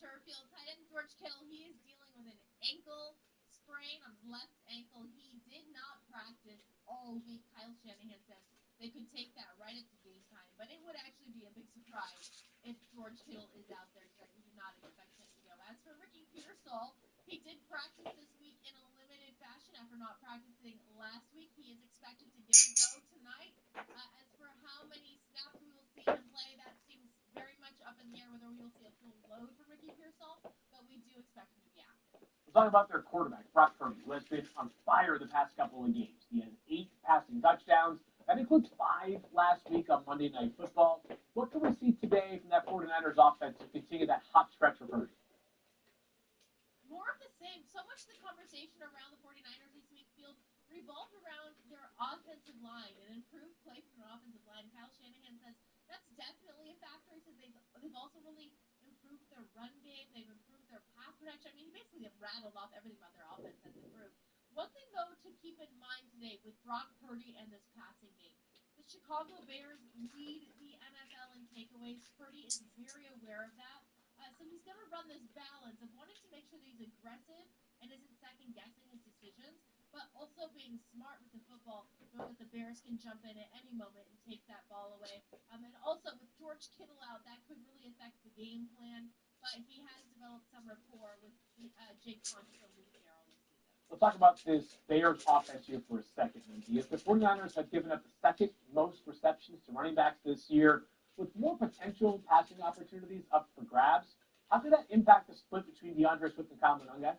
Sure, Field tight end George Kittle, he is dealing with an ankle sprain on his left ankle. He did not practice all week. Kyle Shanahan says they could take that right into game time, but it would actually be a big surprise if George Kittle is out there tonight. We do not expect him to go. As for Ricky Pearsall, he did practice this week in a limited fashion after not practicing last week. He is expected to give a go tonight. As for how many snaps we will see him play, that seems very much up in the air whether we will see a full load from Ricky Pearsall, but we do expect him to be active. Let's talk about their quarterback, Brock Purdy, who has been on fire the past couple of games. He has 8 passing touchdowns. That includes 5 last week on Monday Night Football. What can we see today from that 49ers offense to continue that hot stretch for Purdy? More of the same. So much of the conversation around the 49ers this week revolved around their offensive line and improved play from their offensive line. Kyle Shanahan says that's definitely a factor. He says they've also really improved their run game. They've improved their pass protection. I mean, he basically rattled off everything about their offense has improved. One thing, though, to keep in mind today with Brock Purdy and this passing game, the Chicago Bears lead the NFL in takeaways. Purdy is very aware of that. So he's going to run this balance of wanting to make sure that he's aggressive and isn't second-guessing his decisions, but also being smart with the football, knowing that the Bears can jump in at any moment and take that ball away. And also with George Kittle out, that could really affect the game plan, but he has developed some rapport with Jake Concho leading there all this season. Let's talk about this Bears offense here for a second, Lindsay. If the 49ers have given up the second most receptions to running backs this year, with more potential passing opportunities up for grabs, how could that impact the split between DeAndre Swift and Kyle Monangai?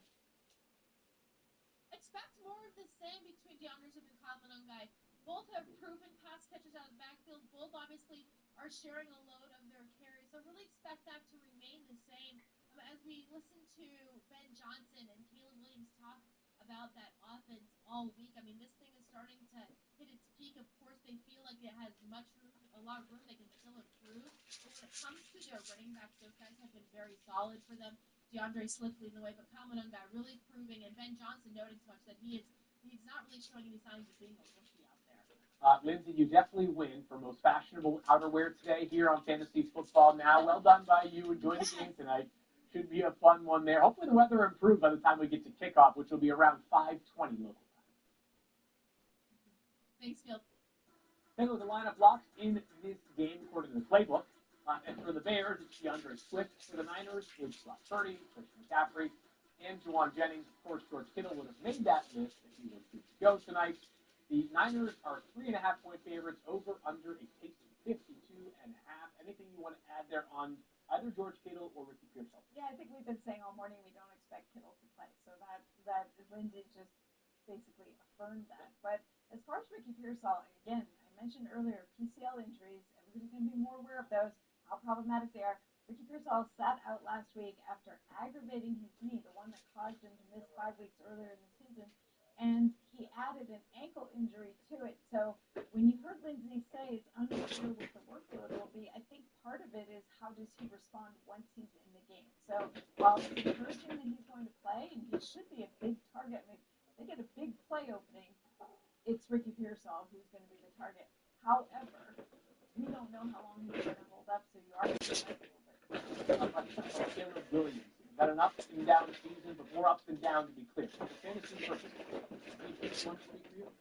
Expect more of the same between DeAndre Swift and Kyle Monangai. Both have proven pass catches out of the backfield. Both obviously are sharing a load of their carries So really expect that to remain the same. As we listen to Ben Johnson and Caleb Williams talk about that offense all week, I mean, this thing is starting to hit its peak. Of course, they feel like it has a lot of room they can still improve. But when it comes to their running backs, those guys have been very solid for them. DeAndre Swift leading the way, but Kamanunga really proving, and Ben Johnson noting so much that he's not really showing any signs of being a rookie out there. Lindsay, you definitely win for most fashionable outerwear today here on Fantasy Football Now. Well done by you. Enjoy the game tonight. Should be a fun one there. Hopefully the weather will improve by the time we get to kickoff, which will be around 5:20 local time. Thanks, Field. Take a look at lineup blocks in this game according to the playbook. And for the Bears, it's DeAndre Swift. For the Niners, it's Brock Purdy, Christian McCaffrey, and Juwan Jennings. Of course, George Kittle would have made that list if he was good to go tonight. The Niners are 3.5-point favorites over under a pace of 52.5. Anything you want to add there on either George Kittle or Ricky Pearsall? Yeah, I think we've been saying all morning we don't expect Kittle to play, so that Lindsay just basically affirmed that. But as far as Ricky Pearsall, again, I mentioned earlier PCL injuries. Everybody's going to be more aware of those, how problematic they are. Ricky Pearsall sat out last week after aggravating his knee, the one that caused him to miss 5 weeks earlier in the season, and he added an ankle injury to it. So when you heard Lindsay say it's unclear what the workload will be, I think part of it is how does he respond once he's in the game. So while it's encouraging that he's going to play, and he should be a big target, I mean, they get a big play opening, it's Ricky Pearsall who's going to be the target. However, we don't know how long he's going to hold up, so you are going to a little bit. Caleb Williams. He's got an up and down season, but more ups and downs to be clear. For fantasy purposes,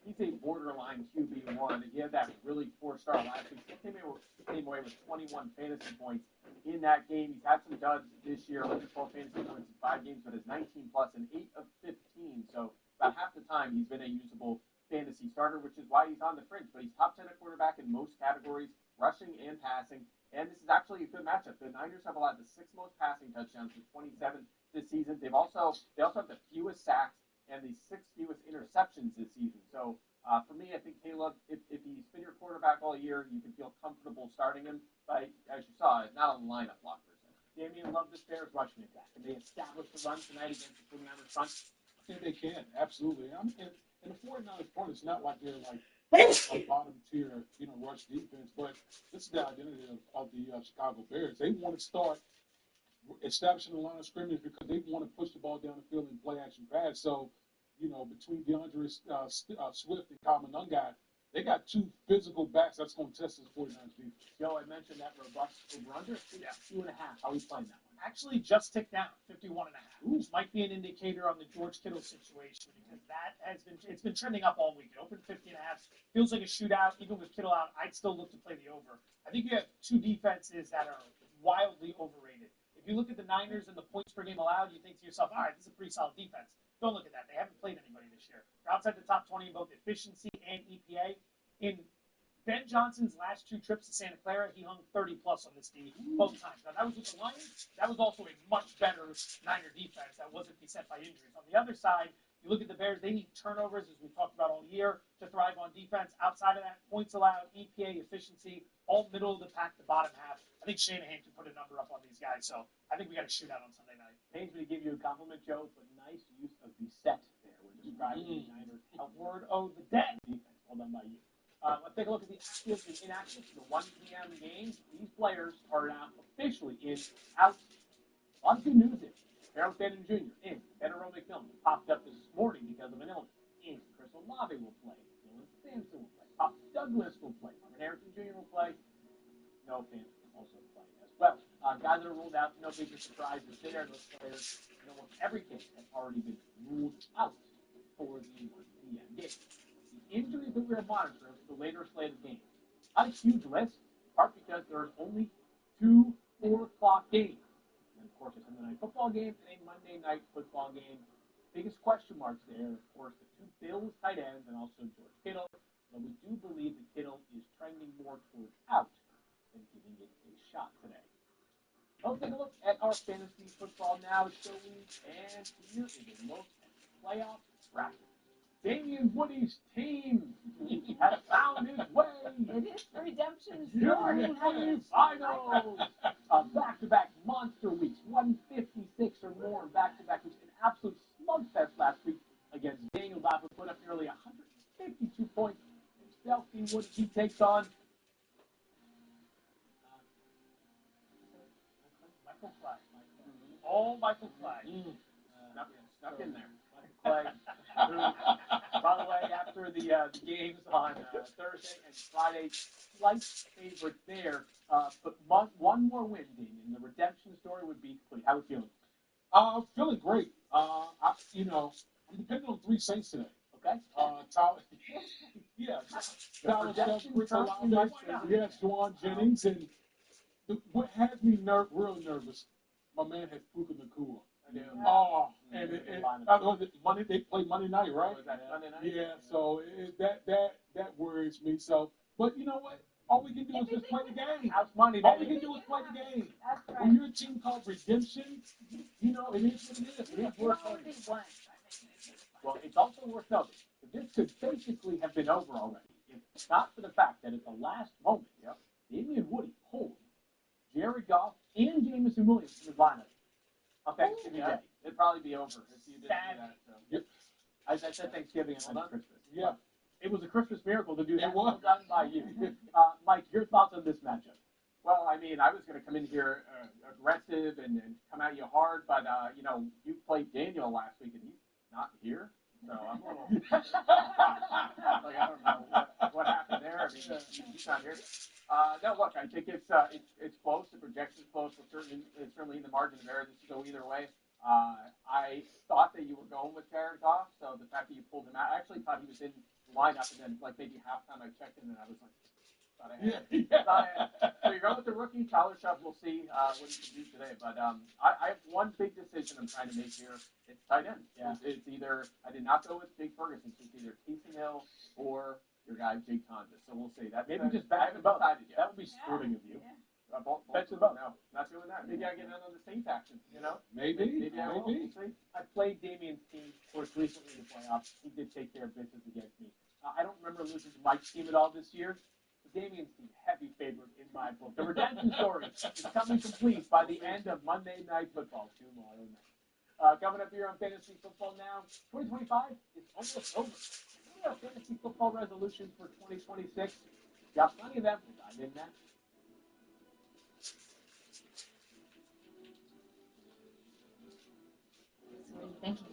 he's a borderline QB1. He had that really 4-star last week. He came away with 21 fantasy points in that game. He's had some duds this year, 12 fantasy points in 5 games, but has 19 plus in 8 of 15. So about half the time he's been a usable fantasy starter, which is why he's on the fringe. But he's top 10 at quarterback in most categories, rushing and passing. And this is actually a good matchup. The Niners have allowed the 6th most passing touchdowns with 27 this season. They also have the fewest sacks and the 6th fewest interceptions this season. So for me, I think Caleb, if he's been your quarterback all year, you can feel comfortable starting him. But as you saw, not on the lineup block per se. Damian loved this Bears rushing attack. Can they establish the run tonight against the 49ers front? Yeah, they can, absolutely. And the 49ers front is not like they're like a bottom tier, rush defense, but this is the identity of the Chicago Bears. They want to start establishing the line of scrimmage because they want to push the ball down the field and play action pass. So, between DeAndre Swift and Kamanunga, they got 2 physical backs that's going to test this 49ers defense. Joe, I mentioned that robust over-under. Yeah. 2.5. How are you playing that one? Actually just ticked down, 51.5, which might be an indicator on the George Kittle situation because it's been trending up all week. It opened 50.5. Feels like a shootout. Even with Kittle out, I'd still look to play the over. I think you have 2 defenses that are wildly overrated. If you look at the Niners and the points per game allowed, you think to yourself, all right, this is a pretty solid defense. Don't look at that. They haven't played anybody this year. They're outside the top 20 in both efficiency and EPA. In Ben Johnson's last 2 trips to Santa Clara, he hung 30-plus on this D both times. Now, that was with the Lions. That was also a much better Niner defense that wasn't beset by injuries. On the other side, you look at the Bears, they need turnovers, as we've talked about all year, to thrive on defense. Outside of that, points allowed, EPA, efficiency, all middle of the pack, the bottom half. I think Shanahan can put a number up on these guys, so I think we got a shootout on Sunday night. Pains me to give you a compliment, Joe, but nice use of the set there when describing the Niners. A word of the day. Defense, well done by you. Let's take a look at the active and inactive. The 1 p.m. game. These players are now officially out. A lot of good news here. Harold Bannon Jr. in. Benaro McMillan popped up this morning because of an illness. In. Chris Olave will play. Dylan Sampson will play. Pop Douglas will play. Marvin Harrison Jr. will play. Noah Fant will also play as well. Guys that are ruled out, no major surprises there. Those players, everything has already been ruled out for the 1 p.m. game. Injuries that we are monitoring for the later slate of games. Not a huge list, in part because there's only 2 4 o'clock games. And of course, a Sunday night football game and a Monday night football game. Biggest question marks there, of course, the 2 Bills tight ends and also George Kittle. But we do believe that Kittle is trending more towards out than giving it a shot today. Let's take a look at our fantasy football now showing, and here is a look at the playoff bracket. Damian Woody's team has found his way. It is the redemption Story story. finals. Back-to-back monster weeks, 156 or more in back-to-back weeks. An absolute slugfest last week against Daniel Baffa, put up nearly 152 points. Himself, what he takes on Michael Clegg. Oh, Michael Clegg. Snuck in there. Clegg, who, by the way, after the games on Thursday and Friday, slight favorite there. But one more win, Damien. The redemption story would be complete. How are we feeling? Feeling great. I'm depending on 3 Saints today. Okay. Tyler, Tyler Shepherd, Chris Olave, yes, Juwan Jennings, and what has me real nervous, my man has Puka Nacua. Oh, and Monday they play Monday night, right? Oh, is that Monday night? Yeah, so that worries me. So, but you know what? All we can do is just play the game. House money, All we baby. can do is play the game. That's right. When you're a team called Redemption, it is what it is. It is You worth already playing. won. Well, it's also worth noting that this could basically have been over already if not for the fact that at the last moment, Damian Woody pulled Jared Goff and Jameson Williams from his lineup on Thanksgiving Day. It'd probably be over if you didn't do that. So. Yep. I said Thanksgiving and then Christmas. Yeah. It was a Christmas miracle to do that. It was. Well done by you. Mike, your thoughts on this matchup? Well, I mean, I was going to come in here aggressive and come at you hard, but, you played Daniel last week and he's not here. So I'm a little, like, I don't know what happened there. I mean, he's not here. No, look, I think it's close. The projection's close. It's certainly in the margin of error. This could go either way. I thought that you were going with Jared Goff, so the fact that you pulled him out, I actually thought he was in the lineup, and then like maybe halftime I checked in and I was like, thought I had him. So you're going with the rookie, Tyler Shubb. We'll see what he can do today. But I have one big decision I'm trying to make here. It's tight end. Yeah. It's either I did not go with Jake Ferguson. It's either Taysom Hill or your guy Jake Tonja. So we'll see. Maybe just I back haven't them up. decided yet. That would be sporting of you. Both Fetch of them up. No, not doing that. Maybe I get in on the Saints action. Maybe. I will. We'll see. I played Damien's team, of course, recently in the playoffs. He did take care of business against me. I don't remember losing to Mike's team at all this year. But Damien's team, heavy favorite in my book. The redemption story is coming complete by the end of Monday Night Football tomorrow night. Coming up here on Fantasy Football Now, 2025 is almost over. We have fantasy football resolutions for 2026. Got plenty of them. We'll dive in next. What are you thinking?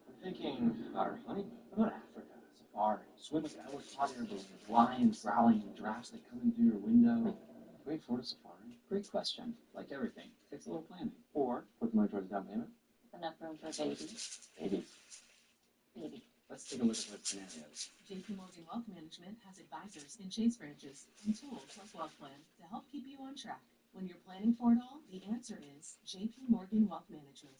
I'm thinking about our honeymoon. About Africa, safari, swim with alligator balloons, lions growling, giraffes that come in through your window. Great Florida safari. Great question. Like everything, takes a little planning. Or put the money towards a down payment. Enough room for a baby. Maybe. Baby. Let's take a look at those scenarios. JP Morgan Wealth Management has advisors in Chase branches and tools like WealthPlan to help keep you on track. When you're planning for it all, the answer is JP Morgan Wealth Management.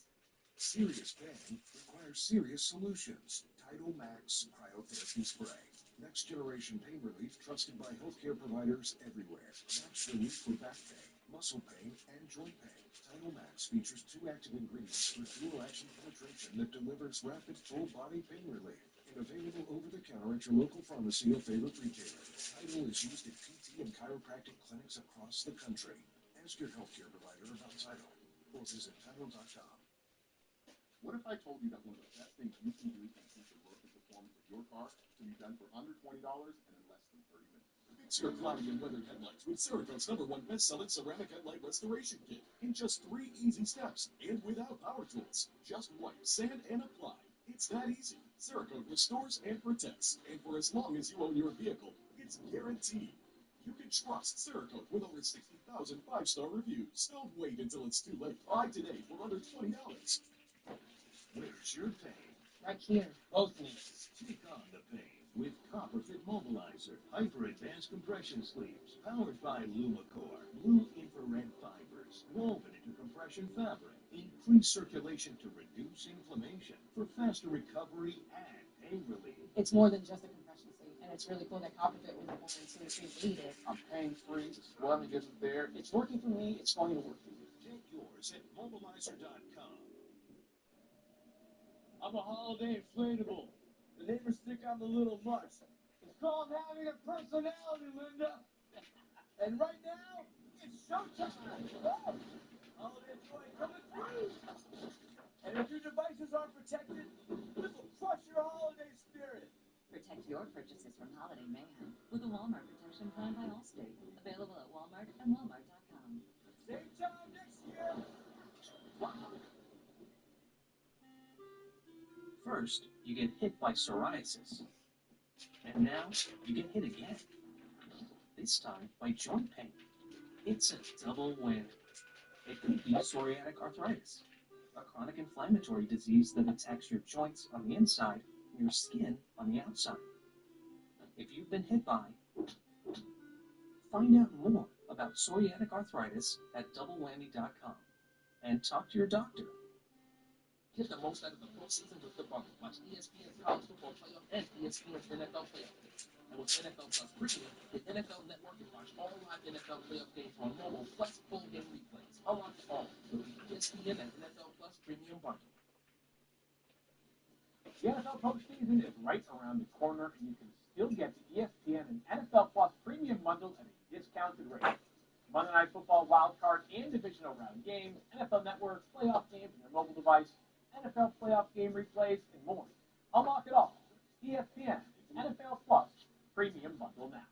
Serious pain requires serious solutions. Tidal Max Cryotherapy Spray. Next generation pain relief trusted by healthcare providers everywhere. Max relief for back pain, muscle pain, and joint pain. Tidal Max features 2 active ingredients for dual action penetration that delivers rapid full body pain relief. And available over the counter at your local pharmacy or favorite retailer. Tidal is used at PT and chiropractic clinics across the country. Ask your healthcare provider about Tidal or visit Tidal.com. What if I told you that one of the best things you can do to increase the work and performance of your car can be done for under $20 and in less than 30 minutes? Fix your cloudy and weathered headlights with Cerakote's #1 best-selling ceramic headlight restoration kit in just 3 easy steps and without power tools. Just wipe, sand, and apply. It's that easy. Cerakote restores and protects, and for as long as you own your vehicle, it's guaranteed. You can trust Cerakote with over 60,000 5-star reviews. Don't wait until it's too late. Buy today for under $20. Where's your pain? Right here. Both knees. Take on the pain with CopperFit Mobilizer hyper-advanced compression sleeves powered by LumaCore. Blue infrared fibers woven into compression fabric. Increase circulation to reduce inflammation for faster recovery and pain relief. It's more than just a compression sleeve, and it's really cool that CopperFit was the one to create it. I'm pain-free. The swelling isn't there. It's working for me. It's going to work for you. Get yours at mobilizer.com. I'm a holiday inflatable. The neighbors think I'm a little much. called having a personality, Linda. And right now, it's showtime. Holiday joy coming through. And if your devices aren't protected, this will crush your holiday spirit. Protect your purchases from holiday mayhem with a Walmart protection plan by Allstate. Available at Walmart and Walmart.com. Same time next year. First, you get hit by psoriasis. And now, you get hit again. This time by joint pain. It's a double whammy. It could be psoriatic arthritis, a chronic inflammatory disease that attacks your joints on the inside and your skin on the outside. If you've been hit by, find out more about psoriatic arthritis at doublewhammy.com and talk to your doctor. Get the most out of the postseason with football. Watch ESPN's college football playoff and ESPN's NFL playoff games. And with NFL Plus Premium, the NFL Network can watch all live NFL playoff games on mobile plus full game replays. Unlock it all with the ESPN and NFL Plus Premium bundle. The NFL postseason is right around the corner, and you can still get the ESPN and NFL Plus Premium bundle at a discounted rate. Monday Night Football wild card and divisional round games, NFL Network playoff games on your mobile device, NFL playoff game replays, and more. Unlock it all. ESPN NFL Plus Premium bundle now.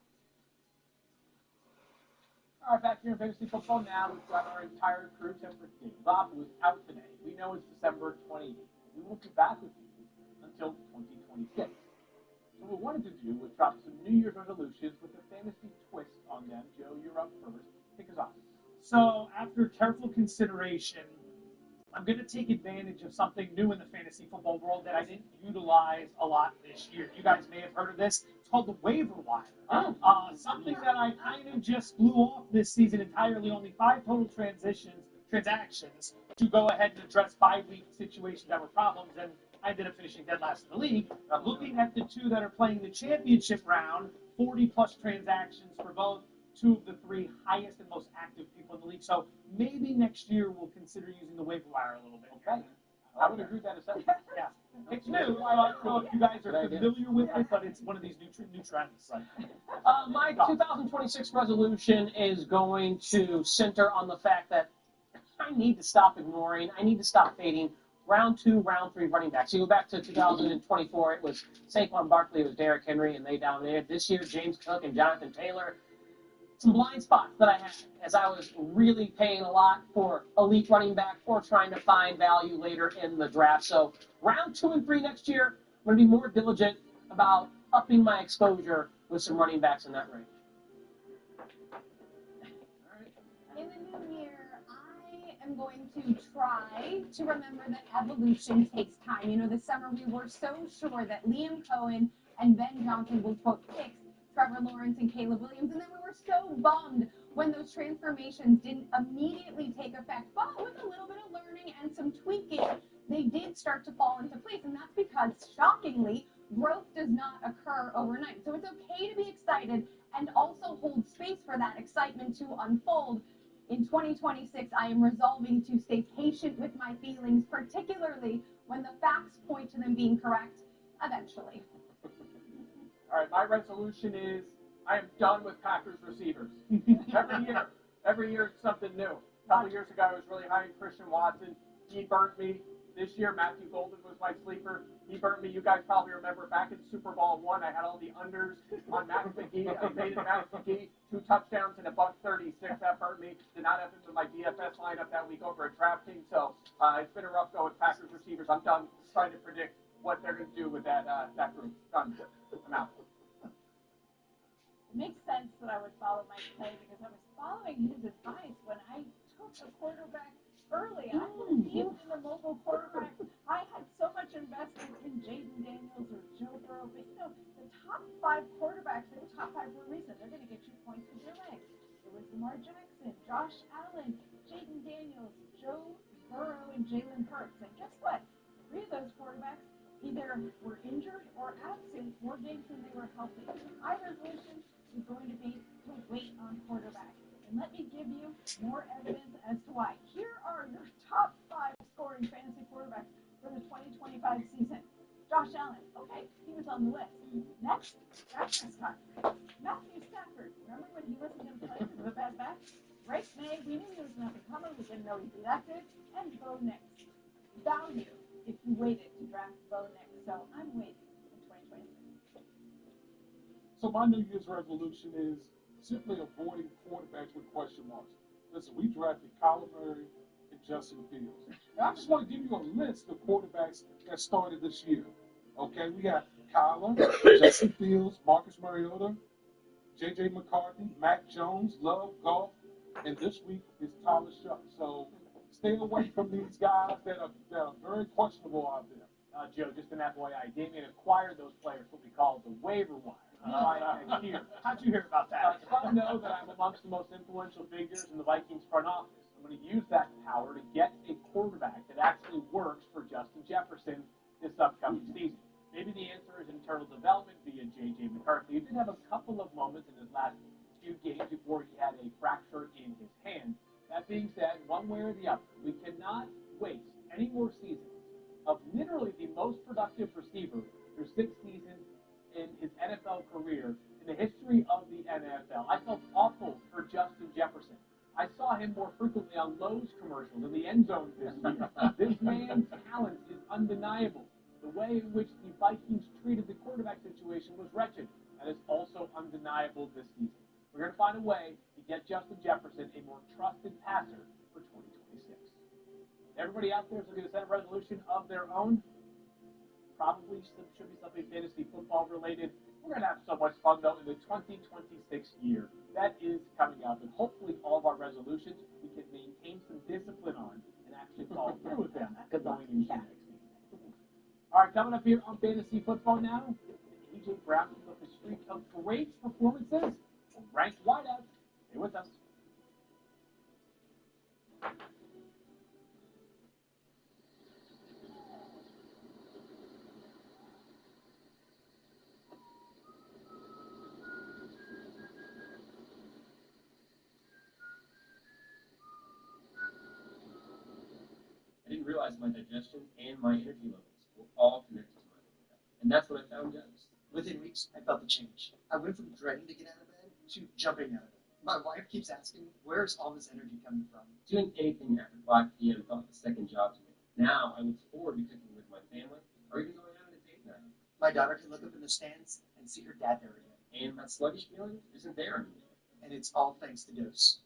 All right, back here in fantasy football now. We've got our entire crew except for Dave Bob, who is out today. We know it's December 28th. We won't be back with you until 2026. So what we wanted to do was drop some New Year's resolutions with a fantasy twist on them. Joe, you're up first. Kick us off. So, after careful consideration, I'm going to take advantage of something new in the fantasy football world that I didn't utilize a lot this year. You guys may have heard of this. It's called the waiver wire. Something that I kind of just blew off this season entirely. Only 5 total transactions to go ahead and address bye-week situations that were problems, and I ended up finishing dead last in the league. Looking at the 2 that are playing the championship round, 40-plus transactions for both. 2 of the 3 highest and most active people in the league. So maybe next year we'll consider using the waiver wire a little bit. Okay. I would agree with that assessment. Yeah. It's new. I don't know if you guys are familiar with it, but it's one of these new trends. My 2026 resolution is going to center on the fact that I need to stop ignoring, I need to stop fading round 2, round 3 running backs. You go back to 2024, it was Saquon Barkley, it was Derrick Henry, and they dominated. This year, James Cook and Jonathan Taylor. Some blind spots that I had as I was really paying a lot for elite running back or trying to find value later in the draft. So round 2 and 3 next year, I'm going to be more diligent about upping my exposure with some running backs in that range. In the new year, I am going to try to remember that evolution takes time. You know, this summer we were so sure that Liam Cohen and Ben Johnson would quote fix Trevor Lawrence and Caleb Williams, and then we were so bummed when those transformations didn't immediately take effect. But with a little bit of learning and some tweaking, they did start to fall into place, and that's because, shockingly, growth does not occur overnight. So it's okay to be excited and also hold space for that excitement to unfold. In 2026, I am resolving to stay patient with my feelings, particularly when the facts point to them being correct eventually. All right, my resolution is I am done with Packers receivers. Every year it's something new. A couple years ago, I was really high in Christian Watson. He burnt me. This year, Matthew Golden was my sleeper. He burnt me. You guys probably remember back in Super Bowl I, I had all the unders on Matt McGee. I faded Matt McGee, 2 touchdowns and $136. That burnt me. Did not have him in my DFS lineup that week over at DraftKings. So it's been a rough go with Packers receivers. I'm done trying to predict what they're going to do with that group. Done. I'm out. It makes sense that I would follow Mike Clay because I was following his advice when I took a quarterback early. I believed in the mobile quarterback. I had so much investment in Jaden Daniels or Joe Burrow, but you know, the top 5 quarterbacks, they were top 5 for a reason. They're going to get you points with your legs. It was Lamar Jackson, Josh Allen, Jaden Daniels, Joe Burrow, and Jalen Hurts. And guess what? 3 of those quarterbacks either were injured or absent more games than they were healthy. My resolution is going to be to wait on quarterbacks. And let me give you more evidence as to why. Here are your top 5 scoring fantasy quarterbacks for the 2025 season. Josh Josh Allen. Okay, he was on the list. Next, Dak Prescott. Matthew Stafford. Remember when he wasn't going to play because of a bad back? Drake May, we knew he was an up-and-comer. We didn't know he'd be that good. And Bo Nix. Value if you waited to draft Bo Nix. So I'm waiting in 2026. So my New Year's resolution is simply avoiding quarterbacks with question marks. Listen, we drafted Kyler Murray and Justin Fields. And I just want to give you a list of quarterbacks that started this year. Okay, we got Kyler, Justin Fields, Marcus Mariota, J.J. McCarthy, Mac Jones, Love, Goff, and this week is Tyler Shuck. So stay away from these guys that are very questionable out there. Joe, just an FYI, Damien acquired those players, what we call the waiver wire. Right here. How'd you hear about that? Some know that I'm amongst the most influential figures in the Vikings front office. I'm going to use that power to get a quarterback that actually works for Justin Jefferson this upcoming season. Maybe the answer is internal development via J.J. McCarthy. He did have a couple of moments in his last few games before he had a fracture in his hand. That being said, one way or the other, we cannot waste any more seasons of literally the most productive receiver through 6 seasons in his NFL career in the history of the NFL. I felt awful for Justin Jefferson. I saw him more frequently on Lowe's commercials in the end zone this year. This man's talent is undeniable. The way in which the Vikings treated the quarterback situation was wretched. That is also undeniable this season. We're going to find a way to get Justin Jefferson a more trusted passer for 2026. Everybody out there is looking to set a resolution of their own. Probably should be something fantasy football related. We're going to have so much fun, though, in the 2026 year. That is coming up, and hopefully all of our resolutions we can maintain some discipline on and actually follow through with them going into next season. All right, coming up here on Fantasy Football now, A.J. Brown keeps up a streak of great performances. Ranked wideout. Stay with us. I didn't realize my digestion and my energy levels were all connected to my liver health. And that's what I found out. Within weeks, I felt the change. I went from dreading to get out of bed to jumping out of bed. My wife keeps asking, where's all this energy coming from? Doing anything after 5 p.m. felt like a second job to me. Now I look forward to cooking with my family or even going out on a date night. My daughter can look up in the stands and see her dad there again. And that sluggish feeling isn't there anymore. And it's all thanks to Dose.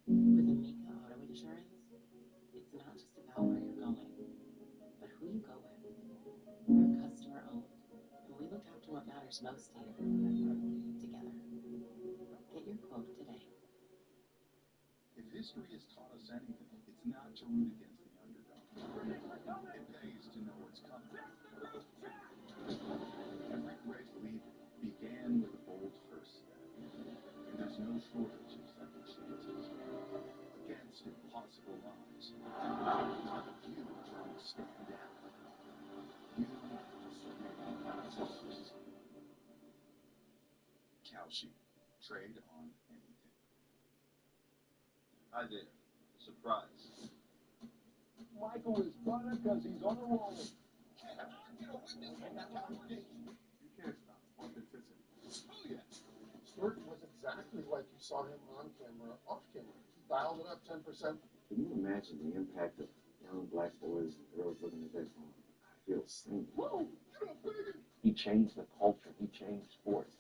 With Amica Auto Insurance, it's not just about where you're going, but who you go with. We're customer owned, and we look after what matters most to you together. Get your quote today. If history has taught us anything, it's not to root against the underdog. It pays to know what's coming. Every great leader began with a bold first step, and there's no shortage of second chances. Against impossible odds, you can stand out. You Kalshi, trade on anything. Hi there. Surprise. Michael is butter because he's on a roll. You can't stop authenticity. Oh, yeah. Stewart was exactly like you saw him on camera, off camera. He dialed it up 10%. Can you imagine the impact of young black boys and girls looking at that phone? I feel seen. Whoa, you know, baby. He changed the culture. He changed sports.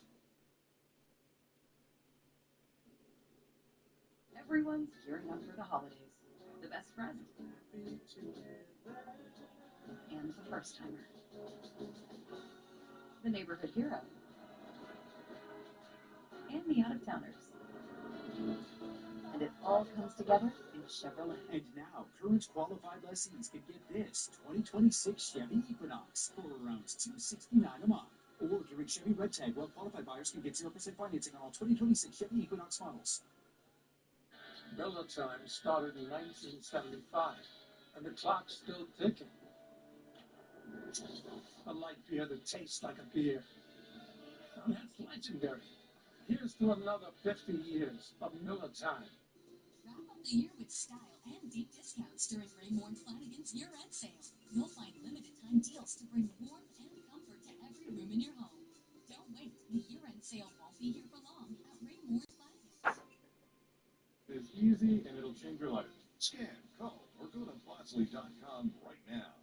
Everyone's gearing up for the holidays. The best friend. And the first timer. The neighborhood hero. And the out-of-towners. And it all comes together in Chevrolet. And now, current qualified lessees can get this 2026 Chevy Equinox for around $269 a month. Or during Chevy Red Tag, well-qualified buyers can get 0% financing on all 2026 Chevy Equinox models. Miller time started in 1975, and the clock's still ticking. A light beer that tastes like a beer. Now that's legendary. Here's to another 50 years of Miller time. Wrap up the year with style and deep discounts during Raymore and Flanagan's It's year-end sale. You'll find limited-time deals to bring warmth and comfort to every room in your home. Don't wait. The year-end sale won't be here for long at Rainmore's Platinum. It's easy and it'll change your life. Scan, call, or go to Bosley.com right now.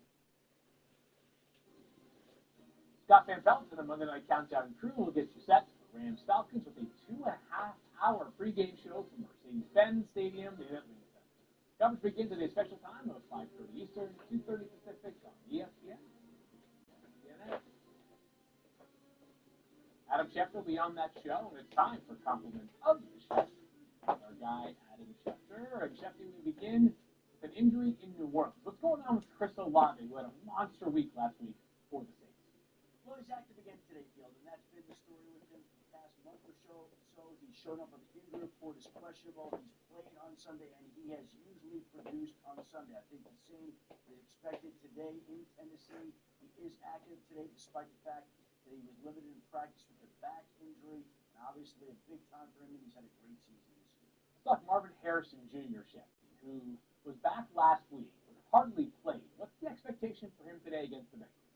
Scott Van Pelt and the Monday Night Countdown crew will get you set for Rams Falcons with a 2.5-hour pregame show from Mercedes-Benz Stadium in Atlanta. Coverage begins at a special time of 5:30 Eastern, 2:30 Pacific on ESPN. Adam Schefter will be on that show, and it's time for Compliment of the Chef. Our guy, Adam Schefter. And Schefter, we begin with an injury in New Orleans. What's going on with Chris Olave, who had a monster week last week for the Saints? Well, he's active again today, Field, and that's been the story with him for the past month or so. He's shown up on the injury report as questionable. He's played on Sunday, and he has usually produced on Sunday. I think the same is expected today in Tennessee. He is active today, despite the fact that he was limited in practice with a back injury. And obviously, a big time for him, and he's had a great season this year. Let's talk Marvin Harrison Jr., Schefter, who was back last week but hardly played. What's the expectation for him today against the Bengals?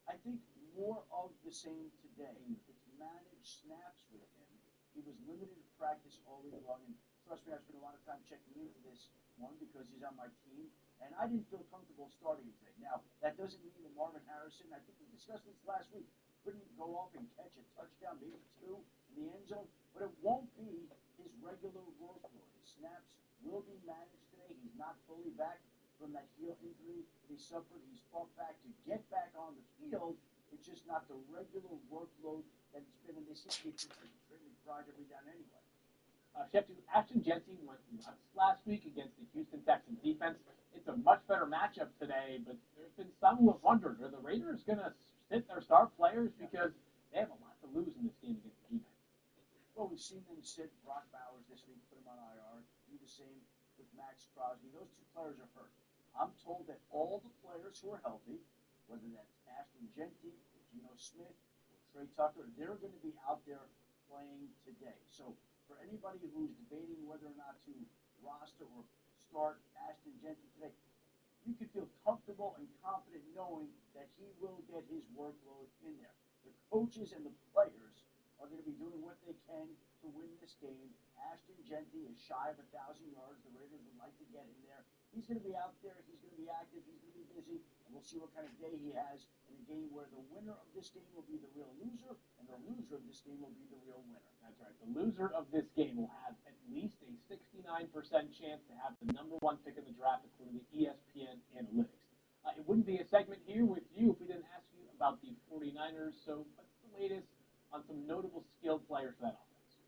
I think more of the same today. It's managed snaps with him. He was limited in practice all week long, and trust me, I spent a lot of time checking into this one because he's on my team, and I didn't feel comfortable starting him today. Now, that doesn't mean that Marvin Harrison, I think we discussed this last week, couldn't go off and catch a touchdown, maybe two in the end zone, but it won't be his regular workload. His snaps will be managed today. He's not fully back from that heel injury that he suffered. He's fought back to get back on the field. It's just not the regular workload that it's been, and they seem to be training Friday every down anyway. Schefter, Ashton Jeanty went nuts last week against the Houston Texans defense. It's a much better matchup today, but there's been some who have wondered, are the Raiders going to sit their star players because they have a lot to lose in this game against the defense? Well, we've seen them sit Brock Bowers this week, put him on IR, do the same with Max Crosby. Those two players are hurt. I'm told that all the players who are healthy, whether that's Ashton Jeanty, or Geno Smith, or Trey Tucker, they're going to be out there playing today. So for anybody who's debating whether or not to roster or start Ashton Jeanty today, you can feel comfortable and confident knowing that he will get his workload in there. The coaches and the players are going to be doing what they can to win this game. Ashton Jeanty is shy of 1,000 yards. The Raiders would like to get him there. He's going to be out there. He's going to be active. He's going to be busy. And we'll see what kind of day he has in a game where the winner of this game will be the real loser, and the loser of this game will be the real winner. That's right. The loser of this game will have at least a 69% chance to have the number one pick in the draft according to ESPN Analytics. It wouldn't be a segment here with you if we didn't ask you about the 49ers. So what's the latest on some notable skilled players for that offense?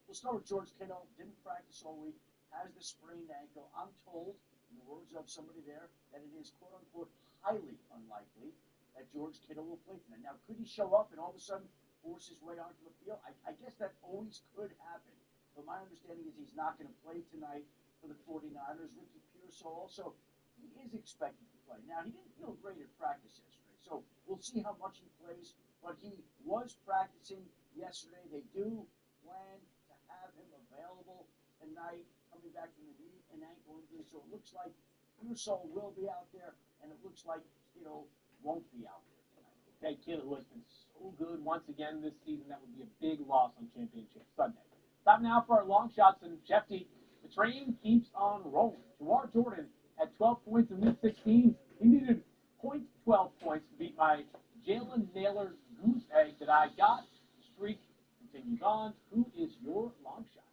We'll start with George Kittle. Didn't practice all week. Has the sprained ankle. I'm told, in the words of somebody there, that it is quote-unquote highly unlikely that George Kittle will play tonight. Now, could he show up and all of a sudden force his way onto the field? I guess that always could happen. But my understanding is he's not going to play tonight for the 49ers. Ricky Pearsall also, he is expected to play. Now, he didn't feel great at practice yesterday, so we'll see how much he plays. But he was practicing yesterday. They do plan to have him available tonight, coming back from the knee and ankle injury. So it looks like Pearsall will be out there, and it looks like Kittle won't be out there tonight. Okay, Kittle has been so good once again this season. That would be a big loss on Championship Sunday. Time now for our long shots, and Schefty, the train keeps on rolling. Jawar Jordan had 12 points in Week 16. He needed .12 points to beat my Jalen Naylor goose egg that I got. The streak continues on. Who is your long shot?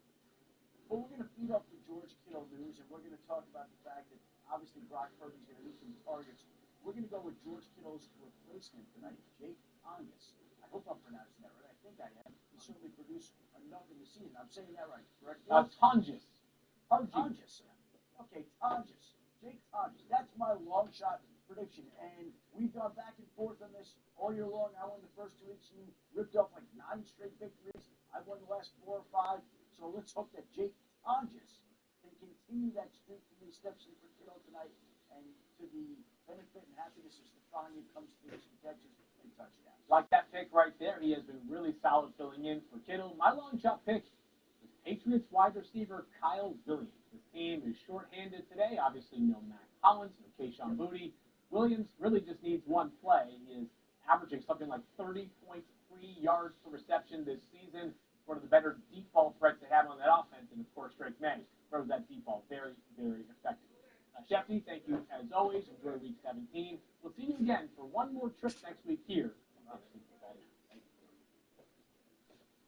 Well, we're going to feed up the George Kittle news, and we're going to talk about the fact that obviously Brock Purdy's going to need some targets. We're going to go with George Kittle's replacement tonight, Jake Tonges. I hope I'm pronouncing that right. I think I am. He certainly produced enough in the season. I'm saying that right, correct? Tonges. Tonges. Okay, Tonges. Jake Tonges. That's my long shot prediction. And we've gone back and forth on this all year long. I won the first 2 weeks. You ripped up like 9 straight victories. I won the last 4 or 5. So let's hope that Jake Tonges can continue that streak when he steps in for Kittle tonight, and to the benefit and happiness of Stephania comes through some catches and touchdowns. Like that pick right there, he has been really solid filling in for Kittle. My long shot pick is Patriots wide receiver Kyle Williams. This team is shorthanded today. Obviously, no Mac Hollins, no Kayshon Boutte. Williams really just needs one play. He is averaging something like 30.3 yards per reception this season. It's one of the better deep ball threats they have on that offense, and of course, Drake May throws that deep ball very, very effectively. Shefty, thank you as always. Enjoy Week 17. We'll see you again for one more trip next week here.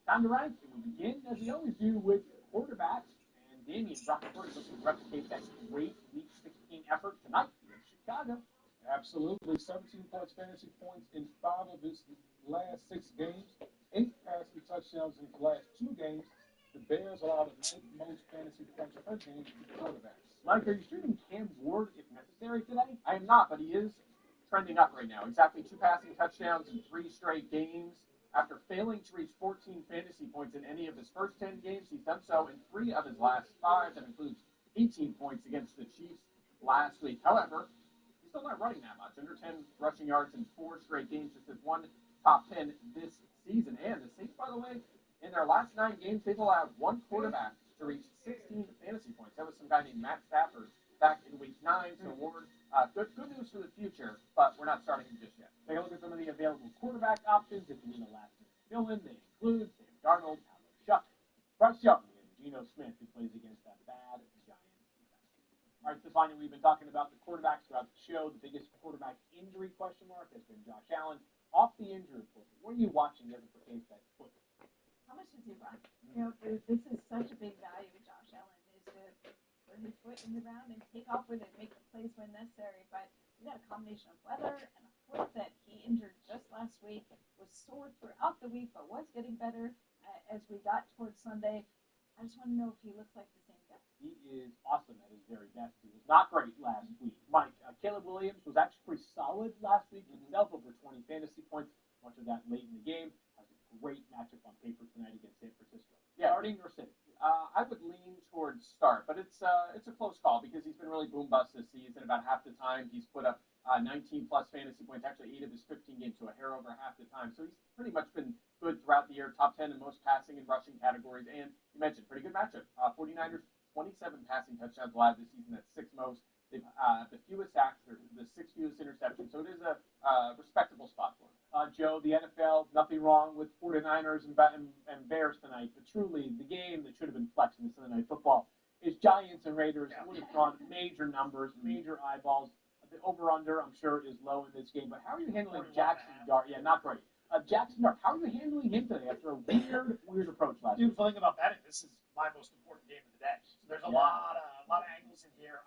Time to rank, and we begin, as we always do, with quarterbacks. And Damian Rappaport is looking to replicate that great Week 16 effort tonight in Chicago. Absolutely. 17-plus fantasy points in 5 of his last 6 games. 8 passing touchdowns in his last 2 games. The Bears allow the 9th most fantasy points per game to quarterbacks. Mike, are you streaming Cam Ward if necessary today? I am not, but he is trending up right now. Exactly 2 passing touchdowns in 3 straight games. After failing to reach 14 fantasy points in any of his first 10 games, he's done so in 3 of his last 5. That includes 18 points against the Chiefs last week. However, he's still not running that much. Under 10 rushing yards in 4 straight games. Just as 1 top 10 this season. And the Saints, by the way, in their last 9 games, they've allowed 1 quarterback to reach 16 fantasy points. That was some guy named Matt Stafford back in Week 9. So Ward, good news for the future, but we're not starting him just yet. Take a look at some of the available quarterback options. If you need a last-minute fill-in, they include Sam Darnold, Tyler Shuck, Bryce Young, and Geno Smith, who plays against that bad Giants defense. All right, Stefania, we've been talking about the quarterbacks throughout the show. The biggest quarterback injury question mark has been Josh Allen off the injury report. What are you watching as it pertains to that foot? How much does he run? You know, this is such a big value with Josh Allen, is to put his foot in the ground and take off with it, make the plays when necessary. But you got a combination of weather and a foot that he injured just last week, was sore throughout the week, but was getting better as we got towards Sunday. I just want to know if he looks like the same guy. He is awesome at his very best. He was not great last week. Mike, Caleb Williams was actually pretty solid last week himself, over 20 fantasy points, much of that late in the game. Has a great matchup on paper tonight against San Francisco. Yeah. Starting or sitting? I would lean towards start, but it's a close call because he's been really boom bust this season. About half the time he's put up 19-plus fantasy points, actually 8 of his 15 games, so a hair over half the time. So he's pretty much been good throughout the year, top 10 in most passing and rushing categories. And you mentioned, pretty good matchup. 49ers, 27 passing touchdowns allowed this season. That's 6th most. They've the fewest sacks, or the 6th fewest interceptions. So it is a respectable spot for him. Joe, the NFL, nothing wrong with 49ers and Bears tonight, but truly the game that should have been flexed in the Sunday Night Football is Giants and Raiders. Would have drawn major numbers, major eyeballs. The over-under, I'm sure, is low in this game, but how are you handling Jackson Dart? Yeah, not great. Jackson Dart, how are you handling him today after a weird approach last week? Beautiful thing about betting, this is my most important game of the day. So there's a lot of angles in here.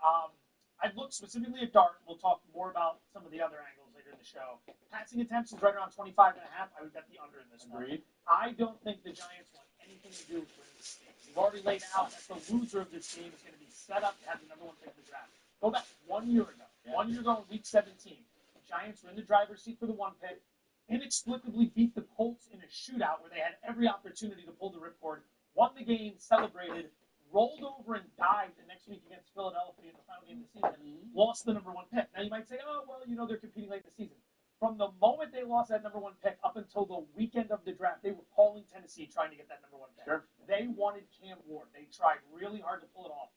I've looked specifically at Dart. We'll talk more about some of the other angles later in the show. Passing attempts is right around 25.5. I would bet the under in this one. Agreed. I don't think the Giants want anything to do with winning this game. We've already laid out that the loser of this game is going to be set up to have the number 1 pick in the draft. Go back 1 year ago. Yeah. 1 year ago in Week 17, the Giants were in the driver's seat for the 1 pick, inexplicably beat the Colts in a shootout where they had every opportunity to pull the ripcord, won the game, celebrated, rolled over and died the next week against Philadelphia in the final game of the season, lost the number 1 pick. Now you might say, oh, well, you know, they're competing late in the season. From the moment they lost that number 1 pick up until the weekend of the draft, they were calling Tennessee trying to get that number 1 pick. Sure. They wanted Cam Ward. They tried really hard to pull it off.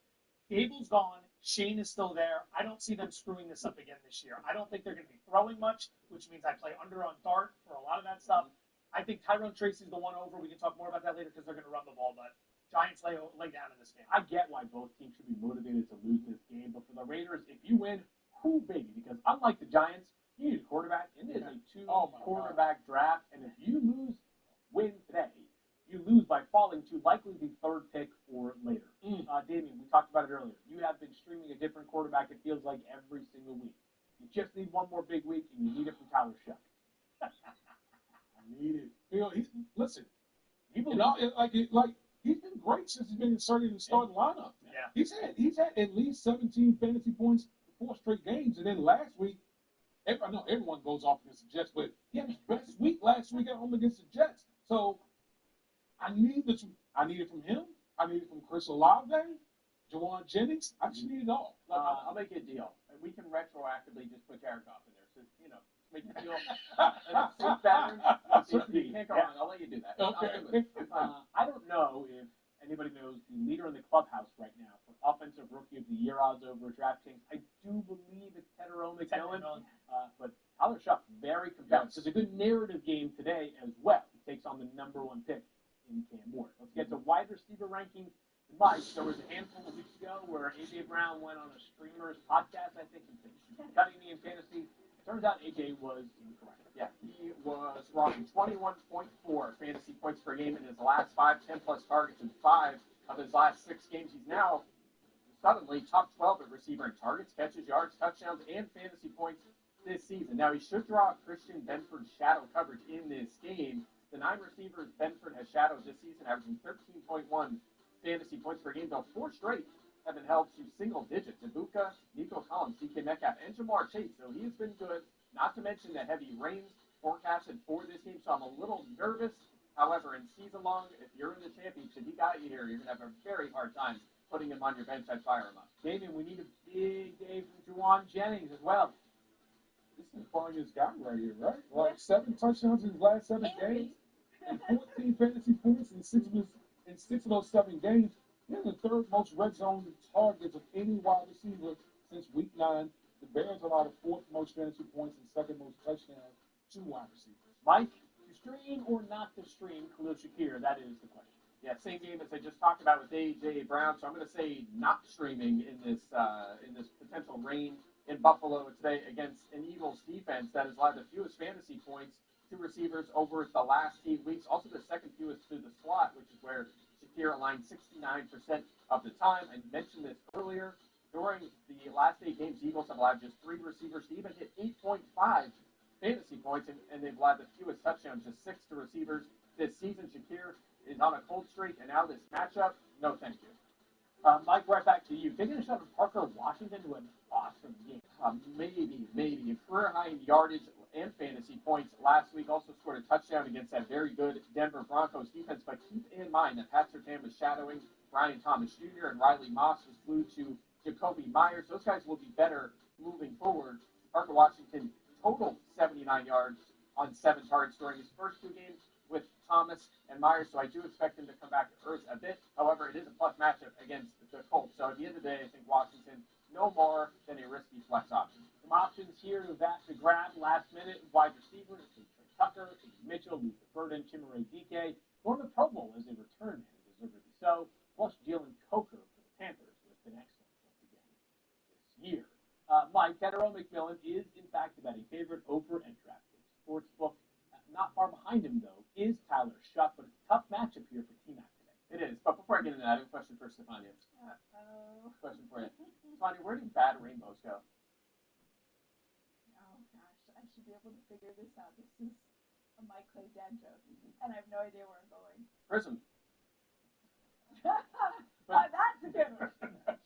Gable's gone. Shane is still there. I don't see them screwing this up again this year. I don't think they're going to be throwing much, which means I play under on Dart for a lot of that stuff. I think Tyrone Tracy's the one over. We can talk more about that later because they're going to run the ball, but Giants lay down in this game. I get why both teams should be motivated to lose this game, but for the Raiders, if you win, whoo, baby, because unlike the Giants, you need a quarterback, and it is a 2-quarterback draft, and if you win today, you lose by falling to likely the 3rd pick or later. Damian, we talked about it earlier. You have been streaming a different quarterback, it feels like, every single week. You just need one more big week, and you need it from Tyler Shuck. I need it. You know, listen, he's been great since he's been inserted in the starting lineup. Yeah. He's had at least 17 fantasy points for 4 straight games, and then last week, I know everyone goes off against the Jets, but he had his best week last week at home against the Jets. So I need it from him. I need it from Chris Olave, Jawan Jennings. I just need it all. I'll make you a deal. We can retroactively just put Jared Goff in there. So, you know, make you feel safe veteran. You can't go wrong. I'll let you do that. Okay. I don't know if anybody knows the leader in the clubhouse right now for offensive Tyrone McMillan. But Tyler Shuck, very compelling. So it's a good narrative game today as well. He takes on the #1 pick in Cam Ward. Let's get to wide receiver rankings. Mike, there was a handful of weeks ago where A.J. Brown went on a streamer's podcast, I think, and finished cutting me in fantasy. Turns out A.J. was incorrect. Yeah, he was wrong. 21.4 fantasy points per game in his last 5, 10-plus targets in 5 of his last 6 games. He's now suddenly top 12 at receiver in targets, catches, yards, touchdowns, and fantasy points this season. Now, he should draw Christian Benford's shadow coverage in this game. The 9 receivers Benford has shadowed this season, averaging 13.1 fantasy points per game, though 4 straight have been held to single digits. Ibuka, Nico Collins, DK Metcalf, and Jamar Chase, so he has been good, not to mention the heavy rains forecasted for this game, so I'm a little nervous. However, in season long, if you're in the championship, he got you here, you're going to have a very hard time putting him on your bench. I'd fire him up. Damien, we need a big day from Juwan Jennings as well. This is probably his guy right here, right? Like 7 touchdowns in his last 7 games, and 14 fantasy points in 6 of those 7 games. He has the 3rd most red zone targets of any wide receiver since week 9. The Bears allowed the 4th most fantasy points and 2nd most touchdowns to wide receivers. Mike, to stream or not to stream Khalil Shakir? That is the question. Yeah, same game as I just talked about with A.J. Brown. So I'm going to say not streaming in this potential rain in Buffalo today against an Eagles defense that has allowed the fewest fantasy points to receivers over the last 8 weeks. Also the 2nd fewest to the slot, which is where Shakir aligned 69% of the time. I mentioned this earlier. During the last 8 games, the Eagles have allowed just 3 receivers to even hit 8.5 fantasy points, and they've allowed the fewest touchdowns, just 6 to receivers this season. Shakir is on a cold streak, and now this matchup, no thank you. Mike, right back to you. Taking a shot at Parker Washington to an awesome game. Maybe. A career high in yardage and fantasy points last week. Also scored a touchdown against that very good Denver Broncos defense. But keep in mind that Pat Surtain was shadowing Brian Thomas Jr. and Riley Moss was glued to Jacoby Myers. Those guys will be better moving forward. Parker Washington totaled 79 yards on 7 targets during his first 2 games with Thomas and Myers, so I do expect him to come back to earth a bit. However, it is a plus matchup against the Colts. So at the end of the day, I think Washington no more than a risky flex option. Some options here to grab last minute wide receivers: Trey Tucker, Mitchell, Luther Burden, Chimere Dike, going to the Pro Bowl as a return man, deservedly so. Plus Jalen Coker for the Panthers, who has been excellent once again this year. Mike, Tyrone McMillan is in fact a betting favorite over at DraftKings Sportsbook. Not far behind him, though, is Tyler Shuck, but it's a tough matchup here for T-Mac today. It is, but before I get into that, I have a question for Stefania. Question for you. Stefania, where do bad rainbows go? Oh, gosh. I should be able to figure this out. This is a Mike Clay dad joke, and I have no idea where I'm going. Prism. That's a good one.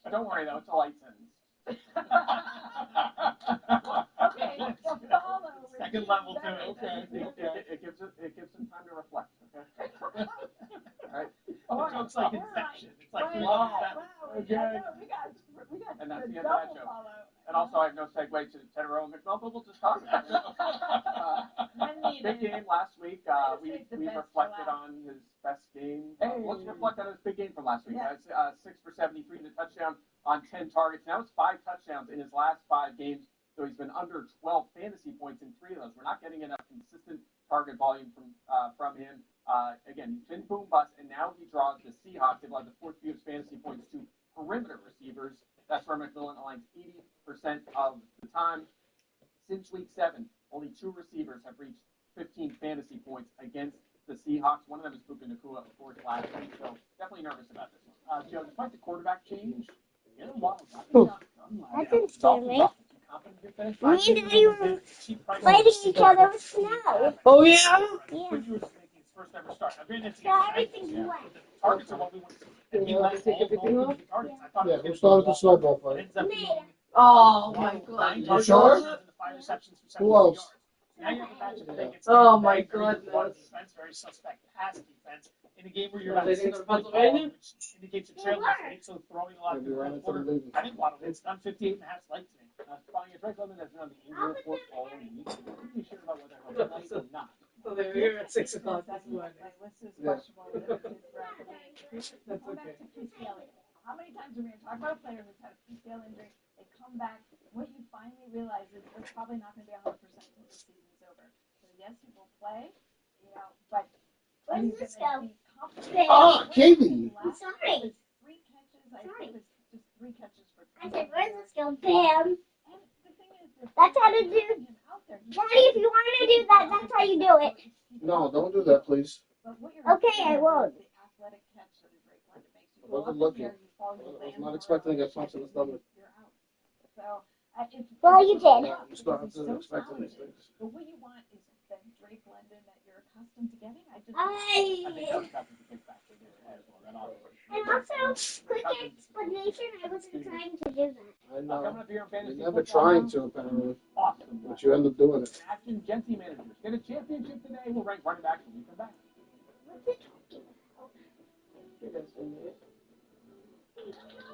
Don't worry, though. It's a light sentence. Okay, so follow. 2nd level to it. Okay. It gives them time to reflect. Okay. All right. Oh, joke's like Inception. It's like wow. Okay. Yeah, no, we got And that's the the end of that double joke. follow. And also, I have no segue to Tyrone McMillan, but we'll just talk about it. Big game last week. We reflected on his best game. Let's reflect on his big game from last week. Yeah. 6 for 73 and a touchdown on 10 targets. Now it's 5 touchdowns in his last 5 games. So he's been under 12 fantasy points in 3 of those. We're not getting enough consistent target volume from him. Again, he's been boom bust, and now he draws the Seahawks. They've allowed the 4th fewest fantasy points to perimeter receivers. That's where McMillan aligns 80% of the time. Since week 7, only 2 receivers have reached 15 fantasy points against the Seahawks. One of them is Puka Nacua, of course, last week. So definitely nervous about this one. Joe, despite the quarterback change, in a while, That didn't scare me. Me and they were fighting each other with snow. Oh, yeah? Yeah. But you were just making his first ever start. I've been into So everything's wet. targets are what we want to see. And he led all the targets. I thought Yeah, we'll start with the snowball fight. it ends up being Oh my god. You sure? and the 5 receptions for 70 Who else? yards. Now you have a matchup that gets Oh my very good goodness. defense, very suspect pass defense in a game where you're Are at they 6 gonna point Pennsylvania? which indicates a trail state, so throwing a lot of Maybe right the after quarter. the leaving. I think Waddle hits done 58 and a half light to me. Finding a Drake London has been on the injury report all week. I'm pretty sure about whether he'll play or not. So they were here at 6 o'clock this morning. My list is Yeah. questionable. Whether it's throughout the week. That's Going back okay. to PCL. How many times are we going to talk about a player who's had a PCL injury? They come back, what you finally realize is they're probably not going to be 100% until the season's over. So yes, he will play, you know, but Where's he's this going to go? be confident. Ah, Katie. Sorry. 3 catches, I think it was just 3 catches for. I said, where's this go, Pam? And the thing is, That's how to do. Daddy, if you want to do that, that's how you do it. No, don't do that, please. Okay, I won't. The athletic catch that a Drake London makes. You I go wasn't up looking. in the air, you fall, you I was land not hard, expecting to get you punched in the catch it, stomach. you're out. So, it's Well, you did. Yeah, I'm just not expecting these things. But what you want is the Drake London that you're accustomed to getting. I think And also, quick explanation, I wasn't trying to do that. I know. Coming up here in You're fantasy never football trying now. to, apparently. Awesome. But you end up doing it. Action Gen Team managers. Get a championship today. We'll rank running backs when we come back. What's it talking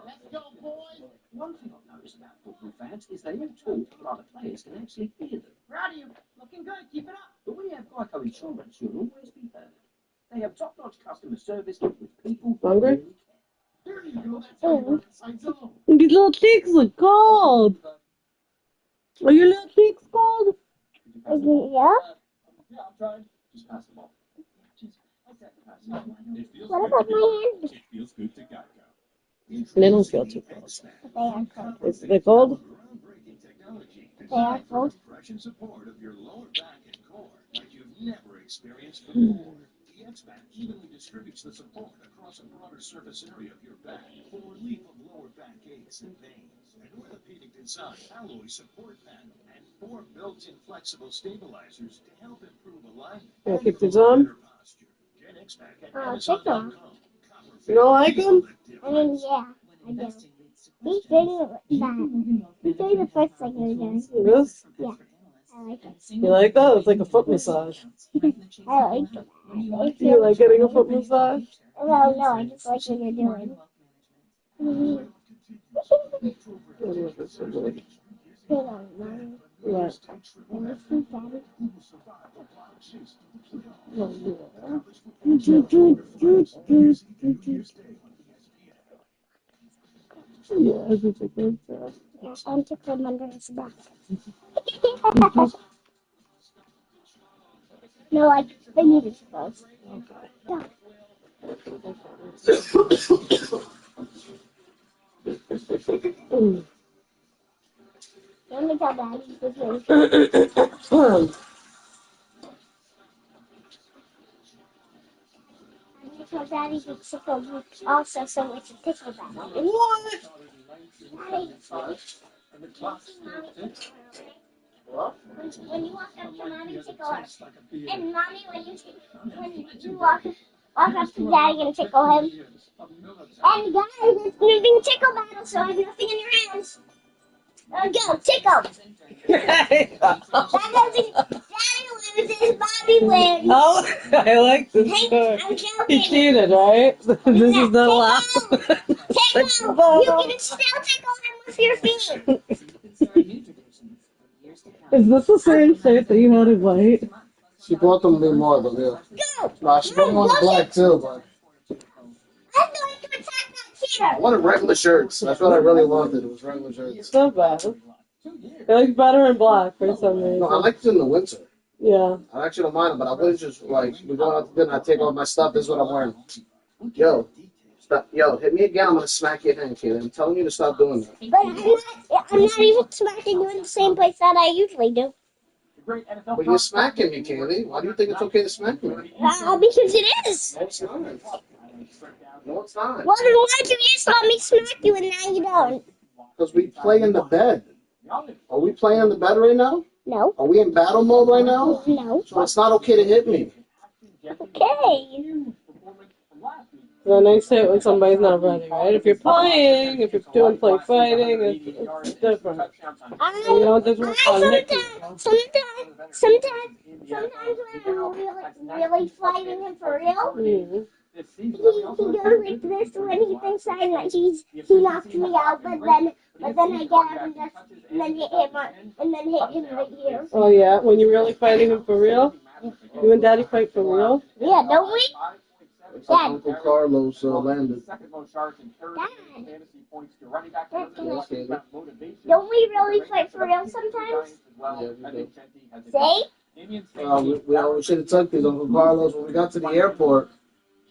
Let's go, boys! One thing I've noticed about football fans is they all talk, but other players can actually hear them. Proud of you. Looking good. Keep it up. But when you have Geico Insurance, you'll always be heard. They have top-notch customer service with people who Hungry? really care. There you go. That's how you're inside zone. These little cheeks look cold. Are your little cheeks cold? Yeah? Yeah, I'm trying. Just pass the ball. It feels What good about to my hand? It feels good to Geico. They don't feel too cold. They are cold. Is they cold? Groundbreaking technology They are designed for cold. compression support of your lower back and core like you've never experienced before. The X-Back evenly distributes the support across a broader surface area of your back for relief of lower back aches and pains. An orthopedic design alloy support panel and 4 built-in flexible stabilizers to help improve alignment. Can I keep these on? Better posture. Get X-Back at Take them. Amazon.com. You don't like them? I mean, yeah, I do. He's doing it like that. He's doing the first thing you're doing. This? Yeah, I like it. You like that? It's like a foot massage. I like it. You like getting a foot massage? Well, no, I just like what you're doing. What is this? What? Yeah, it's a good job. Yeah, I'm to put him under his back. No, like, they need his clothes. Go. Let me tell Daddy this is. Tell Daddy the tickle also so it's a tickle battle. What? Daddy. When you walk up to Mommy, tickle her. And Mommy, when you walk up to Daddy and tickle him. And guys, it's moving tickle battle, so I have nothing in your hands. Go, tickle. Daddy loses, Bobby wins. Oh, I like this card. I'm joking. He cheated, right? This is not allowed. Tickle. You can still tickle him with your feet. Is this the same shirt that you had in white? She bought them to me more than you. Go. Nah, she bought them on black too, but I'm going to attack that cheater. I wanted regular shirts. That's what I really wanted. It was regular shirts. It's not bad. It looks better in black for some reason. No, I liked it in the winter. Yeah. I actually don't mind them, but I wouldn't just like we going out to dinner. I take off my stuff. This is what I'm wearing. Yo, stop. Yo, hit me again. I'm gonna smack your hand, kid. I'm telling you to stop doing that. But I'm not even smacking you in the same place that I usually do. But you're smacking me, Candy. Why do you think it's okay to smack me? Because it is. No, it's not. No, it's not. Well, then why did you just let me smack you and now you don't? Because we play in the bed. Are we playing in the bed right now? No. Are we in battle mode right now? No. So it's not okay to hit me. Okay. It's a nice hit when somebody's not ready, right? If you're playing, if you're doing play fighting, it's different. You don't just work on hitting. Sometimes when I'm really fighting him for real, he goes like this when he thinks he knocked me out, but then I get him and then hit him right here. Oh yeah, when you're really fighting him for real? You and Daddy fight for real? Yeah, don't we? It's like Uncle Carlos landed. Second most yards and third in fantasy points to running back. Motivation. Don't we really fight for real sometimes? See? We should have took these, Uncle Carlos. When we got to the airport,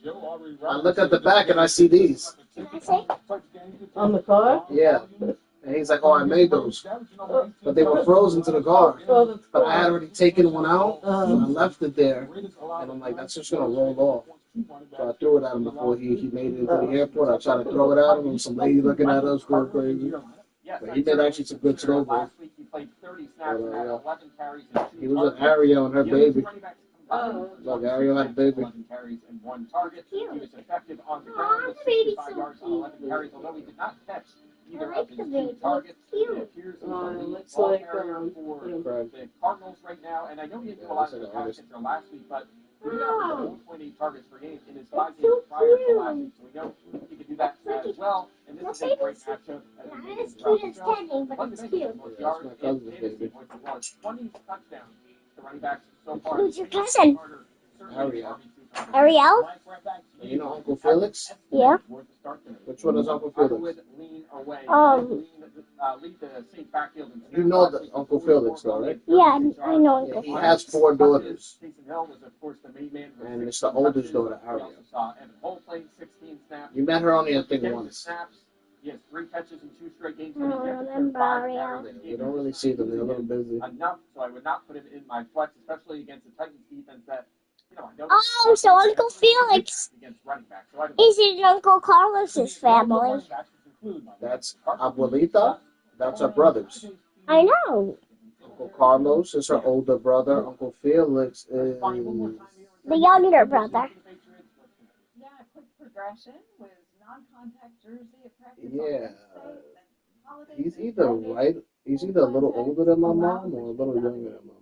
I look at the back and I see these. Can I say? On the car? Yeah. And he's like, oh, I made those. But they were frozen to the car. But I had already taken one out, and I left it there. And I'm like, that's just going to roll off. So I threw it at him before he made it into the airport. I tried to throw it at him, and some lady looking at us going crazy. But he did actually some good throws. Last week he played 30 snaps and had 11 carries and 2 He was with Ariel and her baby. Oh. Look, Ariel had a baby. 11 carries and 1 target. He was effective on the Aw, ground with the baby's 65 so yards on 11 carries, although he did not catch either I like of the his baby. 2 targets. Cute. It appears he's the lead looks ball like, carrier for the Cardinals right now, and I know he didn't do a lot of the pass catcher last week, but he got 1.8 targets per game in his 5 games prior to last week, so we know he could do that as well. And this is a great matchup. Not as cute as Teddy, but it's cute. Yards and fantasy points as well. 20 touchdowns to running backs so far. Who's your cousin? Ariel. Ariel? You know Uncle Felix? Yeah. Which one is Uncle Felix? Lead the same backfield. You know the Uncle Felix, though, right? Yeah, I know Uncle He Felix. has 4 daughters. Taysom Hill was, of course, the main man. And it's the oldest daughter, Ariel. We also saw Evan Hull playing 16 snaps. You met her only, I think, once. Snaps. He has 3 catches in 2 straight games. I don't remember Ariel. You don't really see them. They're a little busy. Enough, so I would not put him in my flex, especially against the Titans defense that, you know, I know. Oh, so Uncle Felix Against running back. So I don't is in Uncle Carlos's family. That's Abuelita. That's her brothers. I know. Uncle Carlos is her older brother. Uncle Felix is... The younger brother. Yeah, quick progression with non-contact jersey at practice. Yeah. He's either a little older than my mom or a little younger than my mom.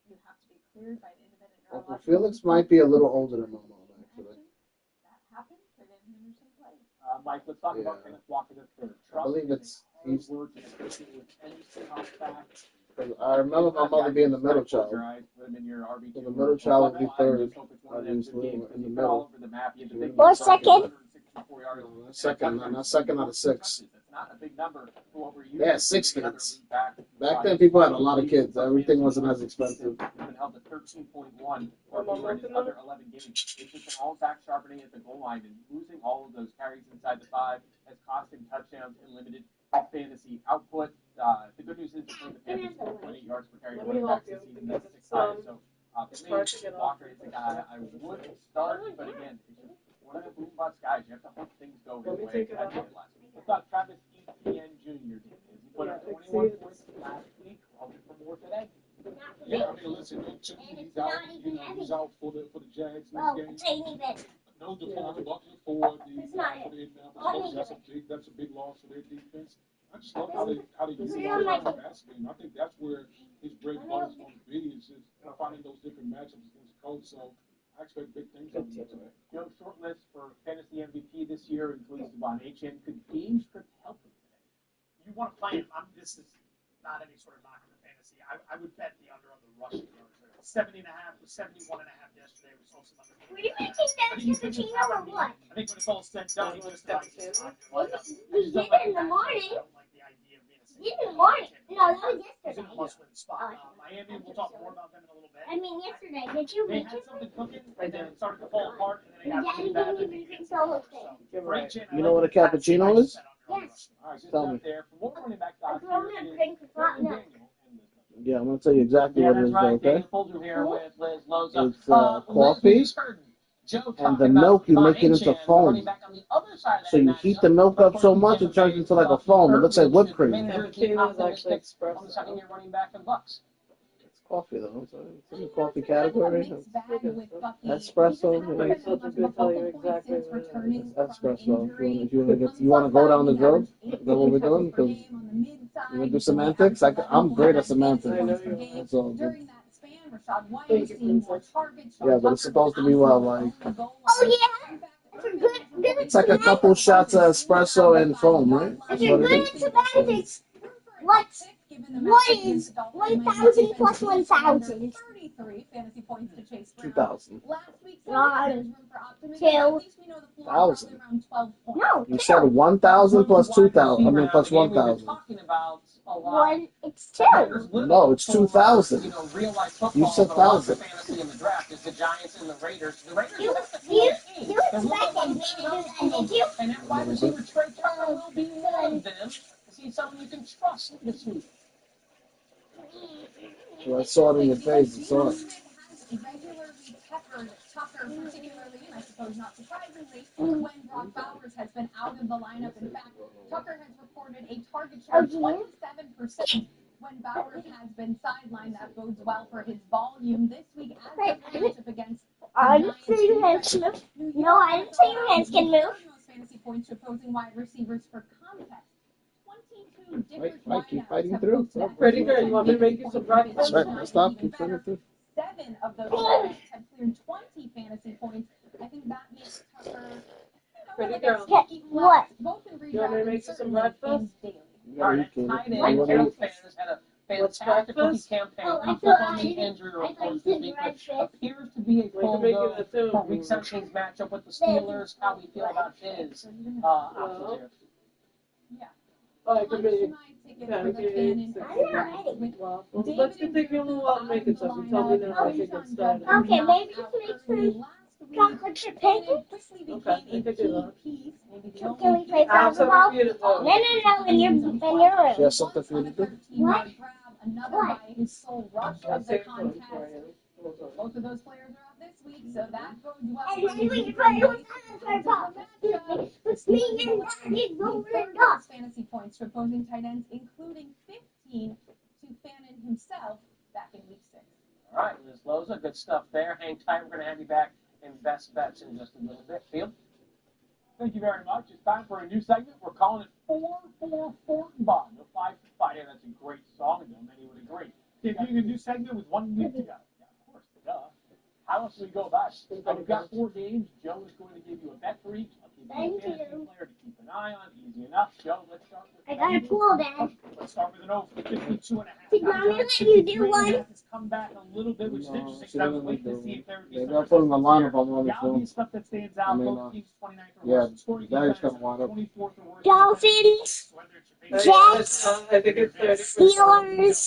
You have to be cleared by an independent Uncle Felix might be a little older than my mom, actually. That happened. They're getting Henderson played. Mike, let's talk about Kenneth Walker the third. I believe he's... Words and speaking with any off back. I remember my mother being the middle child. Put him in your RB2. So the middle child would be third. Obviously, in the middle. Or second. Not second out of 6. Not a big number for what we're using. They had 6 kids. Back then, people had a lot of kids. Everything wasn't as expensive. Been held at 13.1 or fewer in his other 11 games. It's just been all back sharpening at the goal line, and losing all of those carries inside the 5 has cost him touchdowns and limited fantasy output. The good news is the Panthers 4.8 yards per carry. Running backs this season, that's 6 times. So for me, Walker is a guy I would start, but again, it's just one of the boom bust guys. You have to hope things go his way. That's it last week. What about Travis Etienne Jr.? He put up 21 points last week. Hoping for more today. Yeah, I mean, listen, he's out. He's out for the Jags in this game. No DeForest Buckner for the that's a big loss for their defense. I just love how they use the pass game. I think that's where his bread and butter is going to be. Is just finding those different matchups against the coach. So I expect big things from him today. Joe, short list for fantasy MVP this year includes Devon Achane. Could game script help him today? You want to play him? This is not any sort of knock on the fantasy. I would bet the under on the rushing yards there. 70.5 was 71.5 yesterday. We saw some other. Were you making that cappuccino or what? I think when it's all said and done, he just like his We did it in the morning. We did it in the morning. No, that was yesterday. He's in a must-win spot. Miami, we'll talk more about them in a little bit. I mean, yesterday. Did you They make had it? something cooking, and then it started to fall apart, and then they got really bad. Daddy didn't even control the thing. You know what a cappuccino is? Yes. Tell me. A grown-up drink with hot milk. Yeah, I'm going to tell you exactly what it is, right. okay? Daniel Folger here with Liz Loza. It's coffee, and the milk you make it into foam. So you heat the milk up so much it turns into like a foam. It looks like whipped cream. Cappuccino is actually On the espresso. second year running back in Bucks. It's coffee though. It's in the coffee category. Espresso. It's espresso. If you want to go down the road, is that what we're doing? Because you want to do semantics? I'm great at semantics. That's all. Yeah, but it's supposed to be what, like? Oh, yeah. If you're good It's like a couple shots of espresso and foam, right? If you're good at semantics, what is 1,000 plus 1,000? 33 fantasy points to Chase Brown. 2,000. Last week's 1, There's room for optimism, but at 2. least we know the floor is roughly around 12 points. No, You said 1,000 plus 2,000. I mean, plus We've been 1,000. talking about a lot. 1. It's 2. No, it's 2,000. You know, real life football. You said but a lot of 1,000. fantasy in the draft is the Giants and the Raiders. The Raiders You have the you team. you expected me to do that, did you? And that wide receiver Trey Tucker will be one of them. See someone you can trust this week. So I saw it in your face. I saw it. Regularly peppered Tucker, particularly, and I suppose not surprisingly, when Brock Bowers has been out of the lineup. In fact, Tucker has reported a target share of 27% when Bowers has been sidelined. That bodes well for his volume this week as the matchup against I didn't say your hands can move. No, I didn't say your hands can move. Most fantasy points to opposing wide receivers for contest. 22 different Keep wideouts fighting have through. posted that. Pretty good. You want me to make you some breakfast? That's right. Stop. Keep fighting through. 7 of those wideouts have cleared 20 fantasy points. I think that makes Tucker Pretty girl. What? both in You want me to make you some breakfast? Yeah, you can. Tight You end want Gerald to Fans had a What's fantastic rookie breakfast? campaign. Oh, I He took thought on the I- injury I report thought this you week, said which breakfast. appears to be a We can full make go it a for two. Week 17's matchup with the Steelers. How we feel about his options here. Yeah. Oh, I can make Punch my ticket yeah, for the okay. Cannon. I'm not ready. Well, let's get taking a little while to make it so if you tell me now, I can get started. Okay, maybe just make some chocolate chip pancakes. Okay, I can do that. Can we play I have something basketball? for you to do. No, in your room. She has something for you to do. What? Another What? by his sole rush I'll of the save one contest. for you. Both of those players are out this week, so that bodes well. And then we play with basketball. With me and Daddy rolling up. Fantasy points for opposing tight ends, including 15 to Fannin himself back in week 6. All right, Liz Loza, good stuff there. Hang tight. We're going to have you back in Best Bets in just a little bit. Field? Thank you very much. It's time for a new segment. We're calling it 4-4 Fortenbaugh. No 5 for Friday. That's a great song, and many would agree. Debuting a new segment with 1 week to go. Yeah, of course, duh. How else do we go about it? We've got 4 games. Joe is going to give you a bet for each. I'll give you a fantasy player to keep an eye on. Easy enough. Joe, let's start with I got a pool, Dad. Let's start with an over 52.5. Did Mommy let you do one? It's come back a little bit, which is interesting. she I was doesn't waiting to do see it. if there would be They're some not putting the resistance lineup on here. one The of the obvious stuff that stands out, I mean, both teams 29 for yeah, worst scoring Daddy's defense, gonna wind up. 24th for worst Dolphins. whether it's your favorite Jets. I think it's 30%. Steelers.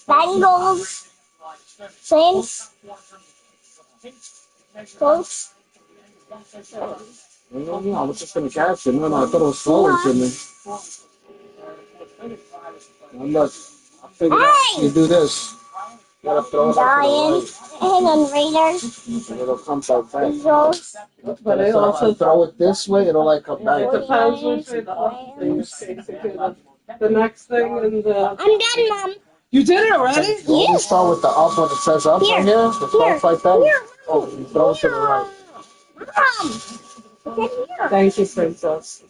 Bengals. Saints. Colts. No, I was just going to catch it. No, I thought it was throwing to me. I'm not. I figured out you do this. You gotta throw it out to Giants. Hang on, Raiders. the right. And it'll come right back. Eagles. But I if I also throw it this way, it'll like come back. it depends which way the other thing is basically the next thing and the. I'm done, Mom. You did it already? You always start with the up when it says up right here. The stuff like that. Oh, you throw it to the right. Mom. It's in here. Thank you, Princess.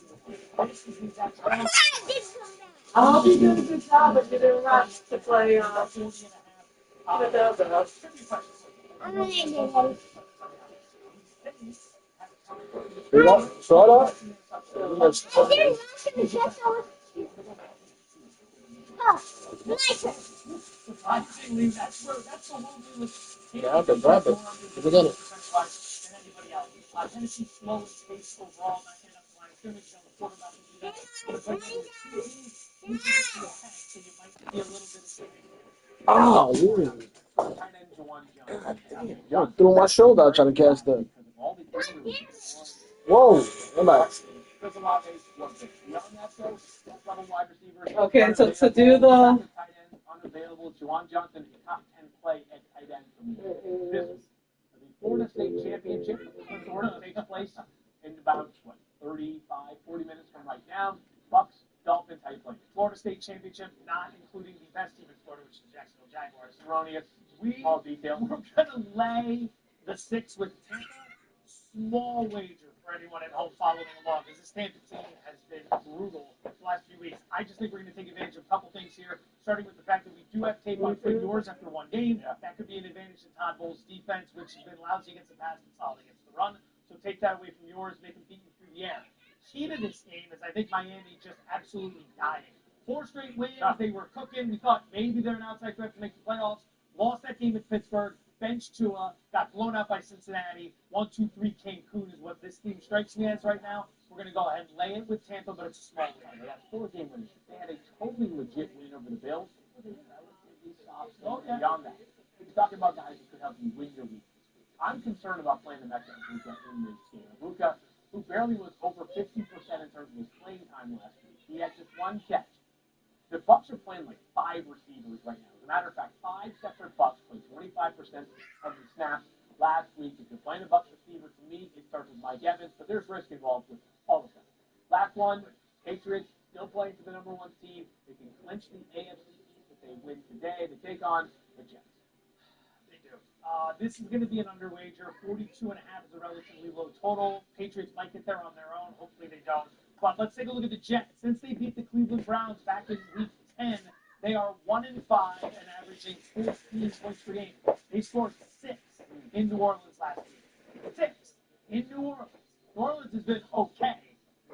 I hope you did a good job if you didn't rush to play the Delta. I'm gonna get it. Straight up, short up. Is there nothing to check out? Oh, my turn. Grab it, grab it. Look at it. Tennessee slow and spaced overall, not getting up the line of scrimmage on the quarterback. Oh, yo, threw my shoulder out trying to catch that. Whoa, relax. Okay, so to do the. Unavailable, Juwan Johnson, top 10 play at tight end for me. The Florida State Championship takes place in about, 40 minutes from right now. Bucks, Dolphins, how you play? Florida State Championship, not including the best team in Florida, which is the Jacksonville Jaguars. Erroneous, all detail. We're going to lay the 6 with Tampa. Small wager for anyone at home following along, because this Tampa team has been brutal the last few weeks. I just think we're going to take advantage of a couple things here, starting with the fact that we do have tape on Fred Yours after 1 game. That could be an advantage to Todd Bowles' defense, which has been lousy against the pass and solid against the run. So take that away from Yours, make them beat you through the air. Key to this game is I think Miami just absolutely dying. 4 straight wins, they were cooking. We thought maybe they're an outside threat to make the playoffs. Lost that game at Pittsburgh. benched Tua, got blown out by Cincinnati. 1-2-3 Cancun is what this team strikes me as right now. We're going to go ahead and lay it with Tampa, but it's a small win. They got 4-game wins. They had a totally legit win over the Bills. Beyond that, we're talking about guys who could help you win your week. I'm concerned about playing the Metro Luka in this game. Luka, who barely was over 50% in terms of his playing time last week, he had just one catch. The Bucs are playing like 5 receivers right now. As a matter of fact, 5 separate Bucs played 25% of the snaps last week. If you're playing a Bucs receiver, to me, it starts with Mike Evans, but there's risk involved with all of them. Last one, Patriots still playing for the number 1 seed. They can clinch the AFC East if they win today. They take on the Jets. They do. This is going to be an underwager. 42.5 is a relatively low total. Patriots might get there on their own. Hopefully they don't. But let's take a look at the Jets. Since they beat the Cleveland Browns back in Week 10, they are 1-5 and averaging 14 points per game. They scored 6 in New Orleans last week. 6 in New Orleans. New Orleans has been okay.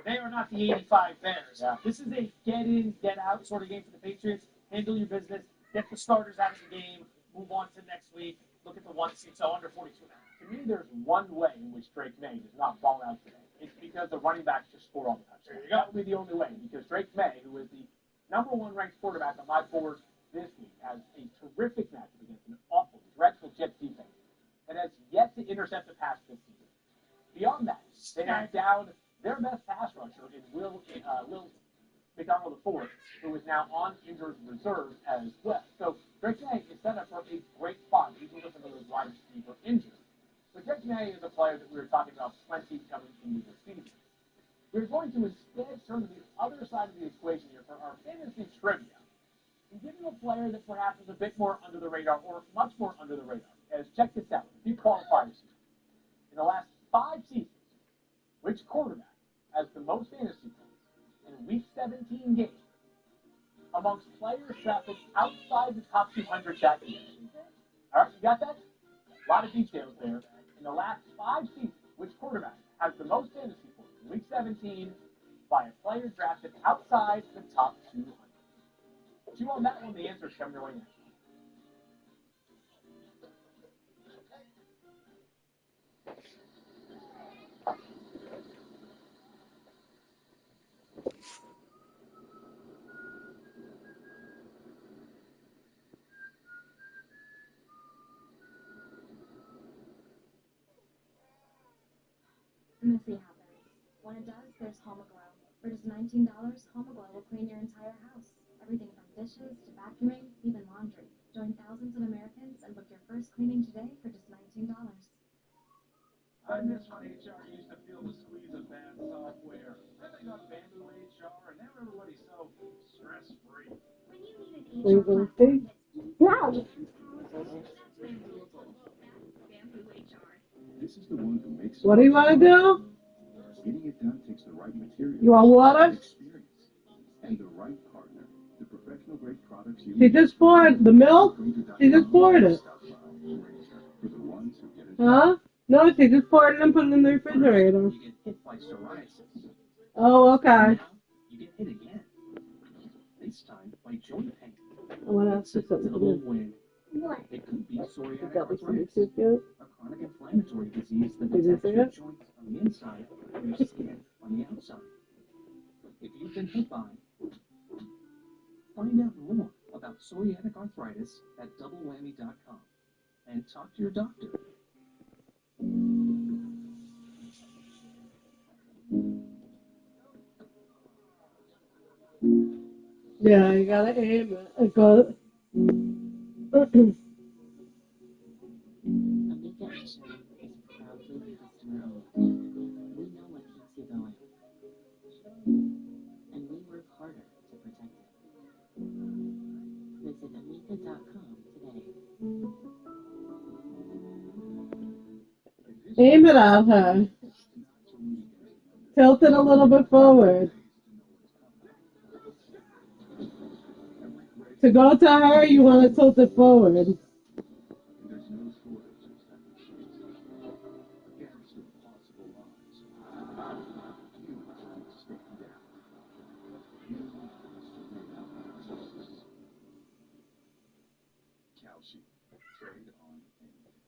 They are not the 85 Bears. Yeah. This is a get-in, get-out sort of game for the Patriots. Handle your business. Get the starters out of the game. Move on to next week. Look at the 1 seed, so under 42 now. To me, there's one way in which Drake May does not ball out today. It's because the running backs just score all the touchdowns. That would be the only way, because Drake May, who is the number 1 ranked quarterback on my board this week, has a terrific matchup against an awful, dreadful Jets defense that has yet to intercept a pass this season. Beyond that, they have down their best pass rusher in Will McDonald IV, who is now on injured reserve as well. So Drake May is set up for a great spot, even with some of those wide receiver injuries. But Drake May is a player that we were talking about plenty coming into the season. We're going to instead turn to the other side of the equation here for our fantasy trivia. And give you a player that perhaps is a bit more under the radar, or much more under the radar. As check this out, a few qualifiers here. In the last 5 seasons, which quarterback has the most fantasy points in Week 17 games amongst players drafted outside the top 200 that year? All right, you got that? A lot of details there. In the last 5 seasons, which quarterback has the most fantasy points in Week 17 by a player drafted outside the top 200? Chew on that one. The answer is coming your way next. I'm gonna see how happens. When it does, there's Homaglow. For just $19, Homaglow will clean your entire house. Everything from dishes to vacuuming, even laundry. Join thousands of Americans and book your first cleaning today for just $19. I miss when HR used to feel the squeeze of bad software. Then they got Bamboo HR, and now everybody's so stress-free. When you need an HR platform No. This is the one who makes What do you want to do? Getting it done takes the right material. You want water? Experience. And the right partner. The professional grade products you She just poured the milk. She just poured it. For the ones who get it. Huh? No, she just poured it and put it in the refrigerator. You get hit by psoriasis. Oh, okay. Now, you get hit again. This time by joint pain. What else is it? Double win. What? It could be psoriatic Got this arthritis, too cute. a chronic inflammatory disease that Did you attacks see your it? joints on the inside and your skin on the outside. If you've been hit by, find out more about psoriatic arthritis at doublewhammy.com and talk to your doctor. Yeah, you gotta aim it. It goes. Amica Insurance is proudly customer-owned. We know what keeps you going, and we work harder to protect it. Visit amica.com today. Aim it at her. Tilt it a little bit forward. To go to her, you want to tilt it forward. There's no shortage of against impossible odds. You keep sticking down. You survive. Calci. Trade on anything.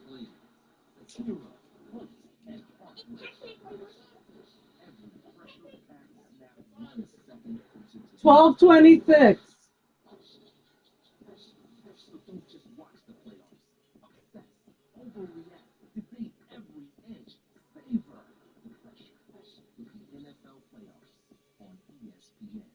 players, the heroes, hosts, and partners. Every pressure-packed snap 1 second goes into 12:26. So don't just watch the playoffs. Obsess, overreact, debate every inch, savor the pressure with the NFL playoffs on ESPN.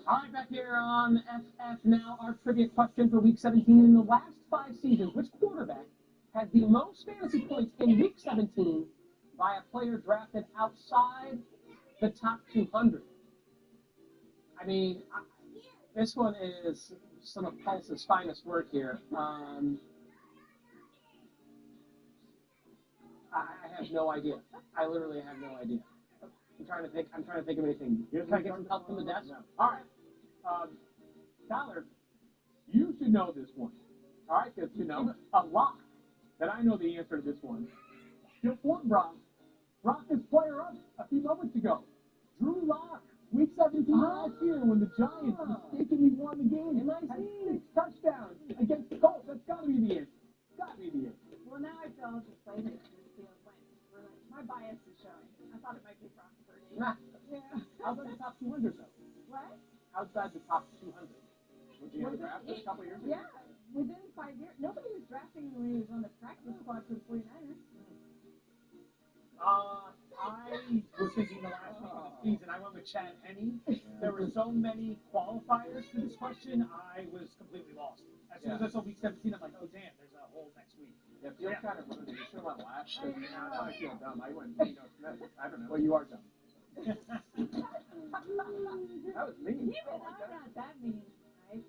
All right, back here on FF now, our trivia question for Week 17. In the last 5 seasons, which quarterback had the most fantasy points in Week 17 by a player drafted outside the top 200? I mean, this one is some of Pulse's finest work here. I have no idea. I literally have no idea. I'm trying to think of anything. Can I get some help from the desk? No. All right. Tyler, you should know this one. All right, because you know a lot that I know the answer to this one. Still Fort Brock brought this player up a few moments ago. Drew Lock, Week 17 last year when the Giants mistakenly won the game. Had 6 touchdowns against the Colts. That's got to be the answer. Got to be the answer. Well, now I feel deflated when my bias is showing. I thought it might be Brock Purdy. Nah. Yeah. Outside the top 200, though. What? Outside the top 200. Was he on the draft list a couple years ago? Yeah, within 5 years. Nobody was drafting him when he was on the practice squad for the 49ers. I was thinking the last week of the season, I went with Chad Henne. There were so many qualifiers for this question, I was completely lost. As soon as I saw Week 17, I'm like, oh, damn, there's a whole next week. Yeah, Field kind of ruined it. You should have went last. Now I feel dumb. I went, Smith. I don't know. Well, you are dumb. That was mean. Even I'm not that mean, right?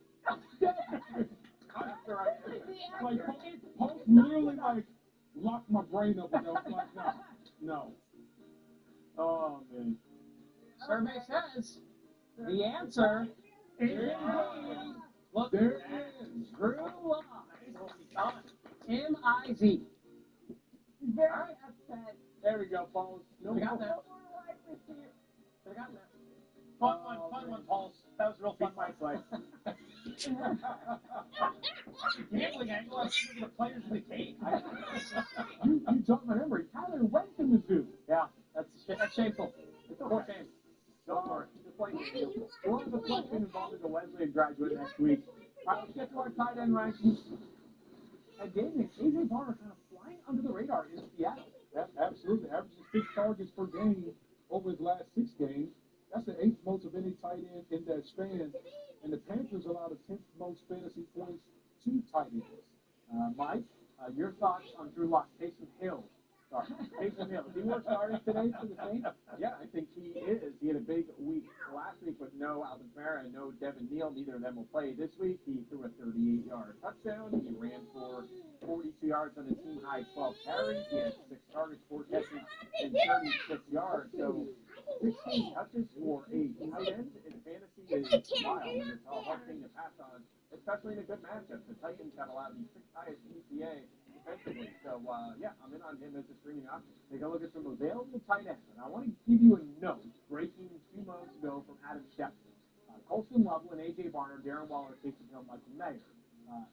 Like, Post literally, like, locked my brain up and I was like, no. Oh, man. Survey says the answer is look, there is Drew Lock will become MIZ. Very upset. There we go, Paul. No, we got that. We got that. Fun one, Paul. That was a real fun fight. Gambling angle, I was thinking of the players in the game. You talking about Emory. Tyler went to Mizzou. Yeah, that's shameful. It's a poor shame. Go for it. Just like we'll have a question involving the Wesleyan graduate next week. All right, let's get to our tight end rankings. And David, AJ Barner kind of flying under the radar in Seattle. Absolutely. Averages 6 targets per game over his last 6 games. That's the 8th most of any tight end in that span. And the Panthers allowed the 10th most fantasy points to tight ends. Mike, your thoughts on Drew Lock? Taysom Hill. Taysom Hill. Is he more starting today for the Saints? Yeah, I think he is. He had a big week last week with no Alvin Kamara and no Devin Neal. Neither of them will play this week. He threw a 38-yard touchdown. He ran for 42 yards on a team-high 12 carries. He had 6 targets, 4 catches, and 36 yards. So 16 touches for a tight end in fantasy is wild. And it's a hard thing to pass on, especially in a good matchup. The Titans have allowed the 6th highest EPA defensively. So, yeah, I'm in on him as a streaming option. Take a look at some available tight ends. And I want to give you a note breaking 2 moments ago from Adam Schefter. Colston Loveland, A.J. Barner, Darren Waller, Taysom Hill, Michael Mayer.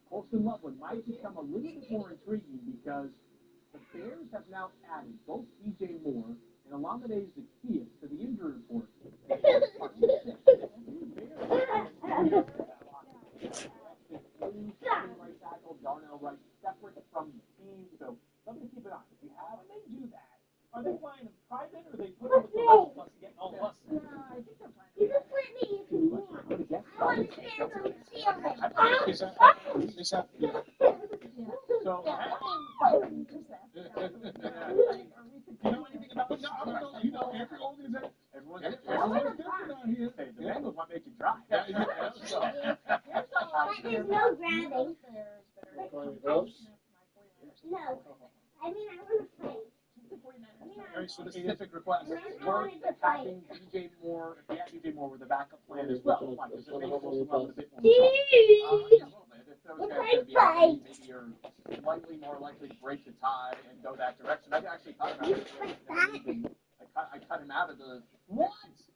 Colston Loveland might become a little bit more intriguing because the Bears have now added both D.J. Moore and Olamide Zaccheaus to the injury report. Right tackle, Darnell Wright, separate from the team. So something to keep an eye on. If you have, When they do that, are they flying in private or are they putting with the rest of us and getting all of us? No, I think they're fine. You can put me if you want. I want to stand on the ceiling. So, You know anything about it? No, you know, every organization. Everyone's different out here. Hey, the Bengals might make you dry. But there's no grabbing. No. I mean, I want to fight. very specific request. I wanted to fight. Having DJ Moore, if you had DJ Moore with a backup plan as well, like does it make Colston Loveland a bit more Look like fight. Maybe you're slightly more likely to break the tie and go that direction. I've actually thought about it. A I cut him out of the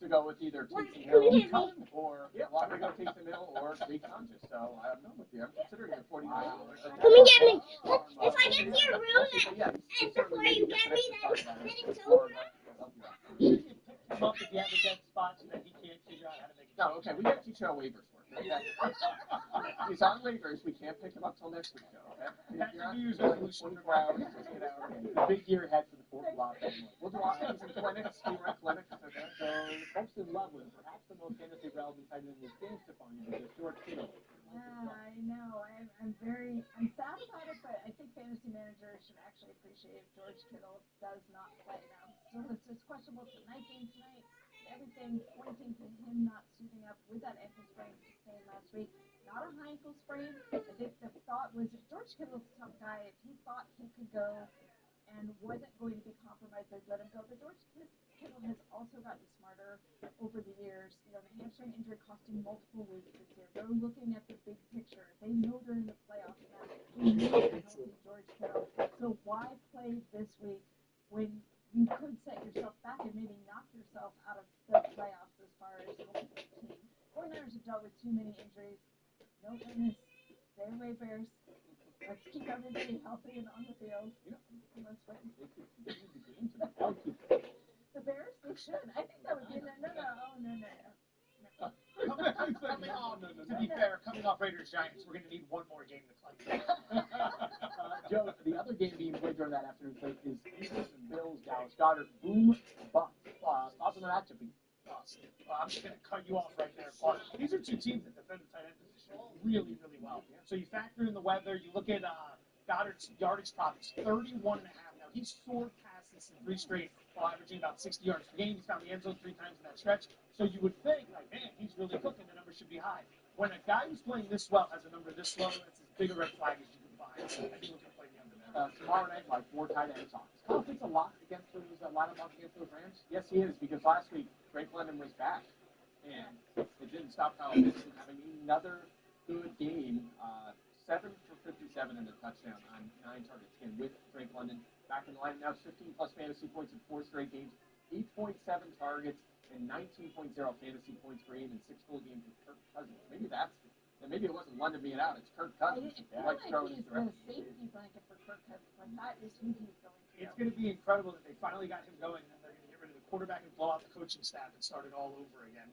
to go with either Taysom Come and Hill hit me. or I'm going to go Taysom Hill or Jake Conchus. So I'm done with you. I'm considering the 49ers. Come and get me. If I get to your room and before you get me, then it's over. You can pick him up if you have a dead spot so that he can't figure out how to make it. No, okay, we got to teach you how waivers work. Okay? He's on waivers. We can't pick him up till next week, though. Okay? That's You're a on New Year's 24 resolution. hours, 48 hours. It's a big year ahead for the fourth block. We'll do offense and clinics. We run clinics. Okay? So, folks in love with perhaps the most fantasy relevant tight end in this game, Stephon, is George Kittle. Yeah, I know. I'm sad about it, but I think fantasy managers should actually appreciate if George Kittle does not play now. Still, it's questionable tonight game tonight. Everything pointing to him not suiting up with that ankle sprain sustained last week. Not a high ankle sprain. I think the thought was if George Kittle's a tough guy, if he thought he could go and wasn't going to be compromised, they'd let him go. But George Kittle has also gotten smarter over the years. You know, the hamstring injury cost him multiple weeks this year. They're looking at the big picture. They know during the playoffs now we need a healthy George Kittle. So why play this week when you could set yourself back and maybe knock yourself out of the playoffs as far as the team? 49ers have dealt with too many injuries. No goodness. Stay away, Bears. Let's keep everybody healthy and on the field. Let's win. The Bears? They should. I think that would be no. To be fair, coming off Raiders Giants, we're going to need one more game to cleanse. Joe, the other game being played during that afternoon slate is Eagles and Bills. Dallas Goedert, boom, bust. Thoughts on the matchup? I'm just going to cut you off right there. These are two teams that defend the tight end position really, really well. So you factor in the weather. You look at Goddard's yardage props, 31.5. Now, he's soared past this in 3 straight while averaging about 60 yards per game. He's found the end zone 3 times in that stretch. So you would think, like, man, he's really cooking. The number should be high. When a guy who's playing this well has a number this low, that's as big a red flag as you can find. So I think we're going to play the under there. Tomorrow night, like 4 tight ends on. Is Kyle Pitts a lock against those lineup against those Rams? Yes, he is, because last week, Drake London was back. And it didn't stop Kyle Pitts from having another good game. 7 for 57 and a touchdown on 9 targets. Again, with Drake London back in the line. Now 15-plus fantasy points in 4 straight games. 8.7 targets and 19.0 fantasy points per game in 6 full games with Kirk Cousins. Maybe it wasn't London being out. It's Kirk Cousins. I feel like he's the safety blanket for Kirk Cousins. Like that is who he's going to. It's going to be incredible that they finally got him going, and they're going to get rid of the quarterback and blow out the coaching staff and start it all over again.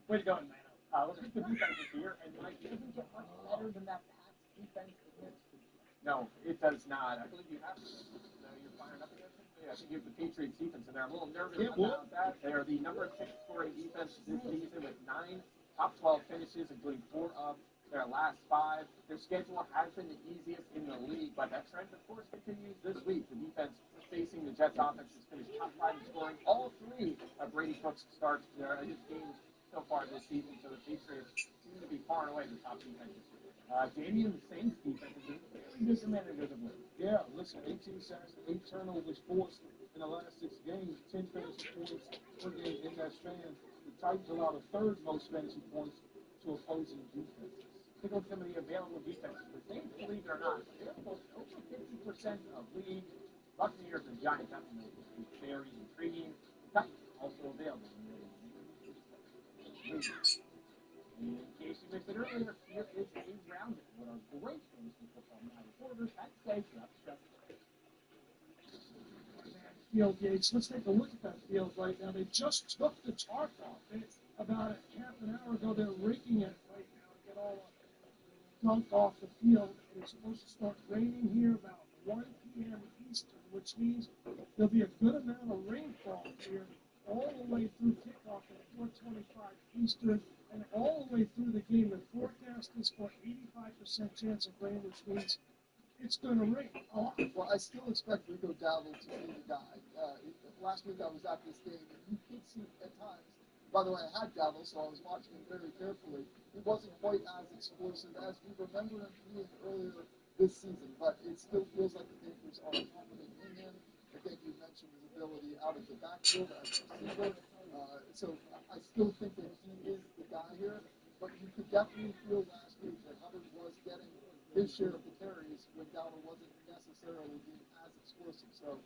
Way to go, man. Let's keep the defenses here, and Mike, it doesn't get much better than that Pats defense against the No, it does not. I believe you have to. You're firing up against it. Yeah, I think you have the Patriots defense in there. I'm a little nervous about that. They are the number 6 scoring defense this season with 9 top 12 finishes, including 4 of their last 5. Their schedule has been the easiest in the league, but that trend, of course, continues this week. The defense facing the Jets offense has finished top 5 in scoring all 3 of Brady Cook's starts there in his games so far this season. So the Patriots seem to be far and away the top defense this year. Damian Saints defense has been really good for managers of late. Yeah, listen, 18 sacks, 8 turnovers forced in the last 6 games, 10 fantasy points per game in that span. The Titans allowed the 3rd most fantasy points to opposing defenses. Take a look at some of the available defenses. The Saints, believe it or not, available over 50% of league. Buccaneers and Giants, that one is very intriguing. The Titans also available. In case you missed it earlier, here is a roundup. What are great fantasy football now reporters at stake throughout the stretch. Field Yates. Let's take a look at that field right now. They just took the tarp off it about a half an hour ago. They're raking it right now to get all the gunk off the field. It's supposed to start raining here about 1 p.m. Eastern, which means there'll be a good amount of rainfall here all the way through kickoff at 4:25 Eastern and all the way through the game. The forecast is for 85% chance of rain, which means it's going to rain a lot. Well, I still expect Rico Dowdle to be the guy. Last week I was at this game, and you could see at times, by the way, I had Dowdle, so I was watching him very carefully. He wasn't quite as explosive as we remember him being earlier this season, but it still feels like the Patriots are confident in him. Again, you mentioned his ability out of the backfield as a receiver. So I still think that he is the guy here, but you could definitely feel last week that Hubbard was getting his share of the carries when Dowdle wasn't necessarily being as explosive. So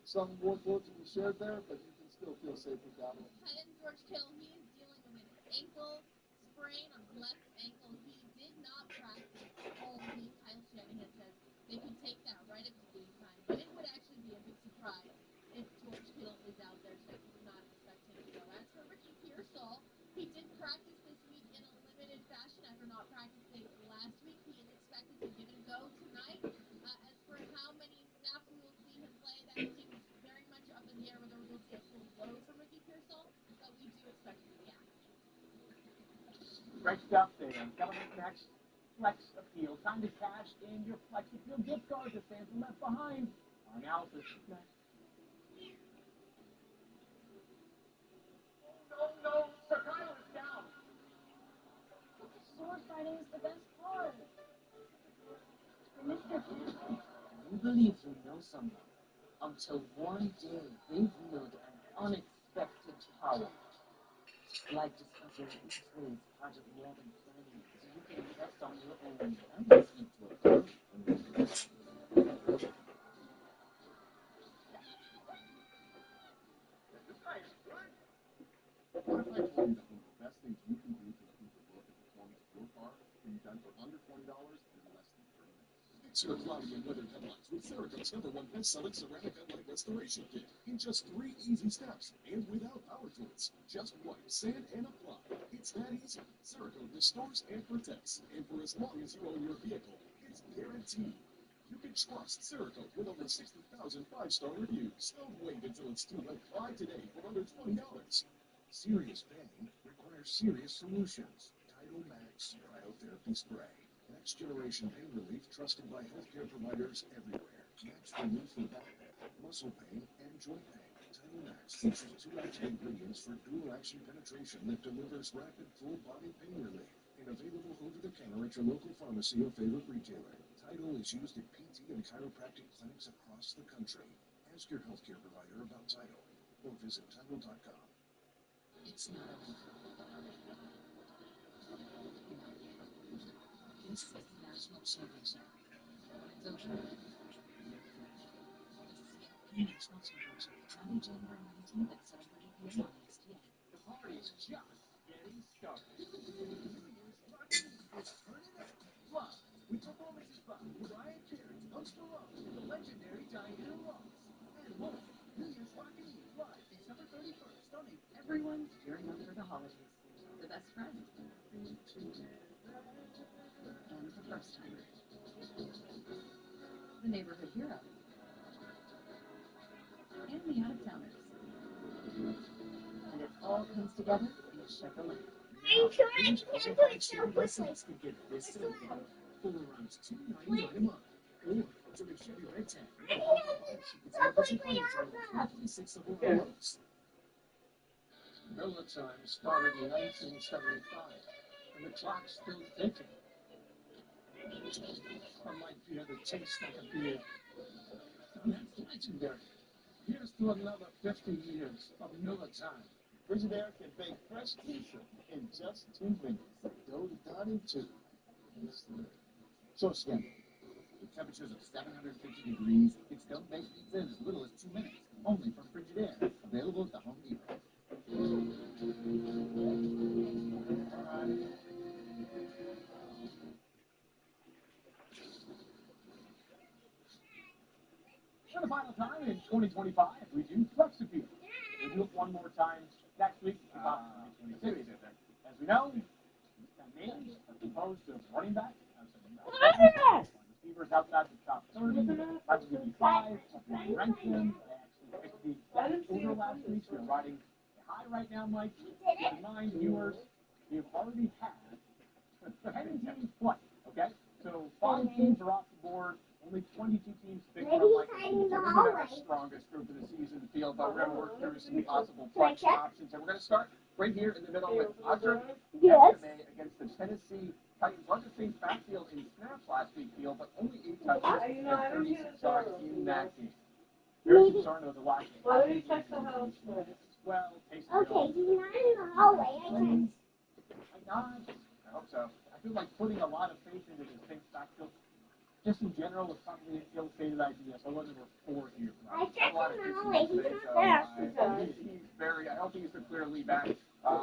some more bullets will be shared there, but you can still feel safe with that one. Tight end George Kittle, he is dealing with an ankle sprain on his left ankle. He did not practice all week. Kyle Shanahan says they could take that right up to game time, but it would actually be a big surprise if George Kittle is out there, so do not expect him to go. As for Ricky Pearsall, he did practice this week in a limited fashion after not practicing last week. He is expected to give it a go tonight. As for how many snaps we will see him play, that seems very much up in the air, whether we'll see a full load from Ricky Pearsall, but we do expect him to be active. Great stuff there. Coming up next, Flex Appeal. Time to cash in your Flex Appeal gift card to Santa left behind. Our analysis is next. No, Sir Kyle is down. Sword fighting is the best part. Mr. Cat. You believe you know someone until one day they wield an unexpected power. Like discovering each way is part of more than planning, so you can invest on your own and listening to it. What if I told you that one of the best things you can do to improve the look and performance of your car can be done for under $20 in less than 3 minutes? Fix your cloudy and weathered headlights with Cerakote's #1 best-selling ceramic headlight restoration kit in just 3 easy steps and without power tools. Just wipe, sand, and apply. It's that easy. Cerakote restores and protects, and for as long as you own your vehicle, it's guaranteed. You can trust Cerakote with over 60,000 5-star reviews. Don't wait until it's too late. Buy today for under $20. Serious pain requires serious solutions. Tidal Max Cryotherapy Spray. Next generation pain relief trusted by healthcare providers everywhere. Max relief for back pain, muscle pain, and joint pain. Tidal Max features 2 active ingredients for dual action penetration that delivers rapid full body pain relief. And available over the counter at your local pharmacy or favorite retailer. Tidal is used at PT and chiropractic clinics across the country. Ask your healthcare provider about Tidal or visit Tidal.com. It's not over. This is the National Savings Army. Don't you know? National Savings Army. Friday, January 19th at 7:30 p.m. on ESPN. The party's just getting started. Live with performances by Mariah Carey, Post Malone, and the legendary Diana Ross. And more. New Year's Rockin' Eve live December 31st on Everyone's gearing up for the holidays. The best friend. And the first timer. The neighborhood hero. And the out-of-towners. And it all comes together in a Chevrolet. I'm trying to do it so quickly. Get this for around $2.99 a month. Or to the Chevy Red Tag. So quickly over. 26 of our models. Miller time started in 1975, and the clock's still ticking. I might be able to taste like a beer. And that's legendary. Here's to another 50 years of Miller time. Frigidaire can bake fresh pizza in just 2 minutes. Dough to done in 2. So Scandal. With temperatures of 750 degrees, it's done baked pizza in as little as 2 minutes. Only from Frigidaire. Available at the Home Depot. For the final time in 2025, we do Flex Appeal. We'll do it one more time next week. As we know, that name is composed of running back, receivers outside the top 30, I will give you 5, we ranked them, they actually picked the exact order last week, so you're riding high right now, Mike. Keep in mind, viewers, you've already had 10 teams play, okay? So 5 teams are off the board, only 22 teams picked up. Like, we're the strongest group of the season field, but we're going to work through some possible flex options, and we're going to start right here in the middle with Audra against the Tennessee Titans. Love to see backfield in snaps last week, field, but only 8 touches and 36 yards in that game. Very concerned with the lack of. Why don't you check the house first? Well, Okay, he's not in the hallway. I can. I hope so. I feel like putting a lot of faith into this thing's backfield. just in general, it's probably an ill-stated idea. So I wasn't for here. I checked A lot of him out. distance He's today, not so there. he's very. I don't think he's a clear lead back.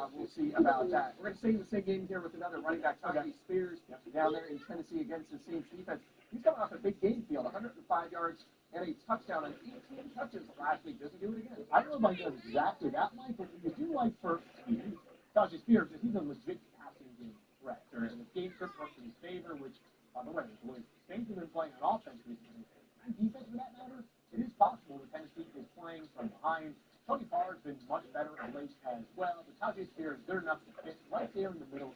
We'll see about that. We're going to stay in the same game here with another running back, Tyjae Spears, down there in Tennessee against the Saints defense. He's coming off a big game field, 105 yards and a touchdown on 18 touches last week. Doesn't do it again. I don't know if I know exactly that, Mike, but what you do like for Tyjae Spears is he's a legit passing game threat. And the game script works in his favor, which, by the way, the way the Saints have been playing on offense recently, and defense for that matter, it is possible that Tennessee is playing from behind. Tony Pollard's been much better of late as well, but Tyjae Spears is good enough to fit right there in the middle.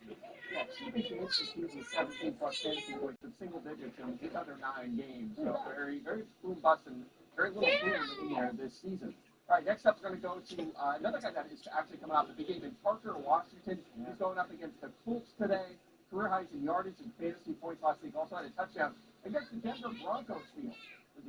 Yeah, Stephen Gates this season 17 plus fantasy points in single digits in his other 9 games. So very, very boom bust and very little boom in there this season. All right, next up we're going to go to another guy that is actually coming out of the big game in Parker Washington. He's going up against the Colts today. Career highs in yardage and fantasy points last week. Also had a touchdown against the Denver Broncos field.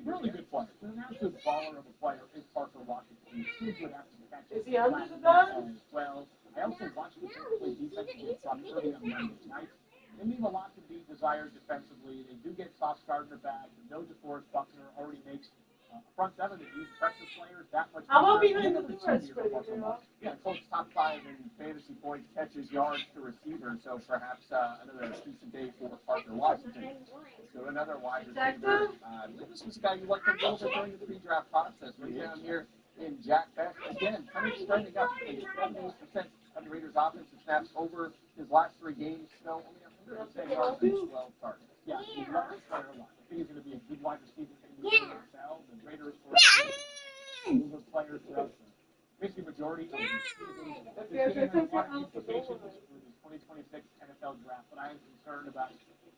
Really good player. An absolute baller of a player is Parker Washington. He's so good after the catch. Is he under the gun? As well. I also watched the Colts play defense against early on Monday night. They leave a lot to be desired defensively. They do get Sauce Gardner back. No DeForest Buckner already makes a front seven that use pressure players that much. How about better. behind the doors for you? Yeah, Colts top 5 in fantasy points, catches, yards to receiver. So perhaps another decent day for Parker Washington. So another wide receiver. This was a guy you liked a little bit during the pre-draft process. Right down here in Jack Beck. Again, kind of trending up to 78% of the Raiders' offensive snaps over his last 3 games. So only 110 yards and 12 targets. Yeah, he loves this player a lot. I think he's going to be a good wide receiver in the NFL. The Raiders were good players throughout the basically majority of the season. This game has a lot of implications for the 2026 NFL draft, but I am concerned about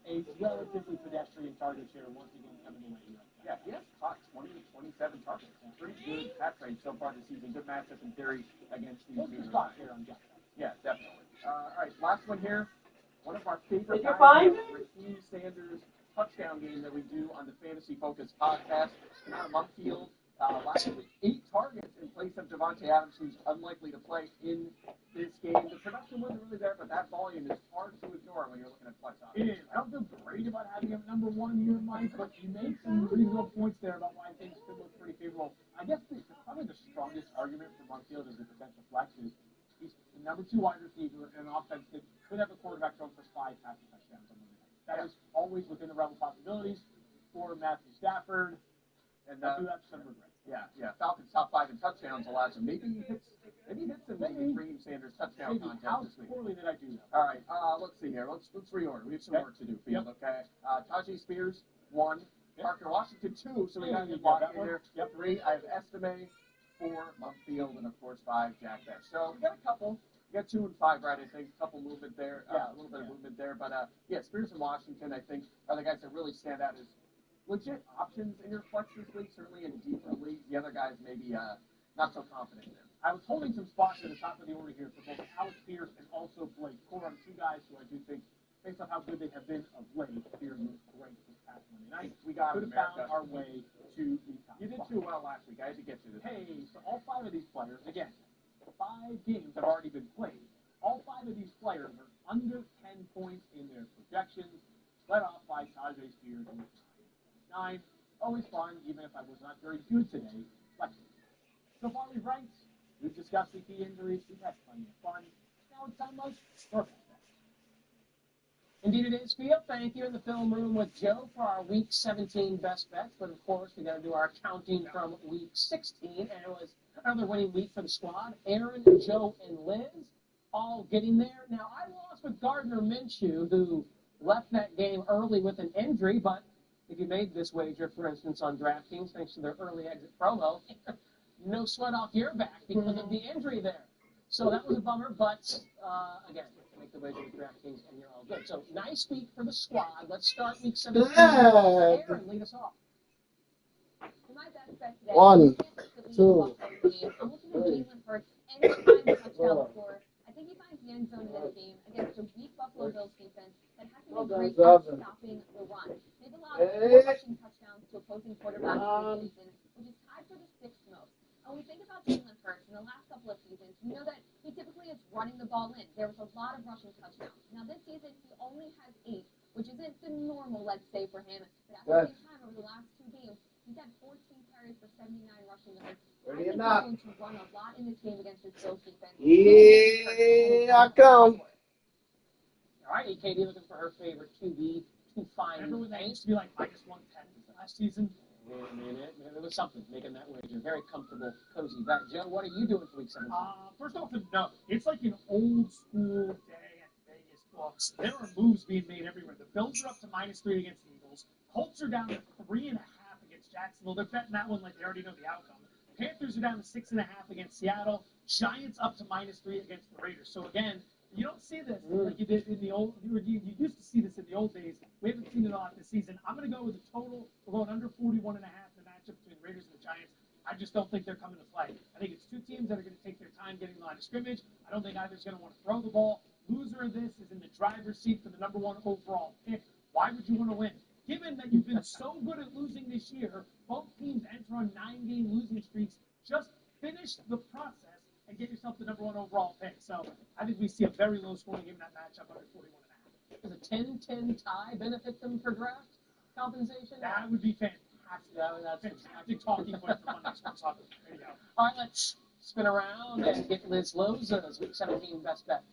a relatively pedestrian target share once again coming away here. Yeah, he has caught 20 to 27 targets. Pretty good catch rate so far this season. Good matchup in theory against these Raiders. Yeah, definitely. All right, last one here. One of our favorite guys, Raheem Sanders touchdown game that we do on the Fantasy Focus podcast. Out of Mumfield, last week, 8 targets in place of Devontae Adams, who's unlikely to play in this game. The production wasn't really there, but that volume is hard to ignore when you're looking at flex options. It is. I don't feel great about having him number 1 here, Mike, but you made some reasonable points there about why things could look pretty favorable. I guess probably the strongest argument for Mumfield as a potential flex is he's the number 2 wide receiver in an offense that could have a quarterback thrown for 5 passing touchdowns on Monday night. That is always within the realm of possibilities for Matthew Stafford. And I do have some regret. Yeah. Falcons top 5 in touchdowns allows him. Maybe he hits him maybe Raheem Sanders touchdown contest How this week. poorly did I do that? All right, let's see here. Let's reorder. We have some work to do, Field. Okay. Tyjae Spears 1, Parker Washington 2. So we got to block in here. 3. I have Estime 4, Mumfield, and of course 5, Jack Beck. So we got a couple. We got 2 and 5 right, I think. A couple movement there, a little bit of movement there. But Spears and Washington, I think, are the guys that really stand out as legit options in your flex this week. Certainly in deeper leagues, the other guys maybe not so confident in them. I was holding some spots at the top of the order here for both Alex Pierce and also Blake Corum, 2 guys who I do think, based on how good they have been of late, Pierce was great this past Monday night. We got could have found our way to the top. You did too well last week. I had to get you this. Hey, so all 5 of these players, again, 5 games have already been played. All 5 of these players are under 10 points in their projections, led off by Tyjae Spears with 9. Always fun, even if I was not very good today. Flexing. So far we've ranked. We've discussed the key injuries. We've had plenty of fun. Now it's time, Mike, for best bets. Indeed it is, Field. Thank you in the film room with Joe for our Week 17 best bets. But, of course, we got to do our counting from Week 16. And it was another winning week for the squad. Aaron, Joe, and Liz all getting there. Now, I lost with Gardner Minshew, who left that game early with an injury. But if you made this wager, for instance, on DraftKings, thanks to their early exit promo, no sweat off your back because of the injury there. So that was a bummer, but again, make the wager with DraftKings and you're all good. So nice week for the squad. Let's start Week 17. Aaron, lead us off. For my best bet today, 1, 2, I'm looking at Jalen Hurts anytime touchdown score. I think he finds the end zone in this game against a weak Buffalo Bills defense that hasn't been great at stopping the run. They've allowed 4 rushing touchdowns to opposing quarterbacks this season, which is tied for the 6th most. When we think about Jalen Hurts in the last couple of seasons, we know that he typically is running the ball in. There was a lot of rushing touchdowns. Now this season, he only has 8, which isn't the normal, let's say, for him. But at Good. the same time, over the last 2 games, he's had 14 carries for 79 rushing yards. Where I do think you he's knock? going to run a lot in this game against this Bills defense. Here I come. All right, AKD looking for her favorite QB to find. Remember when they used to be like minus 110 last season? There was something making that wager. Very comfortable, cozy bet. Joe, what are you doing for week 17? First off, no. It's like an old school day at Vegas books. There are moves being made everywhere. The Bills are up to -3 against the Eagles. Colts are down to 3.5 against Jacksonville. They're betting that one like they already know the outcome. Panthers are down to 6.5 against Seattle. Giants up to -3 against the Raiders. So again, you don't see this like you did in the old. You used to see this in the old days. We haven't seen it a lot this season. I'm going to go with a total. We're going under 41.5 in the matchup between the Raiders and the Giants. I just don't think they're coming to play. I think it's two teams that are going to take their time getting the line of scrimmage. I don't think either's going to want to throw the ball. Loser of this is in the driver's seat for the #1 overall pick. Why would you want to win? Given that you've been so good at losing this year, both teams enter on 9-game losing streaks. Just finish the process and get yourself the #1 overall pick. So I think we see a very low scoring game in that matchup under 41.5. Does a 10-10 tie benefit them for draft compensation? That would be fantastic. That's fantastic talking point for Monday Sports Talk Radio. All right, let's spin around and get Liz Loza's week 17 best bet.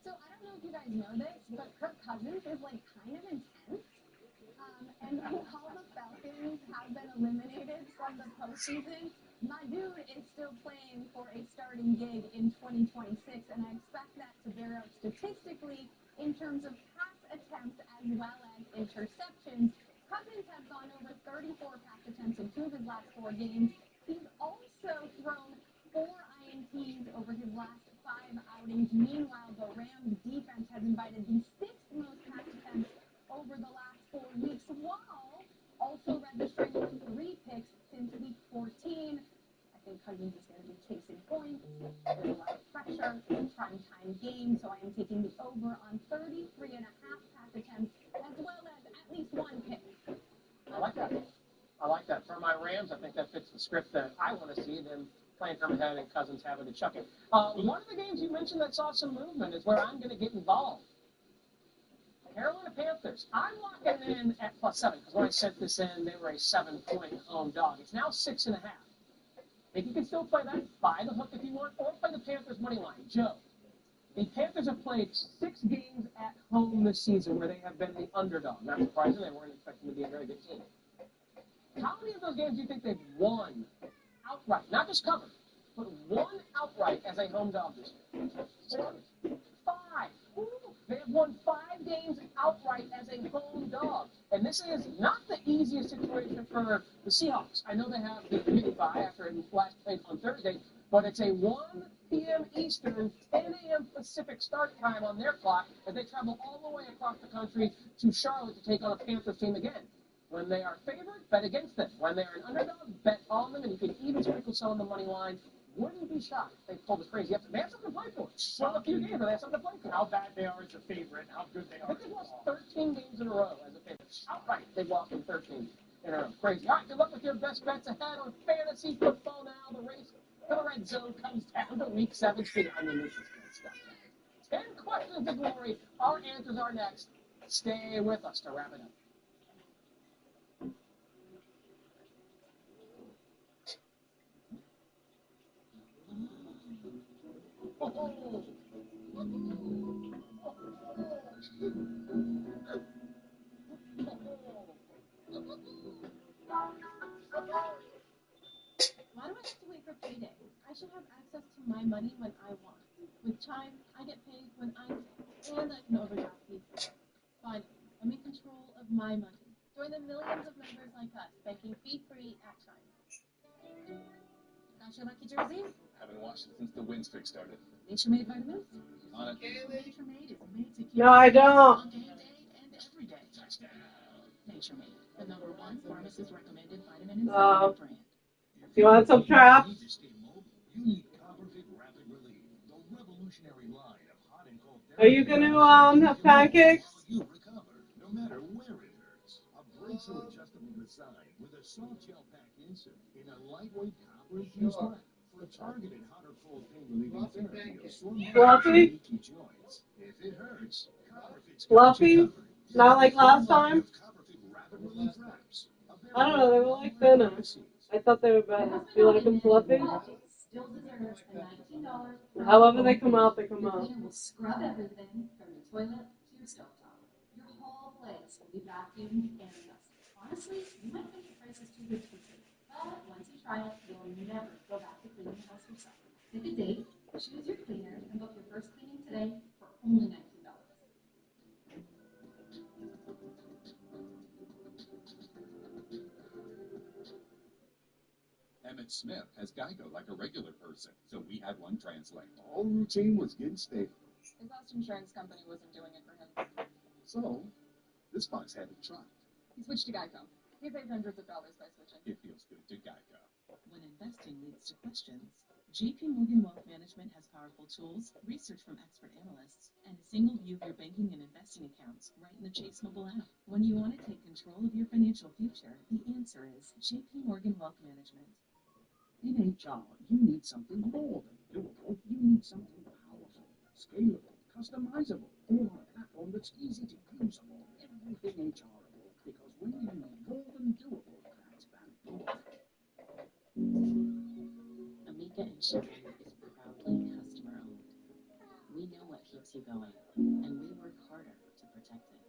So I don't know if you guys know this, but Kirk Cousins is like kind of intense. And while the Falcons have been eliminated from the postseason, my dude is still playing for a starting gig in 2026, and I expect that to bear out statistically in terms of pass attempts as well as interceptions. Cousins has gone over 34 pass attempts in 2 of his last 4 games. He's also thrown 4 INTs over his last 5 outings. Meanwhile, the Rams defense has invited the 6th most pass attempts over the last 4 weeks, while also registering 3 picks since week 14. I think Cousins is going to be chasing points. There's a lot of pressure. It's a prime-time game, so I am taking the over on 33.5 pass attempts, as well as at least 1 pick. I like that. I like that. For my Rams, I think that fits the script that I want to see them playing from ahead and Cousins having to chuck it. One of the games you mentioned that saw some movement is where I'm going to get involved. Carolina Panthers. I'm locking in at +7 because when I sent this in, they were a 7-point home dog. It's now 6.5. I think you can still play that, buy the hook if you want, or play the Panthers money line. Joe, the Panthers have played 6 games at home this season where they have been the underdog. Not surprising, they weren't expecting to be a very good team. How many of those games do you think they've won outright? Not just covered, but won outright as a home dog this year? 5. Ooh, they have won 5 games outright as a home dog. And this is not the easiest situation for the Seahawks. I know they have the mini bye after it last played on Thursday, but it's a 1 p.m. Eastern, 10 a.m. Pacific start time on their clock as they travel all the way across the country to Charlotte to take on a Panthers team again. When they are favored, bet against them. When they are an underdog, bet on them, and you can even sprinkle some on the money line. Wouldn't be shocked. They pulled us crazy. They have something to play for. Well, a few games, but they have something to play for. How bad they are as a favorite, how good they are. I think they've lost 13 games in a row as a favorite. Outright, they've lost in 13 in a row. Crazy. All right, good luck with your best bets ahead on fantasy football now. The race for the red zone comes down to week 17. I mean, this is good stuff. 10 questions to glory. Our answers are next. Stay with us to wrap it up. Why do I have to wait for payday? I should have access to my money when I want. With Chime, I get paid when I can, and I can overdraft easily. Finally, I'm in control of my money. Join the millions of members like us, banking fee-free at Chime. Got your lucky jersey? Haven't washed it since the wind streak started. Nature Made vitamins? On it. Nature Made is made to keep No, I don't. on game day and every day. Touchdown. Nature Made, the #1 pharmacist recommended vitamin and Oh. supplement brand. You want some traps? Need to stay mobile? You need CopperFit Rapid Relief, the revolutionary line of hot and cold Are you gonna have pancakes? You recover no matter where it hurts. A breakthrough adjustable design with a soft gel packed insert in a lightweight copper infused wrap for targeted hot or cold pain relieving therapy of sore muscles and achy joints. If it hurts, Fluffy? Not like last time? I don't know, they were like thinner. I thought they were better. Do you like them fluffy? However they come out, they come out. Will scrub everything from the toilet to your stovetop. Your whole place will be vacuumed and dusted. Honestly, you might think the price is too good to be true, but once you try it, you'll never go back to cleaning the house yourself. Pick a date, choose your cleaner, and book your first cleaning today for only $19. Emmett Smith has Geico like a regular person, so we had one translate. All routine was getting stale. His last insurance company wasn't doing it for him. So, this box had to try. He switched to Geico. He saved hundreds of dollars by switching. It feels good to Geico. When investing leads to questions, JP Morgan Wealth Management has powerful tools, research from expert analysts, and a single view of your banking and investing accounts right in the Chase mobile app. When you want to take control of your financial future, the answer is JP Morgan Wealth Management. In HR, you need something more than doable. You need something powerful, scalable, customizable, all on a platform that's easy to use on everything HRable. Because when you need more than doable, that's Bangalore. Amica Insurance is proudly customer-owned. We know what keeps you going, and we work harder to protect it.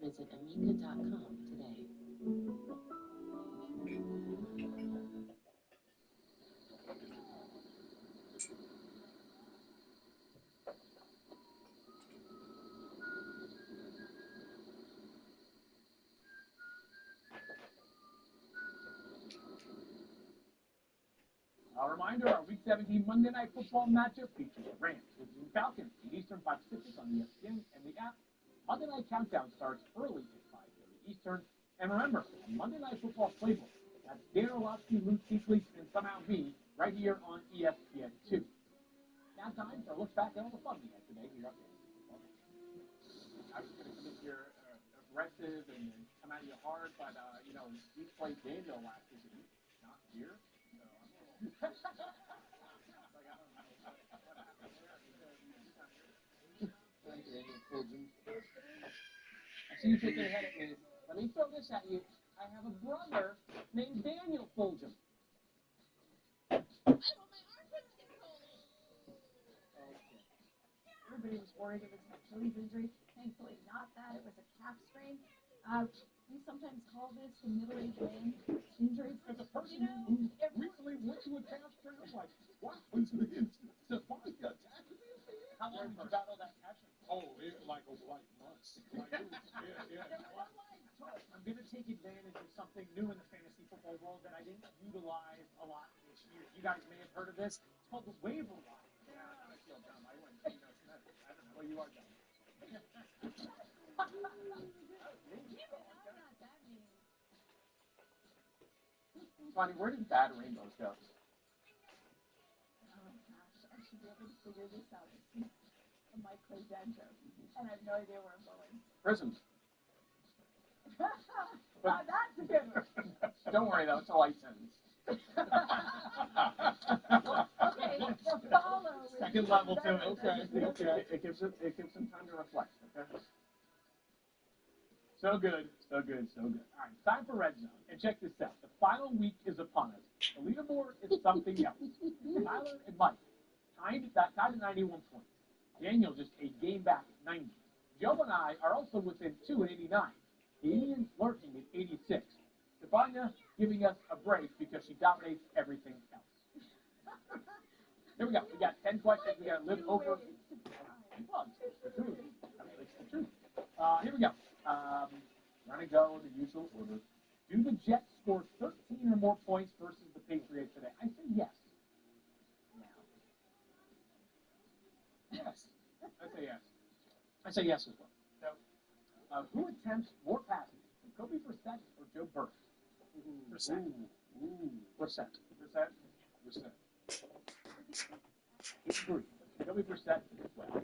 Visit amica.com today. A reminder, our Week 17 Monday Night Football matchup features the Rams visiting Falcons, 8 Eastern, 5 Pacific on ESPN and the app. Monday Night Countdown starts early at 5:30 Eastern. And remember, Monday Night Football Playbook. That's Dan Orlovsky, Luke Kuechly, and somehow me, right here on ESPN2. Now time for a look back at all the fun we had today here up there. I was going to come in here aggressive and come at you hard, but, we played Daniel last week, and he's not here. I see you shaking your head at me. Let me throw this at you. I have a brother named Daniel Fulgham. Everybody was worried it was an Achilles injury. Thankfully, not that. It was a calf strain. We sometimes call this the middle-aged man injury. As a person who recently went to a calf strain, I'm like, what? It's a funny attack. How long did you battle that calf strain? Oh, like months. I'm going to take advantage of something new in the fantasy football world that I didn't utilize a lot this year. You guys may have heard of this. It's called the waiver wire. Yeah, I feel dumb. I went, I don't know. Well, you are dumb. Funny, where did Bad Rainbows go? Oh gosh, I should be able to figure this out. It's a Mike Clay dad joke, and I have no idea where I'm going. Prisons. That's a good one. Don't worry though, it's a light sentence. Okay, the follow. Second level to it. Okay. It gives them time to reflect. Okay. So good. All right, time for Red Zone. And check this out. The final week is upon us. The leaderboard is something else. Tyler and Mike tied at 91 points. Daniel just a game back at 90. Joe and I are also within 2 at 89. Damian's lurking at 86. Stefania giving us a break because she dominates everything else. Here we go. We got 10 questions. We got to live over. Well, it's the truth. I mean, it's the truth. Here we go. We're going to go in the usual order. Do the Jets score 13 or more points versus the Patriots today? I say yes. Yes. I say yes as well. So, who attempts more passes, Jacoby Brissett or Joe Burrow? Brissett. Brissett. He agrees. Jacoby Brissett as well.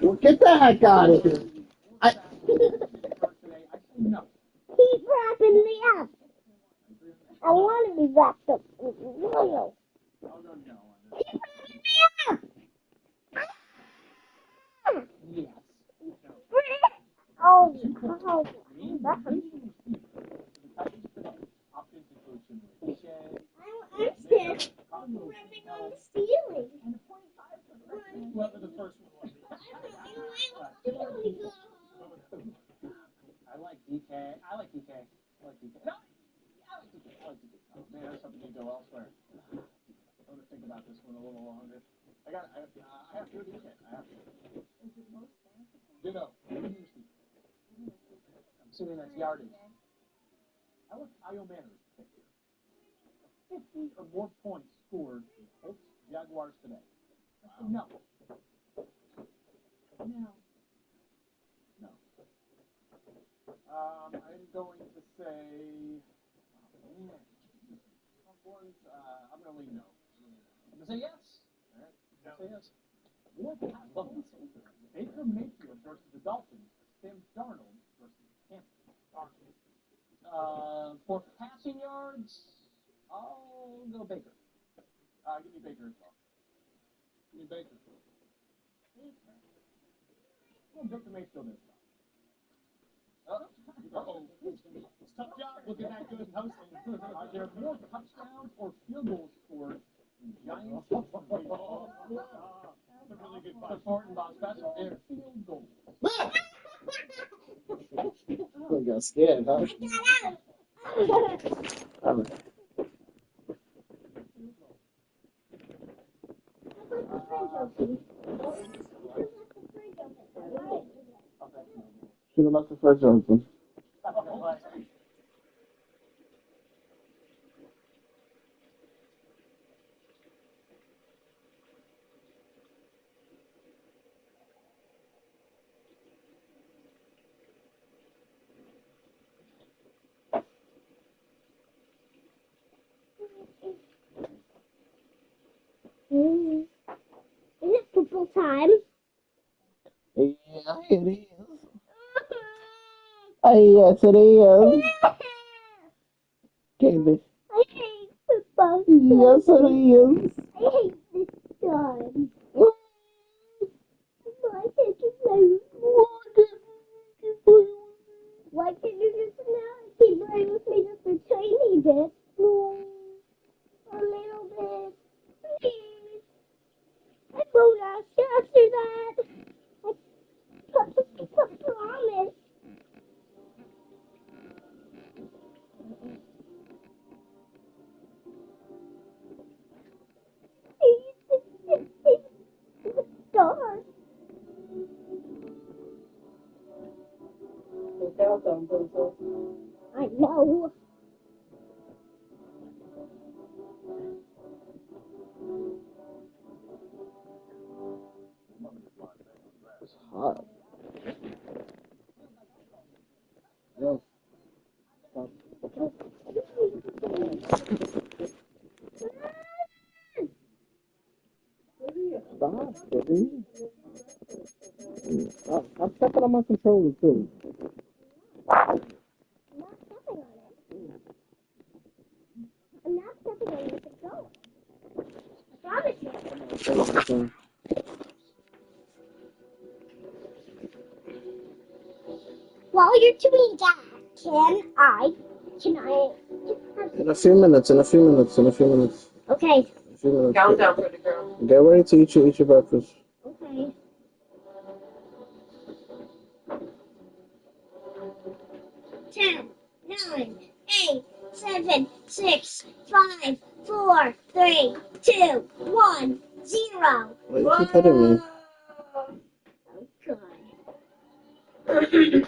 Well, get the heck out of here. No. He's wrapping me up. I want to be wrapped up. No. I'll go no. He's wrapping me up. Yes. Oh, oh, I'm scared. I'm running on the ceiling. Well, the first one. I like DK. I like DK. I like DK. No, I like DK. I like DK. Oh, man, there's something to go elsewhere. I'm going to think about this one a little longer. I have to do DK. I have to. Ditto. I'm assuming that's yardage. I like Io Manners. 50 or more points scored in Colts Jaguars today. Wow. No. I'm going to say, I'm going to lean no. I'm going to say yes. All right. I'm going to say yes. More pass levels. Baker Mayfield versus the Dolphins. Sam Darnold versus Tampa. For passing yards, I'll go Baker. Give me Baker as well. Give me Baker. Well, Baker Mayfield is well. Uh-oh. It's a tough job looking that good and hosting. Are there more touchdowns or field goals scored in Giants? That's a really good question. Support and Bob special here. Field goals. I got scared, huh? All right. Should have left the fridge open. Is it football time? Yeah, it is. Yes, it is. Candy. I hate football. Yes, it is. I hate this time. Why can't you play with me? Why can't you just not keep playing with me just a tiny bit? A little bit. Please. I won't ask after that. I promise. Darn. I know. It's hot. Yes. Stop. Stop, baby. I'm stepping on my controller too. I'm not stepping on the controller. I promise you. While you're doing that, can I? In a few minutes. Okay. A few minutes. Countdown for the girl. Get ready to eat your breakfast. Okay. 10, 9, 8, 7, 6, 5, 4, 3, 2, 1, 0. Why you keep hitting me? Okay.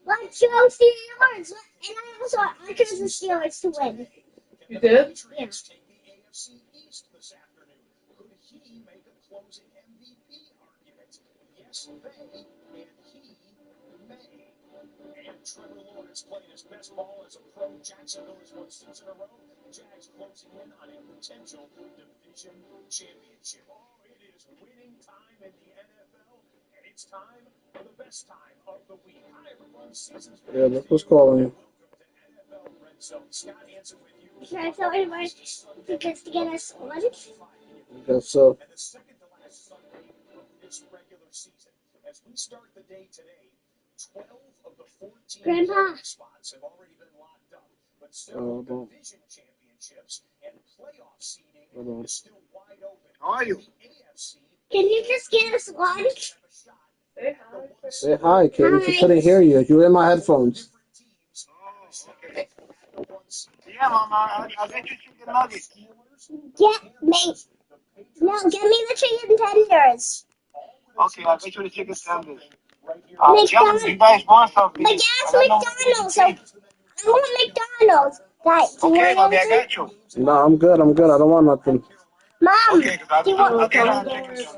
Let's show Steelers, and I chose the Steelers to win. You did? Yeah. Take the AFC East this afternoon. Could he make a closing MVP argument? Yes, they and he may. And Trevor Lawrence playing his best ball as a pro. Jacksonville has won 6 in a row. Jags closing in on a potential division championship. Oh, it is winning time in the NFL, and it's time for the best time of the week. Hi, everyone. Season's Yeah, look who's calling you. NFL Red Zone. Scott Hansen with you. Should I tell everybody because to get us lunch? I guess so. And the second to last Sunday of this regular season. As we start the day today, 12 of the 14 Grandpa. spots have already been locked up, but several Hold on. division championships and playoff seeding Hold on. is still wide open. How are you? The AFC Can you just get us lunch? Say hi, Katie. She couldn't hear you. You in my headphones. Yeah, Mama, I'll get you chicken nuggets. Get me. No, get me the chicken tenders. Okay, I'll get you the chicken tenders. McDonald's. You guys want something? But that's McDonald's. So I want McDonald's. Guys, do you Okay, want Mommy, I anything? got you. No, I'm good. I don't want nothing. Mom, Okay, do you want? I'll get you the chicken tenders.